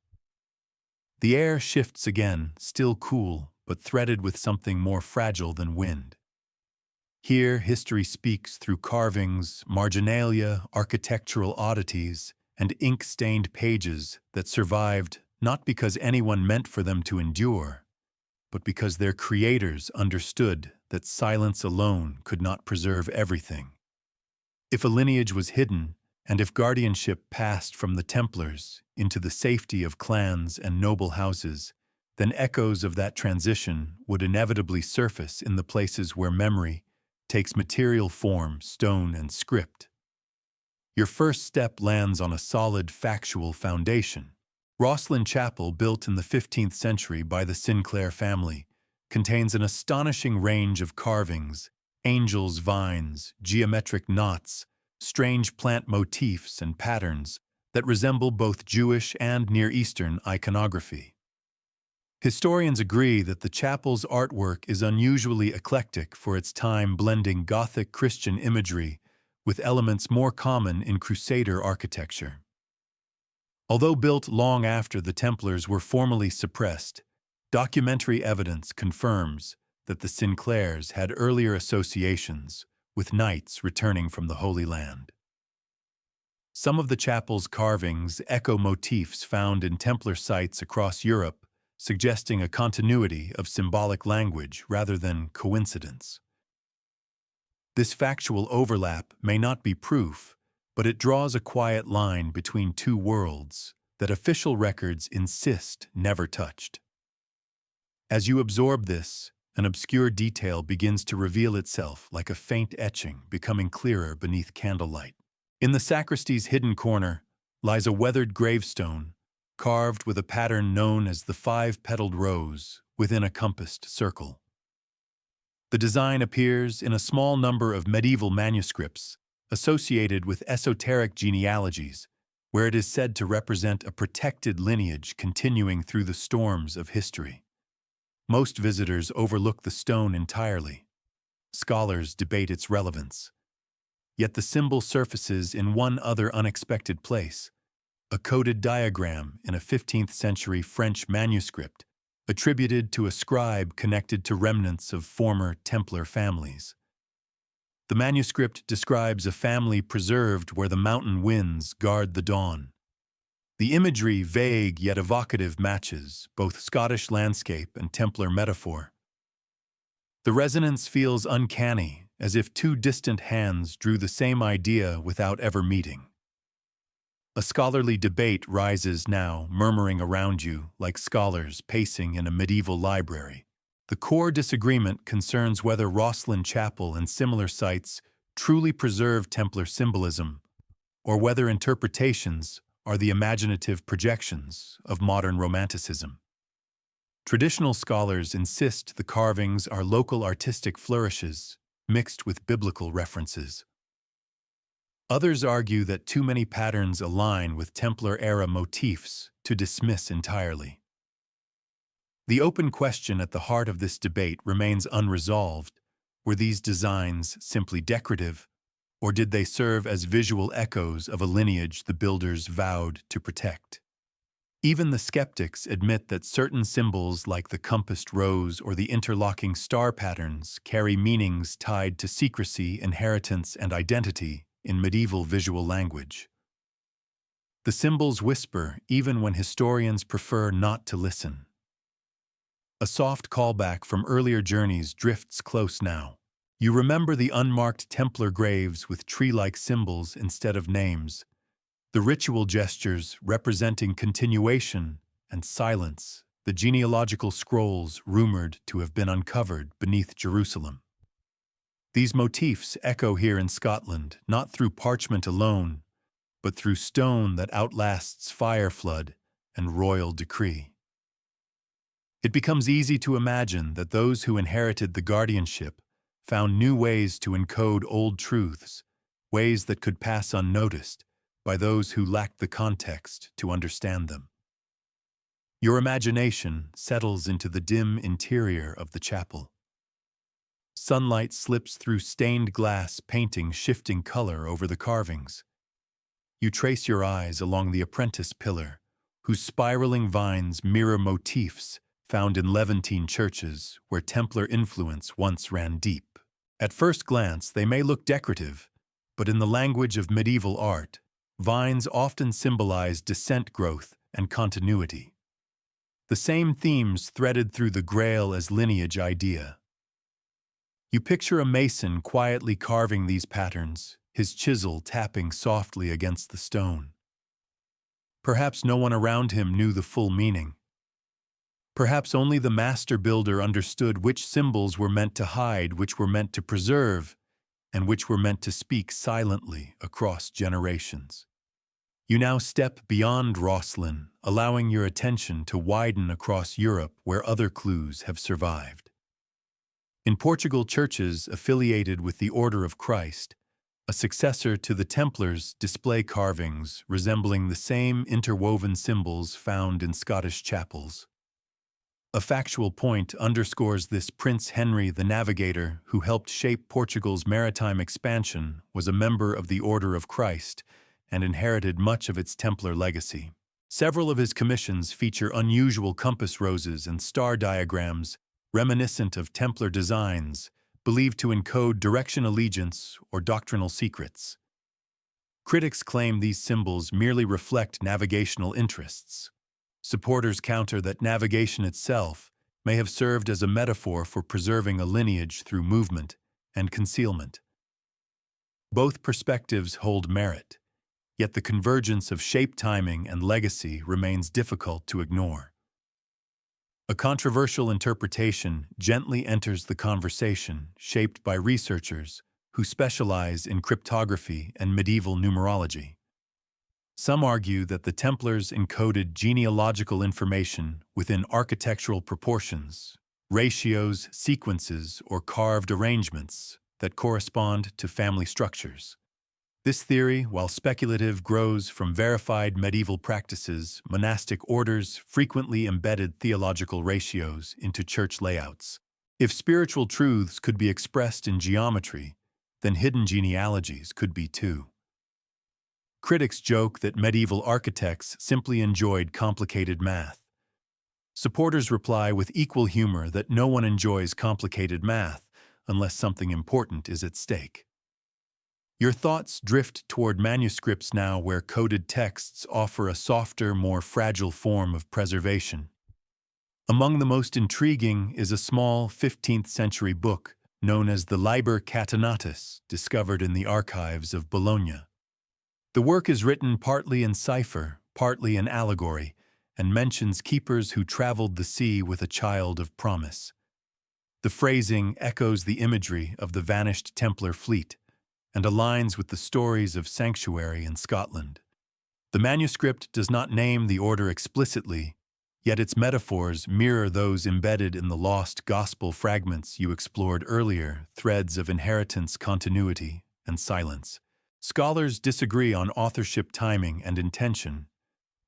The air shifts again, still cool, but threaded with something more fragile than wind. Here, history speaks through carvings, marginalia, architectural oddities, and ink-stained pages that survived not because anyone meant for them to endure, but because their creators understood that silence alone could not preserve everything. If a lineage was hidden, and if guardianship passed from the Templars into the safety of clans and noble houses, then echoes of that transition would inevitably surface in the places where memory takes material form, stone, and script. Your first step lands on a solid factual foundation. Rosslyn Chapel, built in the 15th century by the Sinclair family, contains an astonishing range of carvings, angels' vines, geometric knots, strange plant motifs and patterns that resemble both Jewish and Near Eastern iconography. Historians agree that the chapel's artwork is unusually eclectic for its time, blending Gothic Christian imagery with elements more common in Crusader architecture. Although built long after the Templars were formally suppressed, documentary evidence confirms that the Sinclairs had earlier associations with knights returning from the Holy Land. Some of the chapel's carvings echo motifs found in Templar sites across Europe, suggesting a continuity of symbolic language rather than coincidence. This factual overlap may not be proof, but it draws a quiet line between two worlds that official records insist never touched. As you absorb this, an obscure detail begins to reveal itself like a faint etching becoming clearer beneath candlelight. In the sacristy's hidden corner lies a weathered gravestone, carved with a pattern known as the five-petaled rose within a compassed circle. The design appears in a small number of medieval manuscripts associated with esoteric genealogies, where it is said to represent a protected lineage continuing through the storms of history. Most visitors overlook the stone entirely. Scholars debate its relevance. Yet the symbol surfaces in one other unexpected place, a coded diagram in a 15th century French manuscript attributed to a scribe connected to remnants of former Templar families. The manuscript describes a family preserved where the mountain winds guard the dawn. The imagery, vague yet evocative, matches both Scottish landscape and Templar metaphor. The resonance feels uncanny, as if two distant hands drew the same idea without ever meeting. A scholarly debate rises now, murmuring around you like scholars pacing in a medieval library. The core disagreement concerns whether Rosslyn Chapel and similar sites truly preserve Templar symbolism, or whether interpretations are the imaginative projections of modern Romanticism. Traditional scholars insist the carvings are local artistic flourishes mixed with biblical references. Others argue that too many patterns align with Templar-era motifs to dismiss entirely. The open question at the heart of this debate remains unresolved. Were these designs simply decorative, or did they serve as visual echoes of a lineage the builders vowed to protect? Even the skeptics admit that certain symbols like the compassed rose or the interlocking star patterns carry meanings tied to secrecy, inheritance, and identity in medieval visual language. The symbols whisper even when historians prefer not to listen. A soft callback from earlier journeys drifts close now. You remember the unmarked Templar graves with tree-like symbols instead of names, the ritual gestures representing continuation and silence, the genealogical scrolls rumored to have been uncovered beneath Jerusalem. These motifs echo here in Scotland, not through parchment alone, but through stone that outlasts fire flood and royal decree. It becomes easy to imagine that those who inherited the guardianship found new ways to encode old truths, ways that could pass unnoticed by those who lacked the context to understand them. Your imagination settles into the dim interior of the chapel. Sunlight slips through stained glass, painting shifting color over the carvings. You trace your eyes along the apprentice pillar, whose spiraling vines mirror motifs found in Levantine churches where Templar influence once ran deep. At first glance, they may look decorative, but in the language of medieval art, vines often symbolize descent growth and continuity. The same themes threaded through the Grail as lineage idea. You picture a mason quietly carving these patterns, his chisel tapping softly against the stone. Perhaps no one around him knew the full meaning. Perhaps only the master builder understood which symbols were meant to hide, which were meant to preserve, and which were meant to speak silently across generations. You now step beyond Rosslyn, allowing your attention to widen across Europe where other clues have survived. In Portugal, churches affiliated with the Order of Christ, a successor to the Templars, display carvings resembling the same interwoven symbols found in Scottish chapels. A factual point underscores this: Prince Henry the Navigator, who helped shape Portugal's maritime expansion, was a member of the Order of Christ and inherited much of its Templar legacy. Several of his commissions feature unusual compass roses and star diagrams reminiscent of Templar designs, believed to encode direction, allegiance, or doctrinal secrets. Critics claim these symbols merely reflect navigational interests. Supporters counter that navigation itself may have served as a metaphor for preserving a lineage through movement and concealment. Both perspectives hold merit, yet the convergence of shape, timing, and legacy remains difficult to ignore. A controversial interpretation gently enters the conversation, shaped by researchers who specialize in cryptography and medieval numerology. Some argue that the Templars encoded genealogical information within architectural proportions, ratios, sequences, or carved arrangements that correspond to family structures. This theory, while speculative, grows from verified medieval practices. Monastic orders frequently embedded theological ratios into church layouts. If spiritual truths could be expressed in geometry, then hidden genealogies could be too. Critics joke that medieval architects simply enjoyed complicated math. Supporters reply with equal humor that no one enjoys complicated math unless something important is at stake. Your thoughts drift toward manuscripts now, where coded texts offer a softer, more fragile form of preservation. Among the most intriguing is a small 15th century book known as the Liber Catenatus, discovered in the archives of Bologna. The work is written partly in cipher, partly in allegory, and mentions keepers who traveled the sea with a child of promise. The phrasing echoes the imagery of the vanished Templar fleet and aligns with the stories of sanctuary in Scotland. The manuscript does not name the order explicitly, yet its metaphors mirror those embedded in the lost gospel fragments you explored earlier, threads of inheritance, continuity, and silence. Scholars disagree on authorship, timing, and intention,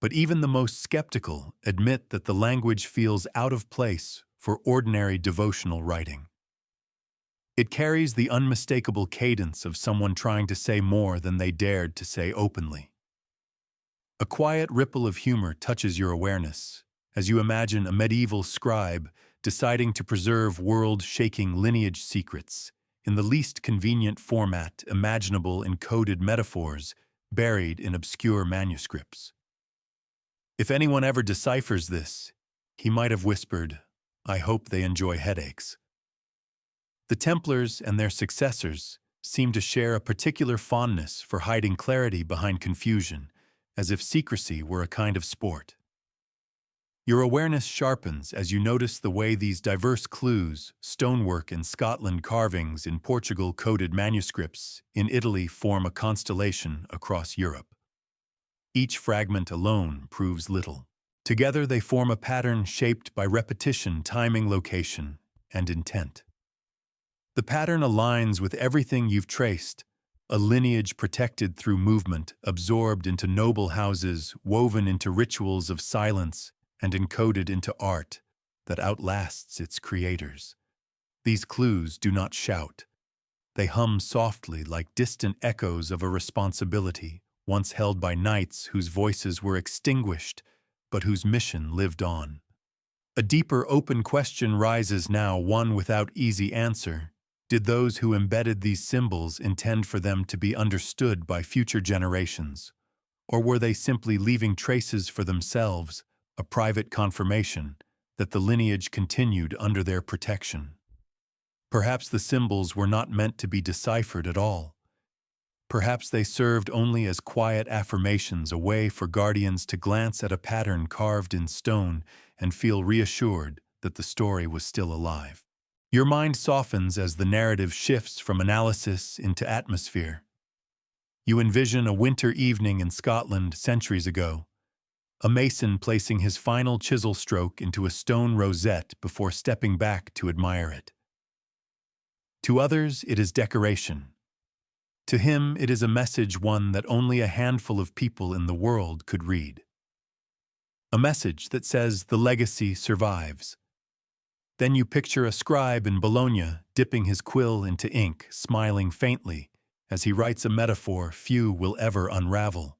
but even the most skeptical admit that the language feels out of place for ordinary devotional writing. It carries the unmistakable cadence of someone trying to say more than they dared to say openly. A quiet ripple of humor touches your awareness as you imagine a medieval scribe deciding to preserve world-shaking lineage secrets in the least convenient format imaginable, in coded metaphors buried in obscure manuscripts. If anyone ever deciphers this, he might have whispered, "I hope they enjoy headaches." The Templars and their successors seem to share a particular fondness for hiding clarity behind confusion, as if secrecy were a kind of sport. Your awareness sharpens as you notice the way these diverse clues, stonework in Scotland, carvings in Portugal, coded manuscripts in Italy, form a constellation across Europe. Each fragment alone proves little. Together they form a pattern shaped by repetition, timing, location, and intent. The pattern aligns with everything you've traced, a lineage protected through movement, absorbed into noble houses, woven into rituals of silence, and encoded into art that outlasts its creators. These clues do not shout. They hum softly like distant echoes of a responsibility once held by knights whose voices were extinguished, but whose mission lived on. A deeper, open question rises now, one without easy answer. Did those who embedded these symbols intend for them to be understood by future generations? Or were they simply leaving traces for themselves, a private confirmation that the lineage continued under their protection? Perhaps the symbols were not meant to be deciphered at all. Perhaps they served only as quiet affirmations, a way for guardians to glance at a pattern carved in stone and feel reassured that the story was still alive. Your mind softens as the narrative shifts from analysis into atmosphere. You envision a winter evening in Scotland centuries ago, a mason placing his final chisel stroke into a stone rosette before stepping back to admire it. To others, it is decoration. To him, it is a message, one that only a handful of people in the world could read. A message that says the legacy survives. Then you picture a scribe in Bologna dipping his quill into ink, smiling faintly as he writes a metaphor few will ever unravel.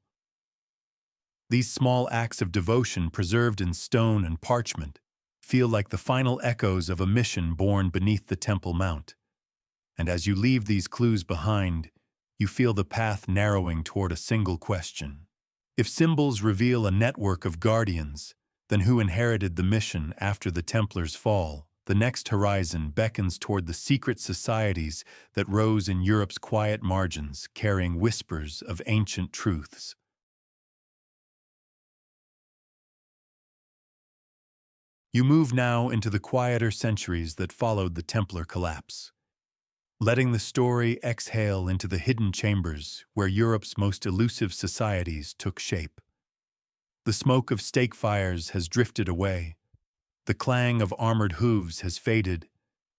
These small acts of devotion, preserved in stone and parchment, feel like the final echoes of a mission born beneath the Temple Mount. And as you leave these clues behind, you feel the path narrowing toward a single question. If symbols reveal a network of guardians, then who inherited the mission after the Templars' fall? The next horizon beckons toward the secret societies that rose in Europe's quiet margins, carrying whispers of ancient truths. You move now into the quieter centuries that followed the Templar collapse, letting the story exhale into the hidden chambers where Europe's most elusive societies took shape. The smoke of stake fires has drifted away, the clang of armored hooves has faded,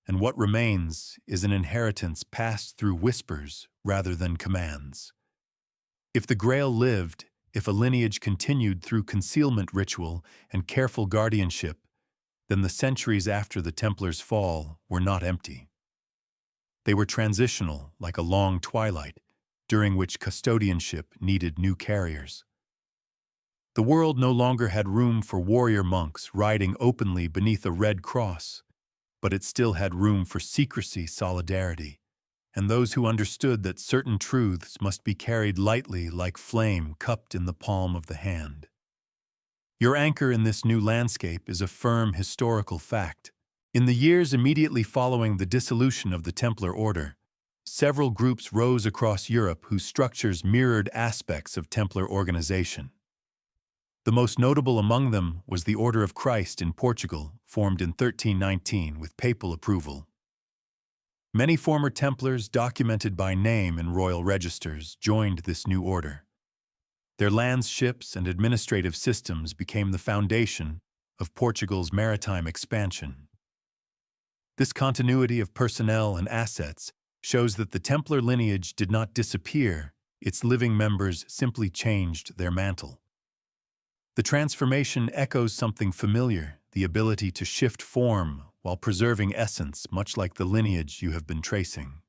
and what remains is an inheritance passed through whispers rather than commands. If the Grail lived, if a lineage continued through concealment ritual and careful guardianship, then the centuries after the Templars' fall were not empty. They were transitional, like a long twilight, during which custodianship needed new carriers. The world no longer had room for warrior monks riding openly beneath a red cross, but it still had room for secrecy, solidarity, and those who understood that certain truths must be carried lightly like flame cupped in the palm of the hand. Your anchor in this new landscape is a firm historical fact. In the years immediately following the dissolution of the Templar Order, several groups rose across Europe whose structures mirrored aspects of Templar organization. The most notable among them was the Order of Christ in Portugal, formed in 1319 with papal approval. Many former Templars documented by name in royal registers joined this new order. Their landships and administrative systems became the foundation of Portugal's maritime expansion. This continuity of personnel and assets shows that the Templar lineage did not disappear, its living members simply changed their mantle. The transformation echoes something familiar, the ability to shift form while preserving essence, much like the lineage you have been tracing.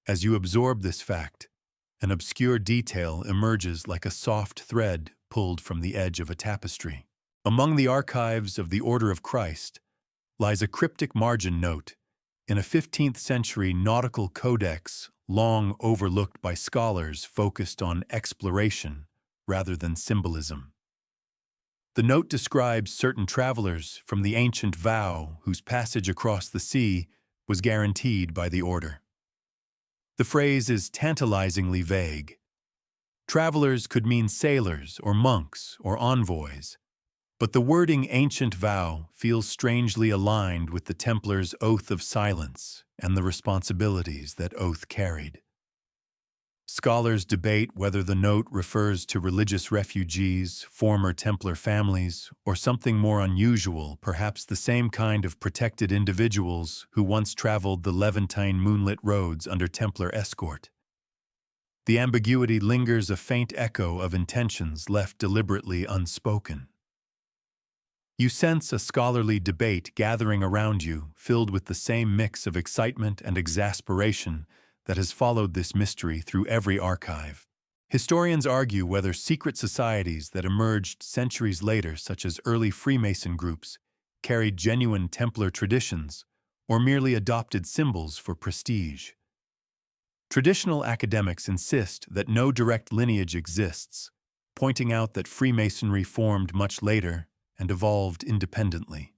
As you absorb this fact, an obscure detail emerges like a soft thread pulled from the edge of a tapestry. Among the archives of the Order of Christ lies a cryptic margin note in a 15th century nautical codex long overlooked by scholars focused on exploration rather than symbolism. The note describes certain travelers from the ancient vow whose passage across the sea was guaranteed by the order. The phrase is tantalizingly vague. Travelers could mean sailors or monks or envoys, but the wording ancient vow feels strangely aligned with the Templars' oath of silence and the responsibilities that oath carried. Scholars debate whether the note refers to religious refugees, former Templar families, or something more unusual, perhaps the same kind of protected individuals who once traveled the Levantine moonlit roads under Templar escort. The ambiguity lingers, a faint echo of intentions left deliberately unspoken. You sense a scholarly debate gathering around you, filled with the same mix of excitement and exasperation that has followed this mystery through every archive. Historians argue whether secret societies that emerged centuries later, such as early Freemason groups, carried genuine Templar traditions or merely adopted symbols for prestige. Traditional academics insist that no direct lineage exists, pointing out that Freemasonry formed much later and evolved independently.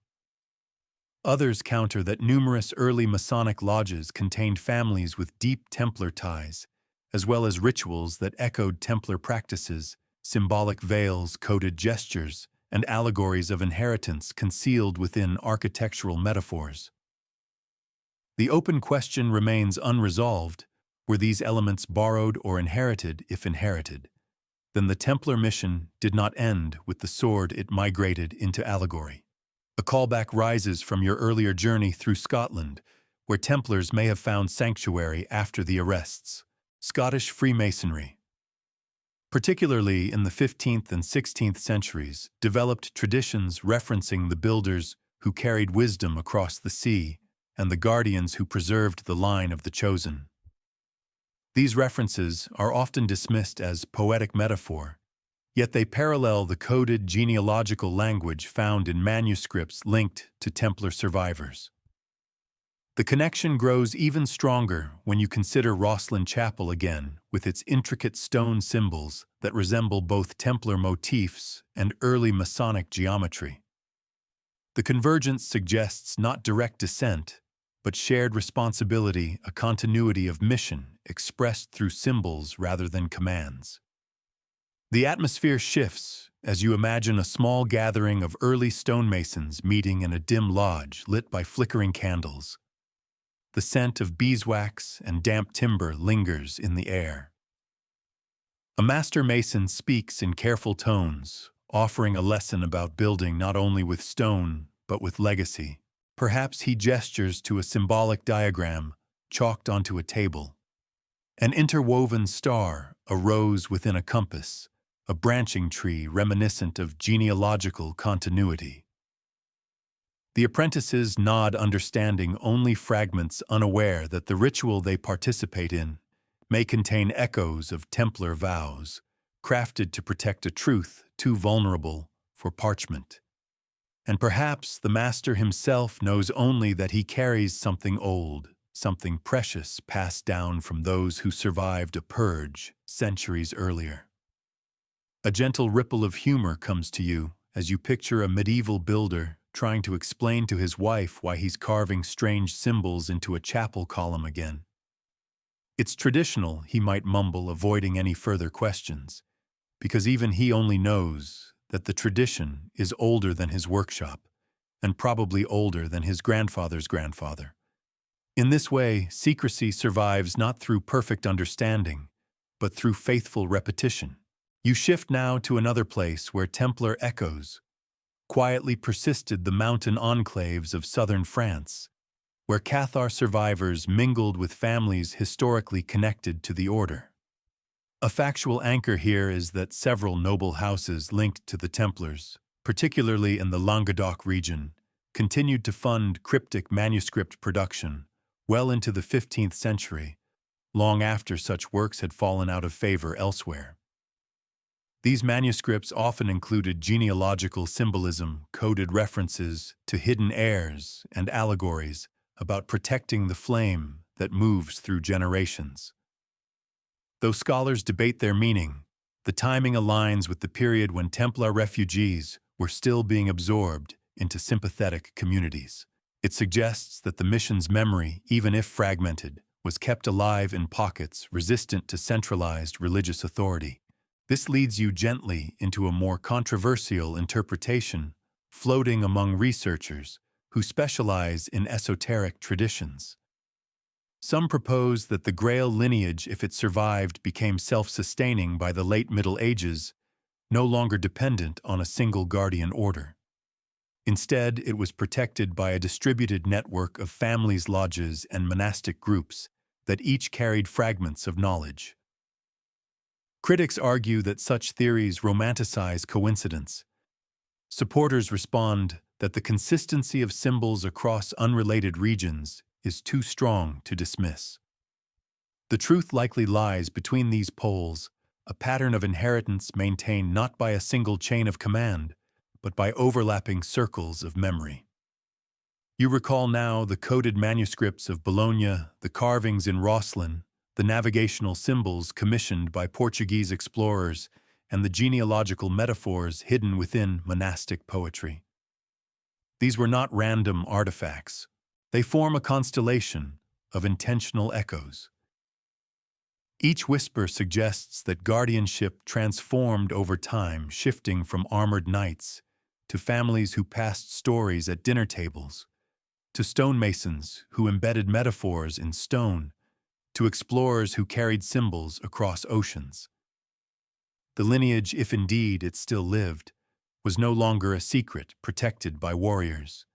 Others counter that numerous early Masonic lodges contained families with deep Templar ties, as well as rituals that echoed Templar practices, symbolic veils, coded gestures, and allegories of inheritance concealed within architectural metaphors. The open question remains unresolved: were these elements borrowed or inherited? If inherited, then the Templar mission did not end with the sword, it migrated into allegory. A callback rises from your earlier journey through Scotland, where Templars may have found sanctuary after the arrests. Scottish Freemasonry, particularly in the 15th and 16th centuries, developed traditions referencing the builders who carried wisdom across the sea and the guardians who preserved the line of the chosen. These references are often dismissed as poetic metaphor, yet they parallel the coded genealogical language found in manuscripts linked to Templar survivors. The connection grows even stronger when you consider Rosslyn Chapel again, with its intricate stone symbols that resemble both Templar motifs and early Masonic geometry. The convergence suggests not direct descent, but shared responsibility, a continuity of mission expressed through symbols rather than commands. The atmosphere shifts as you imagine a small gathering of early stonemasons meeting in a dim lodge lit by flickering candles. The scent of beeswax and damp timber lingers in the air. A master mason speaks in careful tones, offering a lesson about building not only with stone, but with legacy. Perhaps he gestures to a symbolic diagram chalked onto a table. An interwoven star, a rose within a compass, a branching tree reminiscent of genealogical continuity. The apprentices nod understanding only fragments, unaware that the ritual they participate in may contain echoes of Templar vows, crafted to protect a truth too vulnerable for parchment. And perhaps the master himself knows only that he carries something old, something precious passed down from those who survived a purge centuries earlier. A gentle ripple of humor comes to you as you picture a medieval builder trying to explain to his wife why he's carving strange symbols into a chapel column again. It's traditional, he might mumble, avoiding any further questions, because even he only knows that the tradition is older than his workshop, and probably older than his grandfather's grandfather. In this way, secrecy survives not through perfect understanding, but through faithful repetition. You shift now to another place where Templar echoes quietly persisted, the mountain enclaves of southern France, where Cathar survivors mingled with families historically connected to the order. A factual anchor here is that several noble houses linked to the Templars, particularly in the Languedoc region, continued to fund cryptic manuscript production well into the 15th century, long after such works had fallen out of favor elsewhere. These manuscripts often included genealogical symbolism, coded references to hidden heirs, and allegories about protecting the flame that moves through generations. Though scholars debate their meaning, the timing aligns with the period when Templar refugees were still being absorbed into sympathetic communities. It suggests that the mission's memory, even if fragmented, was kept alive in pockets resistant to centralized religious authority. This leads you gently into a more controversial interpretation, floating among researchers who specialize in esoteric traditions. Some propose that the Grail lineage, if it survived, became self-sustaining by the late Middle Ages, no longer dependent on a single guardian order. Instead, it was protected by a distributed network of families, lodges, and monastic groups that each carried fragments of knowledge. Critics argue that such theories romanticize coincidence. Supporters respond that the consistency of symbols across unrelated regions is too strong to dismiss. The truth likely lies between these poles, a pattern of inheritance maintained not by a single chain of command, but by overlapping circles of memory. You recall now the coded manuscripts of Bologna, the carvings in Rosslyn, the navigational symbols commissioned by Portuguese explorers, and the genealogical metaphors hidden within monastic poetry. These were not random artifacts. They form a constellation of intentional echoes. Each whisper suggests that guardianship transformed over time, shifting from armored knights to families who passed stories at dinner tables, to stonemasons who embedded metaphors in stone, to explorers who carried symbols across oceans. The lineage, if indeed it still lived, was no longer a secret protected by warriors.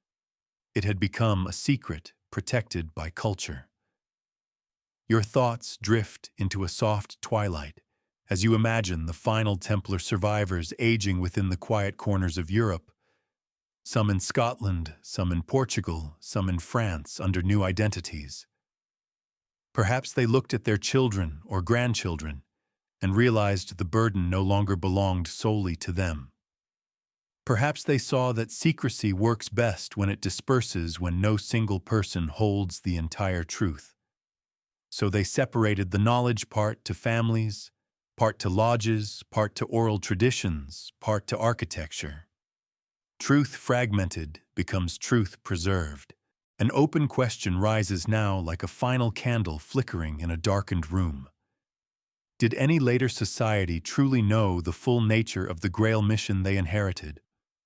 It had become a secret protected by culture. Your thoughts drift into a soft twilight as you imagine the final Templar survivors aging within the quiet corners of Europe, some in Scotland, some in Portugal, some in France under new identities. Perhaps they looked at their children or grandchildren and realized the burden no longer belonged solely to them. Perhaps they saw that secrecy works best when it disperses, when no single person holds the entire truth. So they separated the knowledge part to families, part to lodges, part to oral traditions, part to architecture. Truth fragmented becomes truth preserved. An open question rises now like a final candle flickering in a darkened room. Did any later society truly know the full nature of the Grail mission they inherited?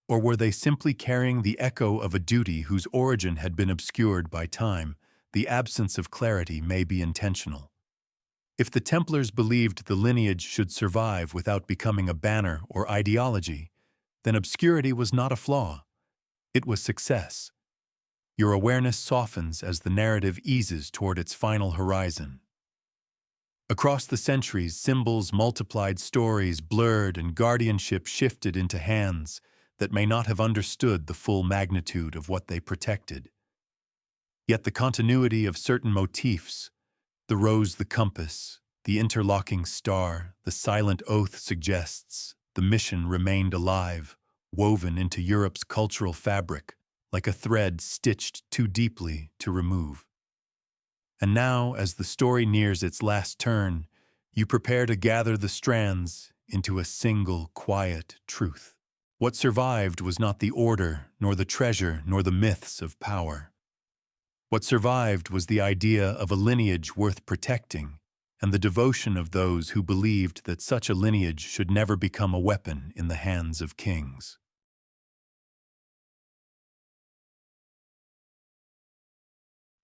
Or were they simply carrying the echo of a duty whose origin had been obscured by time? The absence of clarity may be intentional. If the Templars believed the lineage should survive without becoming a banner or ideology, then obscurity was not a flaw. It was success. Your awareness softens as the narrative eases toward its final horizon. Across the centuries, symbols multiplied, stories blurred, and guardianship shifted into hands that may not have understood the full magnitude of what they protected. Yet the continuity of certain motifs, the rose, the compass, the interlocking star, the silent oath suggests the mission remained alive, woven into Europe's cultural fabric, like a thread stitched too deeply to remove. And now, as the story nears its last turn, you prepare to gather the strands into a single, quiet truth. What survived was not the order, nor the treasure, nor the myths of power. What survived was the idea of a lineage worth protecting, and the devotion of those who believed that such a lineage should never become a weapon in the hands of kings.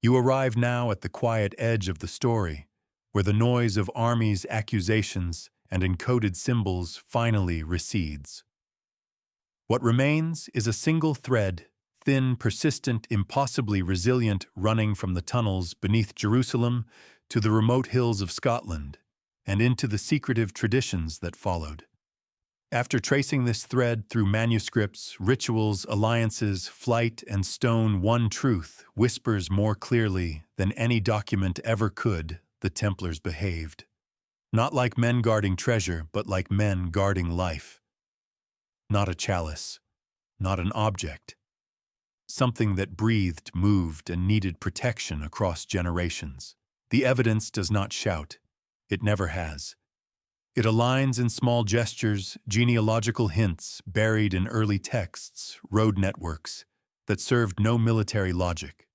You arrive now at the quiet edge of the story, where the noise of armies, accusations, and encoded symbols finally recedes. What remains is a single thread, thin, persistent, impossibly resilient, running from the tunnels beneath Jerusalem to the remote hills of Scotland, and into the secretive traditions that followed. After tracing this thread through manuscripts, rituals, alliances, flight, and stone, one truth whispers more clearly than any document ever could: the Templars behaved. Not like men guarding treasure, but like men guarding life. Not a chalice, not an object. Something that breathed, moved, and needed protection across generations. The evidence does not shout. It never has. It aligns in small gestures, genealogical hints buried in early texts, road networks that served no military logic.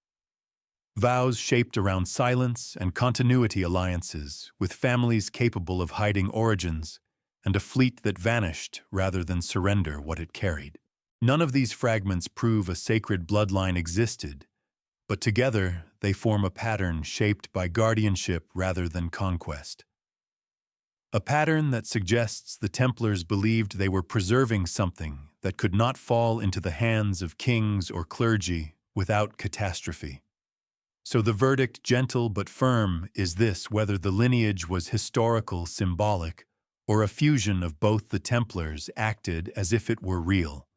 Vows shaped around silence and continuity alliances with families capable of hiding origins, and a fleet that vanished rather than surrender what it carried. None of these fragments prove a sacred bloodline existed, but together they form a pattern shaped by guardianship rather than conquest. A pattern that suggests the Templars believed they were preserving something that could not fall into the hands of kings or clergy without catastrophe. So the verdict, gentle but firm, is this: whether the lineage was historical, symbolic, or a fusion of both, the Templars acted as if it were real.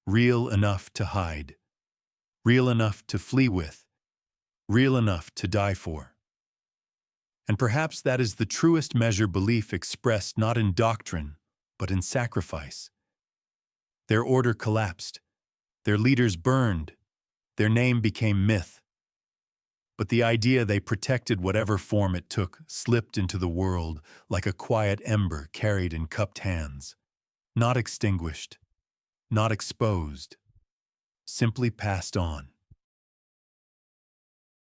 Real enough to hide. Real enough to flee with. Real enough to die for. And perhaps that is the truest measure: belief expressed not in doctrine, but in sacrifice. Their order collapsed. Their leaders burned. Their name became myth. But the idea they protected, whatever form it took, slipped into the world like a quiet ember carried in cupped hands. Not extinguished. Not exposed. Simply passed on.